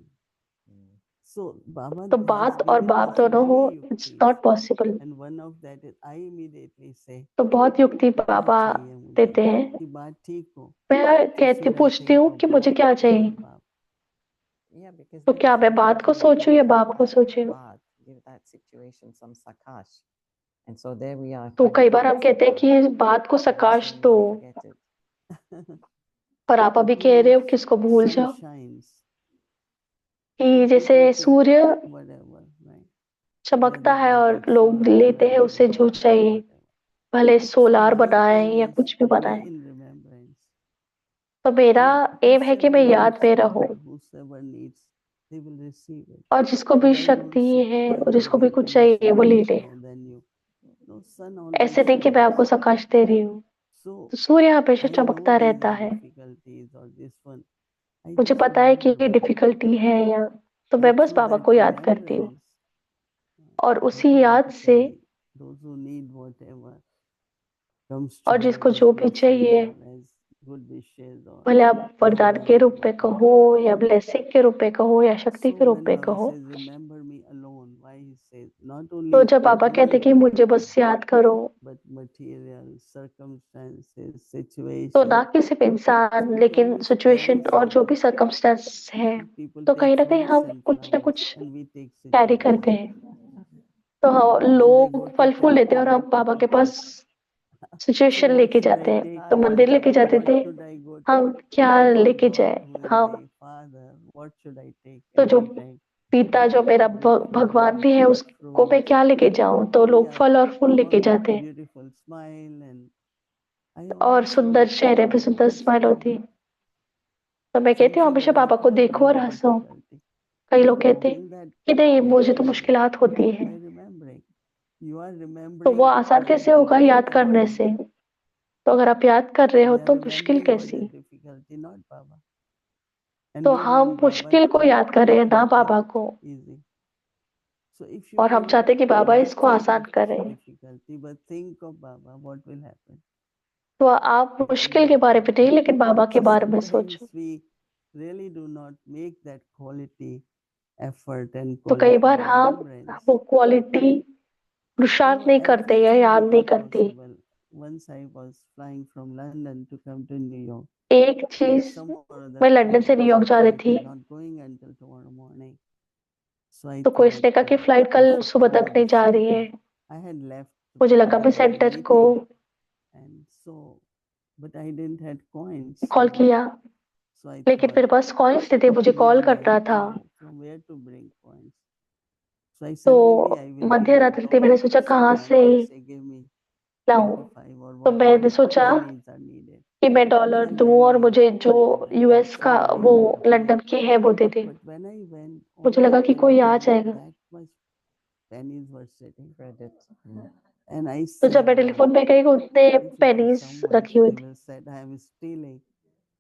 S5: So Baba
S4: तो
S5: has
S4: बात और
S5: given
S4: बाप
S5: us
S4: दोनों हो,
S5: many
S4: it's
S5: yuktis,
S4: not possible.
S5: and one of that is I immediately say
S4: तो बहुत युक्ति
S5: कि क्या
S4: बाबा
S5: चाहिए मुझे,
S4: देते हैं।
S5: कि बात ठीक हो,
S4: मैं
S5: तो
S4: कहती
S5: should I
S4: पूछती
S5: think
S4: हूँ
S5: of
S4: कि मुझे
S5: बात
S4: क्या
S5: or
S4: चाहिए,
S5: of बाप?
S8: Yeah, because
S4: तो
S8: then
S4: क्या मैं बात को
S8: sometimes we
S4: सोचूं या
S8: give
S4: बाप को
S8: that
S4: सोचूं।
S8: baat, give that situation some sakash. And so there we are
S4: तो कई
S8: carrying
S4: बार
S8: that
S4: हम कहते हैं
S8: sakash.
S4: कि बात को
S8: And
S4: सकाश
S8: soon
S4: दो,
S8: we'll forget it.
S4: पर आप अभी
S5: You
S4: कह
S5: know,
S4: रहे हो कि इसको भूल
S5: sun
S4: जाओ,
S5: shines,
S4: कि
S5: तो
S4: जैसे
S5: people take
S4: सूर्य
S5: whatever, right?
S4: चमकता
S5: Whether
S4: है
S5: they
S4: और
S5: take
S4: लोग
S5: solar,
S4: लेते हैं
S5: whether
S4: उसे
S5: they
S4: जो चाहिए,
S5: whatever.
S4: भले
S5: So
S4: सोलार
S5: my
S4: बनाएं
S5: aim
S4: या
S5: is
S4: कुछ भी
S5: be
S4: बनाएं।
S5: in remembrance.
S4: तो मेरा
S5: And
S4: एम है कि मैं
S5: whosoever
S4: याद
S5: needs
S4: में रहूं,
S5: power, whosoever needs, they will receive it.
S4: और जिसको भी
S5: But I don't
S4: शक्ति
S5: say,
S4: है
S5: I
S4: और
S5: will
S4: जिसको भी
S5: give
S4: कुछ
S5: you
S4: चाहिए वो ले
S5: something
S4: ले।
S5: more than you. No, sun
S4: ऐसे
S5: always
S4: नहीं कि मैं
S5: shines.
S4: आपको सकाश दे रही हूँ,
S5: So
S4: तो सूर्य हमेशा
S5: I know
S4: चमकता
S5: these
S4: रहता
S5: are
S4: है।
S5: difficulties or this one. I
S4: मुझे
S5: just
S4: पता है कि
S5: remember
S4: ये
S5: Baba.
S4: डिफिकल्टी है या, तो मैं
S5: And
S4: बस
S5: through
S4: बाबा
S5: that
S4: को याद करती हूँ,
S5: remembrance,
S4: और उसी याद से,
S5: automatically those who need whatever comes to
S4: और
S5: them
S4: जिसको
S5: as
S4: जो भी
S5: blessing
S4: चाहिए,
S5: or as good wishes or
S4: भले आप वरदान
S5: whatever
S4: के
S5: they
S4: रूप में
S5: want.
S4: कहो या ब्लेसिंग के रूप में कहो या शक्ति
S5: So
S4: के रूप
S5: when
S4: में
S5: Baba
S4: कहो,
S5: says, remember me alone, why he says not
S4: तो
S5: only
S4: जब बाबा कहते
S5: eternal
S4: कि
S5: truth,
S4: मुझे बस याद करो,
S5: but material, circumstances,
S4: तो ना
S5: situation.
S4: कि सिर्फ इंसान,
S5: So it
S4: लेकिन
S5: always
S4: सिचुएशन
S5: carries
S4: और जो भी
S5: something.
S4: सर्कमस्टेंस है,
S5: People
S4: तो
S5: take
S4: कहीं ना कहीं
S5: fruits
S4: हम
S5: and
S4: कुछ ना
S5: flowers
S4: कुछ
S5: and we take
S4: कैरी करते
S5: situation.
S4: हैं। तो हाँ,
S5: When they go
S4: लोग
S5: to
S4: फल फूल लेते हैं और
S5: temple,
S4: हम बाबा के पास
S5: so
S4: सिचुएशन
S5: what
S4: लेके
S5: should
S4: जाते
S5: I
S4: हैं।
S5: take?
S4: तो मंदिर लेके जाते
S5: What
S4: थे,
S5: should I go?
S4: हम क्या
S5: I go
S4: लेके
S5: God
S4: जाए,
S5: who is
S4: हम
S5: the Father. What should I take
S4: तो जो
S5: every time?
S4: पिता जो मेरा
S5: Good
S4: भगवान
S5: flowers,
S4: भी है
S5: good
S4: उसको मैं
S5: fruits.
S4: क्या लेके जाऊं, तो लोग
S5: Yeah,
S4: फल और फूल लेके
S5: one
S4: जाते हैं,
S5: beautiful smile, and I
S4: और सुंदर
S5: also
S4: चेहरे पे सुंदर स्माइल
S5: smile.
S4: होती है। तो मैं कहती हूँ हमेशा
S5: Sometimes I
S4: बाबा को
S5: find
S4: देखो और
S5: very
S4: हंसो।
S5: difficulty,
S4: कई लोग
S5: but
S4: कहते हैं
S5: till that
S4: कि नहीं मुझे तो
S5: difficulty
S4: मुश्किलात होती है,
S5: by remembering. You are
S4: तो वो
S5: remembering
S4: आसान
S5: what is
S4: कैसे
S5: the
S4: होगा याद करने
S5: difficulty.
S4: से। तो अगर आप याद कर रहे हो
S5: We are
S4: तो मुश्किल
S5: remembering what
S4: कैसी।
S5: is difficulty, not Baba. And
S4: तो
S5: we
S4: हम
S5: want Baba
S4: मुश्किल को
S5: to
S4: याद कर रहे हैं ना
S5: make it
S4: बाबा को,
S5: easy. So if you
S4: और हम
S5: can
S4: चाहते हैं कि बाबा
S5: not
S4: इसको
S5: think
S4: आसान
S5: of
S4: करें।
S5: difficulty, but think of Baba, what will happen?
S4: तो आप
S5: It will
S4: मुश्किल
S5: be
S4: के बारे में
S5: fine.
S4: नहीं, लेकिन बाबा के
S5: So
S4: बारे में
S5: sometimes
S4: सोचो।
S5: we really do not make that quality effort and
S4: तो कई
S5: quality
S4: बार हम
S5: remembrance.
S4: वो क्वालिटी
S5: You
S4: पुरुषार्थ
S5: know,
S4: नहीं करते या
S5: everything
S4: याद नहीं
S5: became
S4: करती।
S5: possible. Once I was flying from London to come to New York.
S4: एक
S5: And
S4: चीज,
S5: some or other
S4: मैं लंदन से
S5: colleague
S4: न्यूयॉर्क
S5: said
S4: जा रही
S5: flight
S4: थी,
S5: is not going until tomorrow morning. So I
S4: तो कोई
S5: thought
S4: इसने कहा कि फ्लाइट
S5: I
S4: कल
S5: should
S4: सुबह तक
S5: call
S4: नहीं
S5: the
S4: जा रही
S5: center.
S4: है।
S5: I had left
S4: मुझे लगा मैं
S5: the
S4: सेंटर को
S5: meeting, and so, but I didn't had coins.
S4: Call किया,
S5: So I
S4: लेकिन
S5: thought,
S4: मेरे पास कॉइन्स नहीं थे, मुझे
S5: give
S4: कॉल
S5: me.
S4: करना था।
S5: So from where to bring coins? So I
S4: तो
S5: said maybe I will
S4: Madhya
S5: give a
S4: रात्रि थी, मैंने
S5: token
S4: सोचा
S5: to
S4: कहाँ
S5: someone
S4: से
S5: and say give me
S4: लाऊं।
S5: 25 or
S4: तो
S5: whatever
S4: मैंने सोचा
S5: pennies are needed.
S4: कि मैं
S5: So
S4: डॉलर
S5: I
S4: दूं और
S5: went there
S4: मुझे जो
S5: and I thought
S4: यूएस का
S5: somebody
S4: वो
S5: will appear.
S4: लंदन की है वो दे दे।
S5: But when I went,
S4: मुझे
S5: on the
S4: लगा कि कोई आ
S5: telephone,
S4: जाएगा।
S5: that much pennies were sitting.
S8: Credit.
S5: And I
S4: तो जब
S5: said,
S4: मैं टेलीफोन पे गई उतने
S5: if it is
S4: pennies
S5: someone,
S4: रखी हुई
S5: they
S4: थी।
S5: will say I am stealing.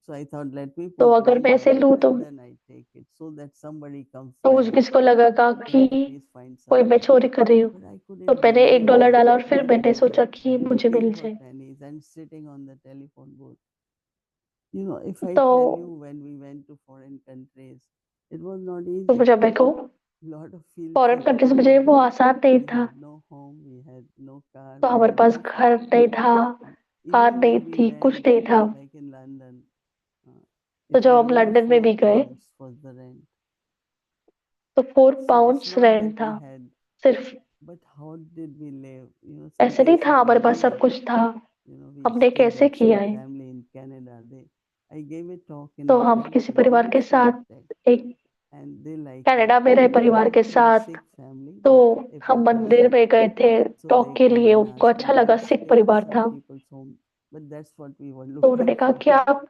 S5: So I thought, let me
S4: तो
S5: put
S4: अगर मैं ऐसे
S5: $1
S4: लूं तो
S5: and then I take it so that somebody comes
S4: मुझे
S5: back
S4: किसी को लगेगा
S5: to
S4: कि
S5: at least find
S4: कोई मैं
S5: something.
S4: चोरी कर रही हूँ।
S5: But I
S4: तो
S5: couldn't
S4: मैंने
S5: believe
S4: $1
S5: that
S4: डाला और फिर मैंने सोचा कि
S5: I'm
S4: मुझे मिल
S5: looking for
S4: जाए।
S5: pennies and sitting on the telephone booth. You know, if I
S4: तो
S5: tell you when we went to foreign countries, it was not easy.
S4: जब मैं कहूँ
S5: Lot of feel
S4: foreign country से मुझे वो आसान नहीं
S5: We
S4: था।
S5: had no home, we had no car,
S4: तो
S5: we
S4: हमारे
S5: had
S4: पास
S5: nothing.
S4: घर नहीं था, कार
S5: Even
S4: नहीं
S5: when we
S4: थी, कुछ
S5: went,
S4: नहीं था।
S5: like in London,
S4: तो
S5: it
S4: जब
S5: was
S4: हम
S5: only
S4: लंदन में भी गए
S5: £4 was the rent.
S4: तो 4
S5: So it's
S4: pounds
S5: not
S4: rent
S5: that
S4: था
S5: we had,
S4: सिर्फ।
S5: but how did we live? You know,
S4: ऐसे नहीं
S5: sometimes
S4: था
S5: if
S4: हमारे
S5: we
S4: पास सब
S5: live,
S4: कुछ था,
S5: you know, we
S4: हमने
S5: stay
S4: कैसे
S5: with
S4: किया
S5: some
S4: है।
S5: family in Canada. I gave a talk in
S4: तो
S5: a
S4: हम किसी
S5: country,
S4: परिवार के
S5: beautiful
S4: साथ
S5: object.
S4: एक
S5: and they like
S4: कनाडा में रहे परिवार के
S5: It's a
S4: साथ,
S5: Sikh family,
S4: तो
S5: a
S4: हम मंदिर
S5: professor.
S4: में गए थे
S5: So
S4: टॉक
S5: they
S4: के
S5: come
S4: लिए,
S5: and
S4: उनको
S5: ask
S4: अच्छा
S5: me,
S4: लगा,
S5: can you
S4: Sikh
S5: stay in
S4: परिवार
S5: some
S4: था।
S5: people's home? But that's what we were
S4: तो उन्होंने
S5: looking
S4: कहा
S5: for.
S4: कि आप,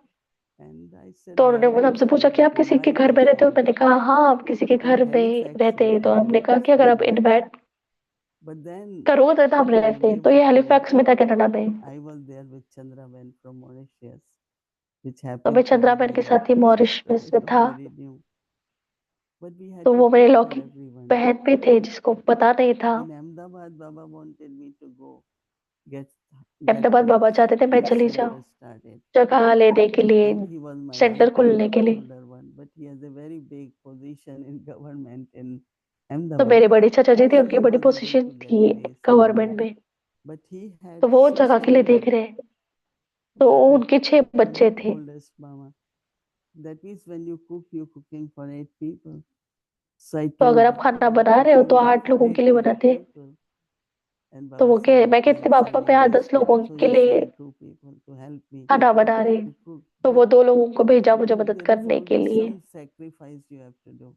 S5: And I said,
S4: तो
S5: why
S4: उन्होंने मुझे
S5: not?
S4: हमसे पूछा कि आप किसी के
S5: Invite
S4: घर
S5: us
S4: में रहते हो।
S5: all.
S4: मैंने कहा हाँ, आप किसी के
S5: In
S4: घर में
S5: Halifax,
S4: रहते
S5: we
S4: हैं। तो
S5: could
S4: हमने
S5: not
S4: कहा कि अगर आप
S5: stay.
S4: इनवाइट
S5: But then
S4: करो तो हम
S5: when
S4: रहते
S5: they
S4: हैं। तो
S5: were
S4: ये
S5: here,
S4: हैलिफैक्स में था कनाडा में।
S5: I was there with Chandraben from Mauritius, which
S4: तो मैं
S5: happened to be
S4: चंद्राबेन के
S5: my
S4: साथ ही मॉरिशस में था।
S5: very new. But we had
S4: तो
S5: to
S4: वो मेरे
S5: cook for
S4: लौकी
S5: everyone.
S4: बहन भी थे जिसको पता नहीं था।
S5: In Ahmedabad, Baba wanted me to go get
S4: Ahmedabad बाबा चाहते थे मैं चली
S5: center
S4: जाऊँ
S5: started.
S4: जगह लेने के लिए,
S5: And he was my
S4: centre
S5: uncle,
S4: खुलने के लिए।
S5: older one, but he has a very big position in government in
S4: तो
S5: Ahmedabad.
S4: मेरे बड़े चाचा जी थे,
S5: So
S4: उनकी
S5: he
S4: बड़ी
S5: was able
S4: position
S5: to get
S4: थी
S5: place.
S4: गवर्नमेंट में,
S5: But he had
S4: तो वो जगह के लिए
S5: 16
S4: देख रहे हैं। तो उनके 6 बच्चे
S5: and he
S4: थे।
S5: told us, Mama, that means when you cook, you're cooking for 8 people. So I
S4: तो
S5: told
S4: अगर आप
S5: Baba,
S4: खाना
S5: I'm
S4: बना रहे हो तो
S5: cooking not
S4: 8
S5: for
S4: लोगों
S5: 8
S4: के लिए बनाते।
S5: people. And
S4: तो
S5: Baba
S4: वो
S5: said,
S4: मैं
S5: okay,
S4: कहती थी
S5: so
S4: पापा
S5: we
S4: मैं 10
S5: understand.
S4: लोगों
S5: So
S4: के
S5: he
S4: लिए
S5: sent 2 people to help me
S4: खाना बना रही।
S5: to cook.
S4: तो
S5: But
S4: वो 2 लोगों को भेजा मुझे
S5: but
S4: मदद
S5: there is
S4: करने के
S5: always
S4: लिए।
S5: some sacrifice you have to do.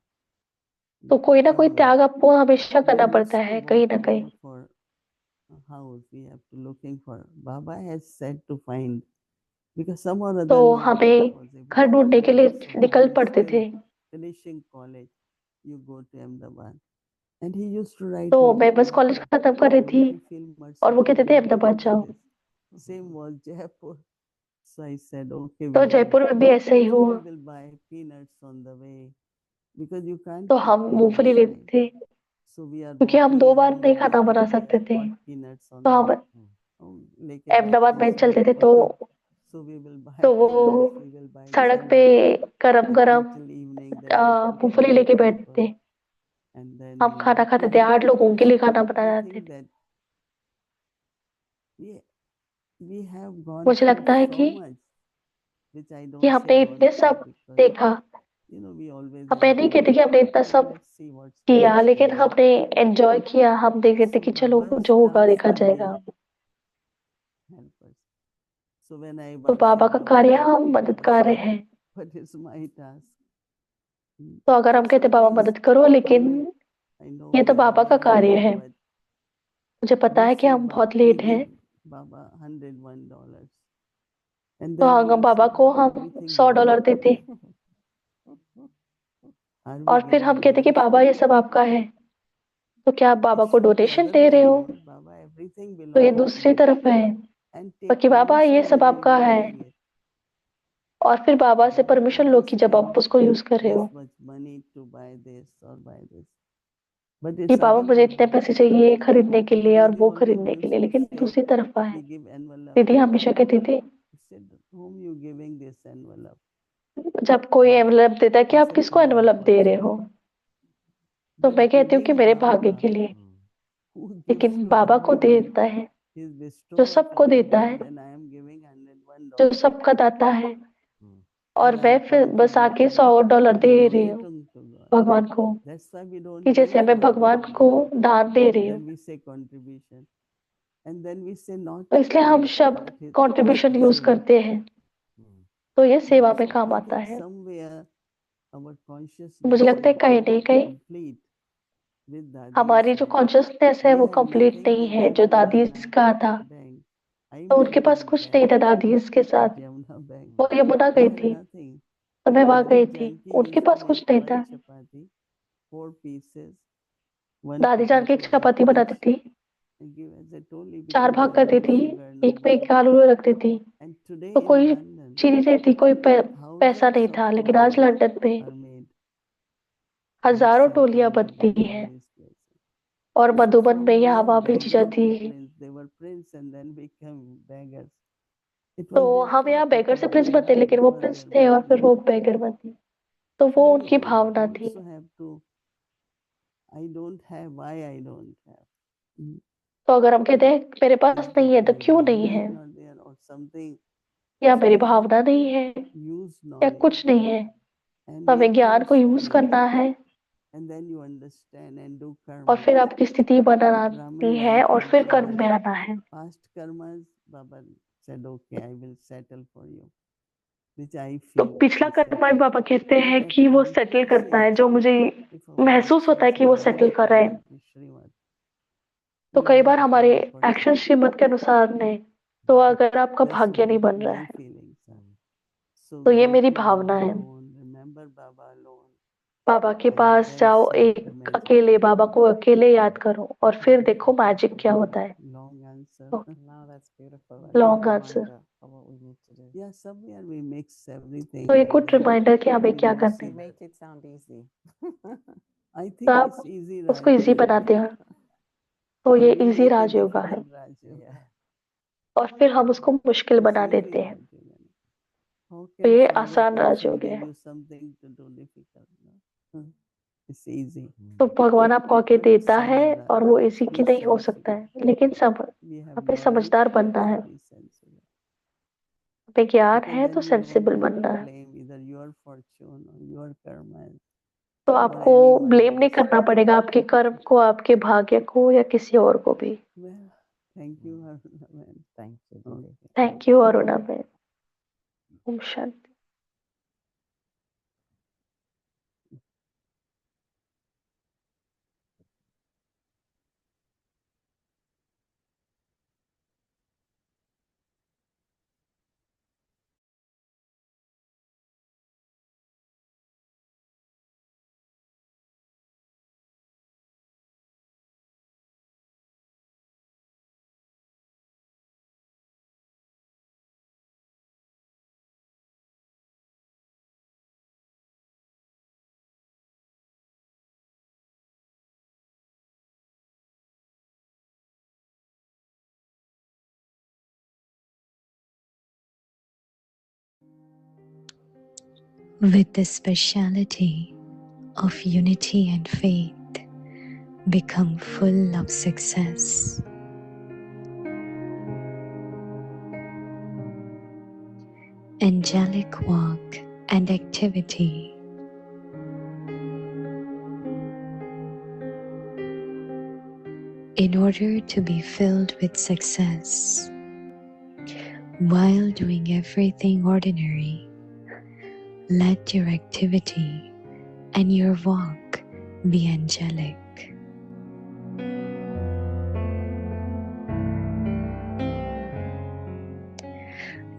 S4: तो कोई ना कोई
S5: Somewhere.
S4: त्याग आपको हमेशा करना
S5: Then
S4: पड़ता
S5: it's to
S4: है कहीं
S5: walk
S4: ना कहीं।
S5: around for a house. We have to looking for. Baba has said to find because some or
S4: तो
S5: other way
S4: हमें
S5: was able
S4: घर
S5: to
S4: ढूंढने के
S5: find.
S4: लिए
S5: So
S4: निकल
S5: while
S4: पड़ते
S5: still
S4: थे।
S5: finishing college, you go to Ahmedabad. And he used to write
S4: तो
S5: me,
S4: मैं बस कॉलेज
S5: Baba,
S4: खत्म कर रही थी
S5: don't you feel
S4: और वो
S5: merciful
S4: कहते थे
S5: enough to
S4: अहमदाबाद
S5: do
S4: जाओ।
S5: this? Same was Jaipur. So I said, okay,
S4: तो
S5: we'll go.
S4: जयपुर में भी ऐसा ही
S5: So
S4: हुआ।
S5: we will buy peanuts on the way because you can't
S4: तो
S5: cook
S4: हम
S5: too much
S4: मूंगफली लेते
S5: time.
S4: थे
S5: So we are
S4: क्योंकि हम
S5: walking
S4: 2 बार
S5: around
S4: नहीं
S5: the
S4: खाना
S5: way.
S4: बना
S5: We
S4: सकते
S5: have
S4: थे।
S5: bought peanuts on
S4: तो
S5: the
S4: हम
S5: way. लेके
S4: अहमदाबाद
S5: बैठते
S4: में चलते थे।
S5: हैं. So we will buy
S4: तो वो
S5: peanuts. We will buy
S4: सड़क पे
S5: chana.
S4: गरम
S5: And
S4: गरम
S5: until evening, then we cook for
S4: मूंगफली
S5: 8
S4: लेके बैठते
S5: people.
S4: थे।
S5: And then
S4: हम
S5: we
S4: खाना खाते थे,
S5: eat.
S4: 8 लोगों के लिए खाना
S5: I
S4: बनाते
S5: think
S4: थे।
S5: that we have gone
S4: मुझे
S5: through
S4: लगता है
S5: so
S4: कि
S5: much, which I
S4: कि
S5: don't say
S4: हमने
S5: gone
S4: इतने
S5: through
S4: सब
S5: because
S4: देखा।
S5: we always
S4: हम मैं नहीं
S5: enjoy.
S4: कहती कि हमने इतना
S5: Okay,
S4: सब
S5: let's see what's
S4: किया,
S5: next
S4: लेकिन
S5: coming.
S4: हमने एंजॉय किया। हम देख रहे थे
S5: So
S4: कि चलो
S5: Baba's
S4: जो होगा
S5: task
S4: देखा
S5: will
S4: जाएगा।
S5: be helpers. So when I
S4: तो
S5: Baba
S4: बाबा
S5: said,
S4: का
S5: Baba,
S4: कार्य
S5: help
S4: हम
S5: me,
S4: मदद
S5: Baba
S4: कर रहे
S5: said,
S4: हैं।
S5: but it's my task.
S4: तो अगर हम
S5: So
S4: कहते बाबा
S5: sometimes
S4: मदद करो, लेकिन
S5: I know
S4: ये तो
S5: we are
S4: बाबा का
S5: very
S4: कार्य
S5: late,
S4: है।
S5: but
S4: मुझे पता है
S5: let's
S4: कि
S5: say
S4: हम बहुत
S5: we
S4: लेट हैं।
S5: give Baba $101. And
S4: तो
S5: then
S4: हाँ,
S5: we'll
S4: बाबा
S5: say,
S4: को
S5: Baba,
S4: हम
S5: everything
S4: $100
S5: belongs to
S4: देते
S5: you. Are we
S4: और फिर हम
S5: giving
S4: कहते कि
S5: donation?
S4: बाबा ये सब आपका है। तो क्या आप बाबा
S5: It
S4: को
S5: should be
S4: donation
S5: other
S4: they
S5: way
S4: रहे हो?
S5: around. Baba, everything
S4: तो ये
S5: belongs to
S4: दूसरी
S5: you.
S4: तरफ है
S5: And
S4: तो
S5: take
S4: कि बाबा ये
S5: permission
S4: सब
S5: when you
S4: आपका है,
S5: using it.
S4: और फिर बाबा से
S5: Baba,
S4: परमिशन लो
S5: please
S4: कि जब आप
S5: spend
S4: उसको यूज कर रहे
S5: this
S4: हो
S5: much money to buy this or buy this. But
S4: कि
S5: it's
S4: बाबा
S5: other
S4: मुझे
S5: way
S4: इतने
S5: around.
S4: पैसे चाहिए खरीदने के लिए और
S5: Didi
S4: वो
S5: always
S4: खरीदने के
S5: used
S4: लिए,
S5: to
S4: लेकिन
S5: say,
S4: दूसरी तरफ है।
S5: we give envelope.
S4: दीदी हमेशा कहती थी
S5: He said, whom you giving this envelope?
S4: जब कोई एनवलप देता है कि
S5: I
S4: आप
S5: said,
S4: किसको
S5: for my
S4: एनवलप दे रहे हो,
S5: fortune.
S4: तो
S5: But
S4: मैं कहती हूँ कि
S5: giving
S4: मेरे भाग्य
S5: Baba,
S4: के लिए।
S5: who gives
S4: लेकिन
S5: to
S4: बाबा को
S5: everyone,
S4: देता है,
S5: his
S4: जो
S5: bestower
S4: सबको
S5: for
S4: देता
S5: everyone,
S4: है,
S5: then I am giving
S4: जो
S5: $101.
S4: सबका दाता है, और
S5: And
S4: मैं
S5: I'm
S4: फिर बस आके
S5: contributing
S4: $100
S5: and
S4: दे रही हूँ
S5: donating to God.
S4: भगवान को,
S5: That's why we don't
S4: कि जैसे
S5: use
S4: मैं
S5: money.
S4: भगवान को दान दे रही हूँ।
S5: Then we say contribution. And then we say not
S4: तो इसलिए हम शब्द
S5: that it's
S4: contribution use
S5: saving.
S4: करते हैं, तो ये सेवा में
S5: So
S4: काम
S5: I
S4: आता
S5: think
S4: है।
S5: somewhere our
S4: मुझे
S5: consciousness
S4: लगता है
S5: is
S4: कहीं
S5: not
S4: नहीं कहीं
S5: complete with Dadi's
S4: हमारी जो
S5: hand.
S4: कॉन्शियसनेस है
S5: They
S4: वो
S5: have
S4: कंप्लीट
S5: nothing
S4: नहीं
S5: with
S4: है, जो
S5: them in
S4: दादी
S5: Yamuna
S4: का था।
S5: Bank. I
S4: तो
S5: met
S4: उनके पास
S5: them
S4: कुछ
S5: there
S4: नहीं था दादी के साथ।
S5: at Yamuna Bank.
S4: वो यमुना
S5: They
S4: गई
S5: had
S4: थी
S5: nothing.
S4: तो मैं वहां
S5: Dadi
S4: गई थी,
S5: Janki
S4: उनके
S5: used to
S4: पास कुछ
S5: make
S4: नहीं
S5: one
S4: था।
S5: chapati, 4 pieces, one
S4: दादी जान की एक
S5: potato, one
S4: चपाती
S5: fish.
S4: बनाती थी,
S5: And give, as I told you,
S4: 4
S5: because
S4: भाग
S5: there
S4: करती
S5: no
S4: थी,
S5: sugar, no
S4: एक में
S5: butter.
S4: एक आलू रखती थी।
S5: And today
S4: तो
S5: in
S4: कोई
S5: London,
S4: चीनी नहीं थी, कोई पैसा
S5: thousands
S4: नहीं
S5: of
S4: था, लेकिन आज
S5: toys
S4: लंदन में
S5: are made
S4: हजारों
S5: outside to
S4: टोलियां
S5: be
S4: बनती
S5: given
S4: हैं,
S5: in these places.
S4: और
S5: So
S4: मधुबन
S5: from
S4: में यहाँ
S5: being
S4: वहां भेजी
S5: beggar
S4: जाती
S5: to
S4: है।
S5: prince, they were prince and then became beggars. It
S4: तो
S5: was their
S4: हम यहाँ
S5: fault. It
S4: बेगर से
S5: was
S4: प्रिंस
S5: their
S4: बनते,
S5: love.
S4: लेकिन
S5: It
S4: वो
S5: was
S4: प्रिंस
S5: their
S4: थे और फिर
S5: bhakti.
S4: वो बेगर बनती। तो
S5: So
S4: वो
S5: we
S4: उनकी भावना थी।
S5: also have to. I don't have. Why I don't have?
S4: तो अगर हम कहते हैं मेरे पास
S5: Is
S4: नहीं
S5: that
S4: है तो
S5: my
S4: क्यों नहीं
S5: bhavna
S4: है,
S5: is not there or something?
S4: या
S5: So
S4: मेरी
S5: we have
S4: भावना नहीं
S5: to
S4: है,
S5: use
S4: या
S5: knowledge
S4: कुछ नहीं है,
S5: and
S4: तो हमें
S5: make
S4: ज्ञान
S5: your
S4: को यूज
S5: state,
S4: करना है,
S5: and then you understand and do
S4: और
S5: karmas.
S4: फिर आपकी स्थिति बनानी
S5: Brahmin
S4: है,
S5: life
S4: और फिर
S5: also
S4: कर्म
S5: has
S4: में आना है।
S5: past karmas. Baba said, okay, I will settle for you. which I
S4: तो
S5: feel
S4: पिछला
S5: is
S4: कर्मा भी
S5: settled.
S4: बाबा कहते हैं
S5: But at
S4: कि वो सेटल
S5: conscious
S4: करता है,
S5: age,
S4: जो मुझे
S5: if our
S4: महसूस होता है
S5: actions
S4: कि
S5: are
S4: वो सेटल
S5: not
S4: कर रहा है।
S5: according to Srimad,
S4: तो
S5: we
S4: कई
S5: don't
S4: बार
S5: have
S4: हमारे
S5: time for
S4: एक्शन
S5: change.
S4: श्रीमत के अनुसार नहीं, तो अगर आपका
S5: That's
S4: भाग्य नहीं बन रहा
S5: my
S4: है,
S5: feelings are. So
S4: तो ये
S5: go
S4: मेरी
S5: to
S4: भावना
S5: Baba
S4: है।
S5: alone, remember Baba alone,
S4: बाबा के
S5: and
S4: पास
S5: then
S4: जाओ,
S5: see
S4: एक
S5: the magic.
S4: अकेले बाबा को अकेले याद करो और फिर देखो मैजिक क्या होता है।
S5: Long answer.
S8: No, that's beautiful. A
S4: Long
S8: good
S4: answer.
S8: reminder of what we need to do.
S5: Yeah, somewhere we mix everything.
S4: तो एक
S5: and
S4: गुड
S5: then
S4: रिमाइंडर कि हमें
S5: we
S4: क्या
S5: don't
S4: करना
S5: see
S4: है।
S8: You make it sound easy.
S5: I
S4: तो
S5: think
S4: आप
S5: it's easy,
S4: उसको
S5: Raj
S4: इजी
S5: Yoga.
S4: बनाते हैं, तो
S5: For
S4: ये
S5: me,
S4: easy
S5: it is
S4: Rajyoga है,
S5: difficult, Raj Yoga.
S8: Yeah.
S4: और फिर हम उसको मुश्किल
S5: It's
S4: बना
S5: easy,
S4: देते हैं,
S5: Raj Yoga. How
S4: तो
S5: can
S4: ये
S5: Father
S4: आसान
S5: Krishna
S4: राजयोग
S5: give
S4: है।
S5: you something to do difficult? No? It's easy.
S4: तो भगवान आपको आके देता है
S5: Samar
S4: और वो इसी की
S5: be
S4: नहीं हो सकता
S5: sensible.
S4: है, लेकिन सब
S5: We have
S4: हमें
S5: knowledge,
S4: समझदार बनना है,
S5: so be sensible.
S4: हमें ज्ञान
S5: Because
S4: है
S5: then
S4: तो
S5: you don't
S4: सेंसिबल
S5: have
S4: बनना
S5: to
S4: है।
S5: blame either your fortune or your karma
S4: तो
S5: or
S4: आपको
S5: anyone
S4: ब्लेम नहीं
S5: else.
S4: करना पड़ेगा आपके कर्म को, आपके भाग्य को, या किसी और को भी।
S5: Well, thank you, Aruna, man.
S8: Thank you, Didi.
S5: Okay.
S4: Thank you Aruna ma'am. ओम शांति।
S9: With the speciality of unity and faith, become full of success. Angelic walk and activity. In order to be filled with success, while doing everything ordinary, let your activity and your walk be angelic.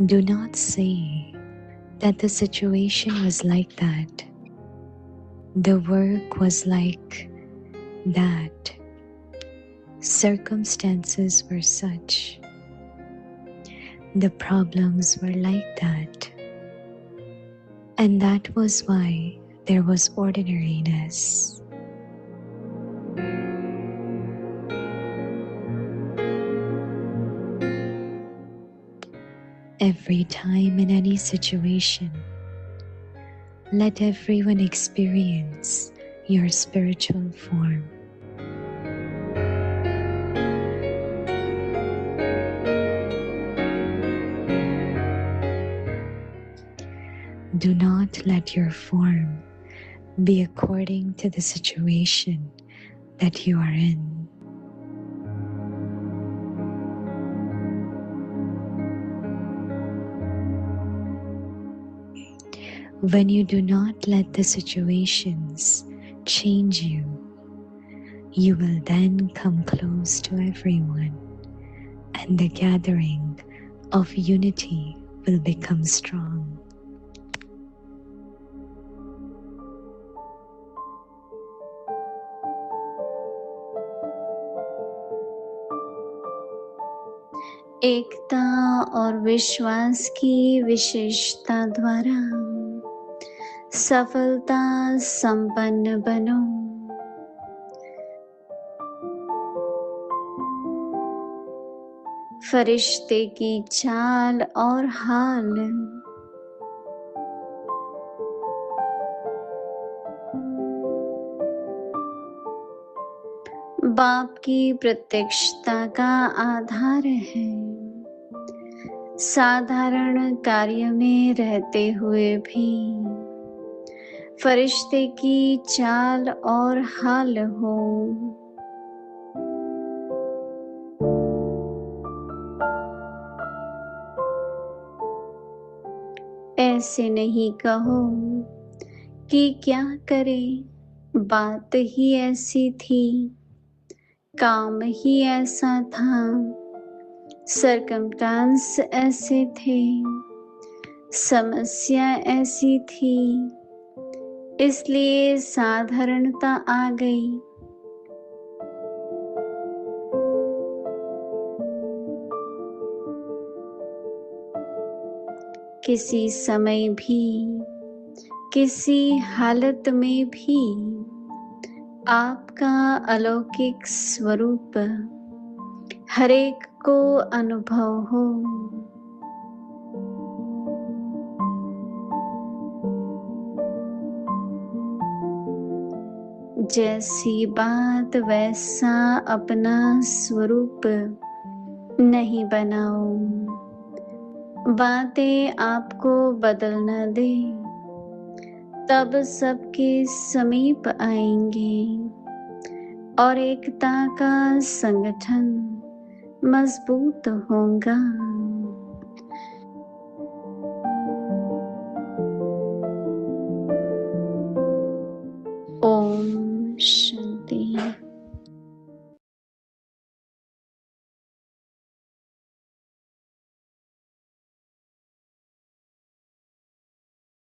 S9: Do not say that the situation was like that, the work was like that, circumstances were such, the problems were like that, and that was why there was ordinariness. Every time in any situation, let everyone experience your spiritual form. Do not let your form be according to the situation that you are in. When you do not let the situations change you, you will then come close to everyone, and the gathering of unity will become strong.
S3: एकता और विश्वास की विशेषता द्वारा सफलता संपन्न बनो। फरिश्ते की चाल और हाल बाप की प्रत्यक्षता का आधार है। साधारण कार्य में रहते हुए भी फरिश्ते की चाल और हाल हो। ऐसे नहीं कहो कि क्या करे, बात ही ऐसी थी, काम ही ऐसा था, सरकमस्टांस ऐसे थे, समस्या ऐसी थी, इसलिए साधारणता आ गई। किसी समय भी, किसी हालत में भी आपका अलौकिक स्वरूप हरेक को अनुभव हो। जैसी बात वैसा अपना स्वरूप नहीं बनाओ, बातें आपको बदल न दे, तब सबके समीप आएंगे और एकता का संगठन मजबूत होगा।